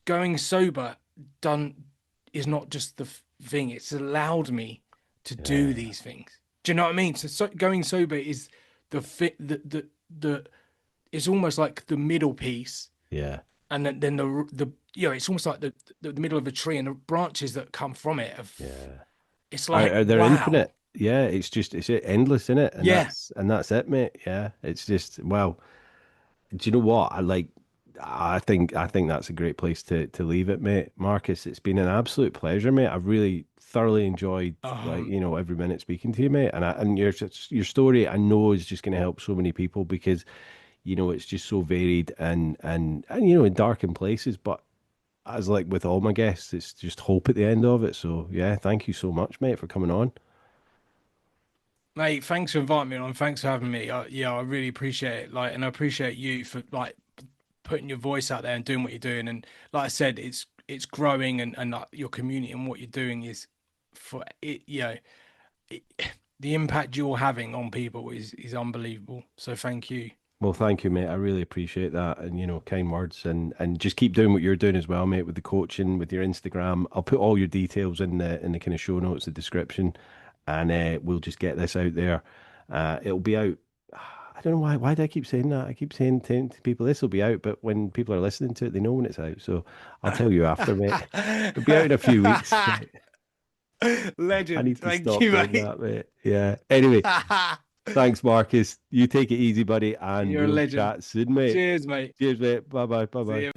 [SPEAKER 2] Going sober done is not just the thing. It's allowed me to do
[SPEAKER 1] Yeah.
[SPEAKER 2] these things. Do you know what I mean? So going sober is the fit the it's almost like the middle piece,
[SPEAKER 1] Yeah.
[SPEAKER 2] and then the it's almost like the middle of a tree and the branches that come from it.
[SPEAKER 1] Yeah.
[SPEAKER 2] It's
[SPEAKER 1] Are,
[SPEAKER 2] like
[SPEAKER 1] are they
[SPEAKER 2] wow,
[SPEAKER 1] infinite? Yeah. It's endless in it, and
[SPEAKER 2] yeah.
[SPEAKER 1] that's it, mate. Yeah. It's just wow. Do you know what? I think that's a great place to leave it, mate. Marcus, it's been an absolute pleasure, mate. I've really thoroughly enjoyed every minute speaking to you, mate. And your story I know is just going to help so many people because it's just so varied and in darkened places. But as like with all my guests, it's just hope at the end of it. So yeah, thank you so much, mate, for coming on.
[SPEAKER 2] Mate, thanks for inviting me on. Thanks for having me. Yeah, I really appreciate it. Like, and I appreciate you for like putting your voice out there and doing what you're doing. And like I said, it's growing and like, your community and what you're doing is for it. It, the impact you're having on people is unbelievable. So thank you.
[SPEAKER 1] Well, thank you, mate. I really appreciate that, and kind words, and just keep doing what you're doing as well, mate, with the coaching, with your Instagram. I'll put all your details in the kind of show notes, the description, and we'll just get this out there. It'll be out. I don't know why. Why do I keep saying that? I keep saying to people this will be out, but when people are listening to it, they know when it's out. So I'll tell you after, mate. It'll be out in a few weeks. Mate. I
[SPEAKER 2] Legend.
[SPEAKER 1] need to
[SPEAKER 2] Thank
[SPEAKER 1] stop
[SPEAKER 2] you,
[SPEAKER 1] doing
[SPEAKER 2] mate.
[SPEAKER 1] that, mate. Yeah. Anyway, thanks, Marcus. You take it easy, buddy, and
[SPEAKER 2] You're a
[SPEAKER 1] we'll
[SPEAKER 2] legend.
[SPEAKER 1] chat soon, mate.
[SPEAKER 2] Cheers, mate.
[SPEAKER 1] Cheers, mate. Bye bye. Bye
[SPEAKER 2] See
[SPEAKER 1] bye.
[SPEAKER 2] you.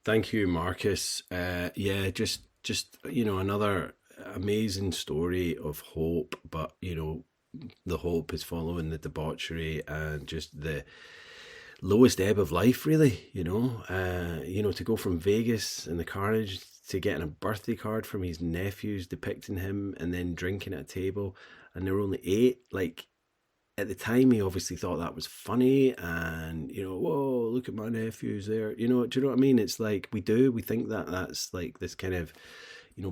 [SPEAKER 1] Thank you, Marcus. Yeah, just another amazing story of hope, but the hope is following the debauchery and just the lowest ebb of life, really. To go from Vegas and the carnage to getting a birthday card from his nephews depicting him and then drinking at a table, and they were only 8. Like, at the time, he obviously thought that was funny, and whoa, look at my nephews there. Do you know what I mean? It's like we think that that's like this kind of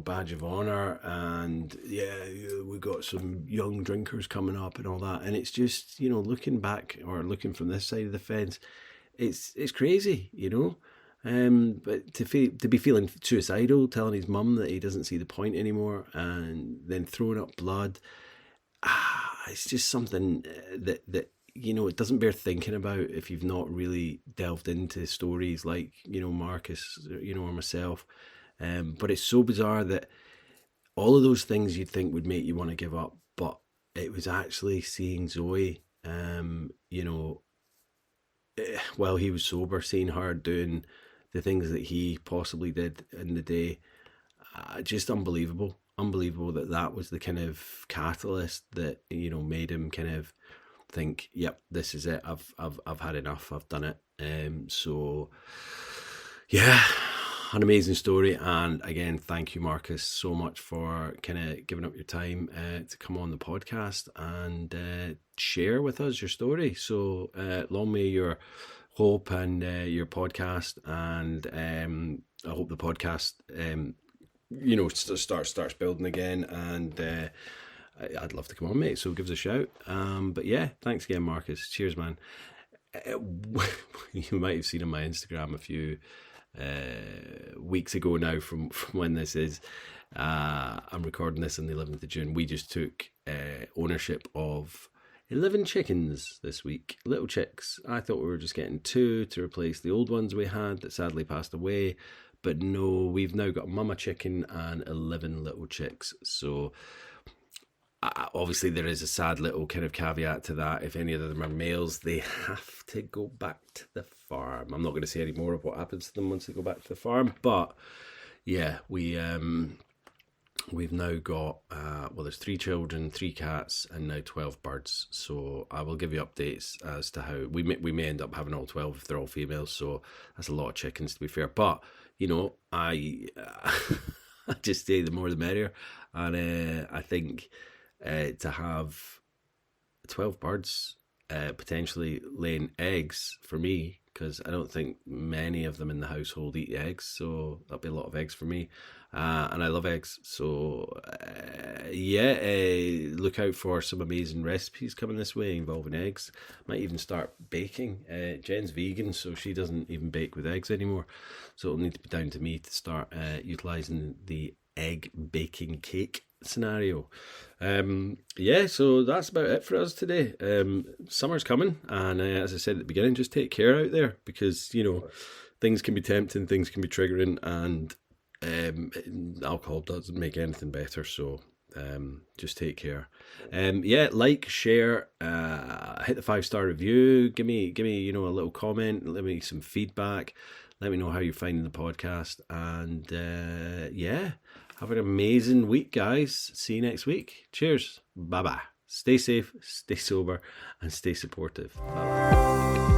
[SPEAKER 1] badge of honor, and yeah, we got some young drinkers coming up and all that, and it's just looking back or looking from this side of the fence, it's crazy. But to be feeling suicidal, telling his mum that he doesn't see the point anymore, and then throwing up blood, it's just something that it doesn't bear thinking about if you've not really delved into stories like Marcus, or myself. But it's so bizarre that all of those things you'd think would make you want to give up, but it was actually seeing Zoe, while he was sober, seeing her doing the things that he possibly did in the day. Just unbelievable that was the kind of catalyst that made him kind of think, yep, this is it, I've had enough, I've done it. So yeah, an amazing story. And again, thank you, Marcus, so much for kind of giving up your time to come on the podcast and share with us your story. So long may your hope and your podcast, and I hope the podcast starts building again, and I'd love to come on, mate, so give us a shout. But yeah, thanks again, Marcus. Cheers, man. You might have seen on my Instagram a few weeks ago now from when this is. I'm recording this on the 11th of June. We just took ownership of 11 chickens this week, little chicks. I thought we were just getting 2 to replace the old ones we had that sadly passed away, but no, we've now got a mama chicken and 11 little chicks. So obviously there is a sad little kind of caveat to that. If any of them are males, they have to go back to the farm. I'm not going to say any more of what happens to them once they go back to the farm, but yeah, we've now got there's 3 children, 3 cats, and now 12 birds. So I will give you updates as to how we may end up having all 12 if they're all females. So that's a lot of chickens, to be fair. But I I just say the more the merrier, and I think to have 12 birds potentially laying eggs for me, because I don't think many of them in the household eat eggs, so that'll be a lot of eggs for me, and I love eggs. So look out for some amazing recipes coming this way involving eggs. Might even start baking. Jen's vegan, so she doesn't even bake with eggs anymore, so it'll need to be down to me to start utilising the egg baking cake scenario. So that's about it for us today. Summer's coming, and as I said at the beginning, just take care out there, because things can be tempting, things can be triggering, and alcohol doesn't make anything better. So just take care. Like, share, hit the 5-star review, give me a little comment, let me some feedback, let me know how you're finding the podcast, and have an amazing week, guys. See you next week. Cheers. Bye bye. Stay safe, stay sober, and stay supportive. Bye bye.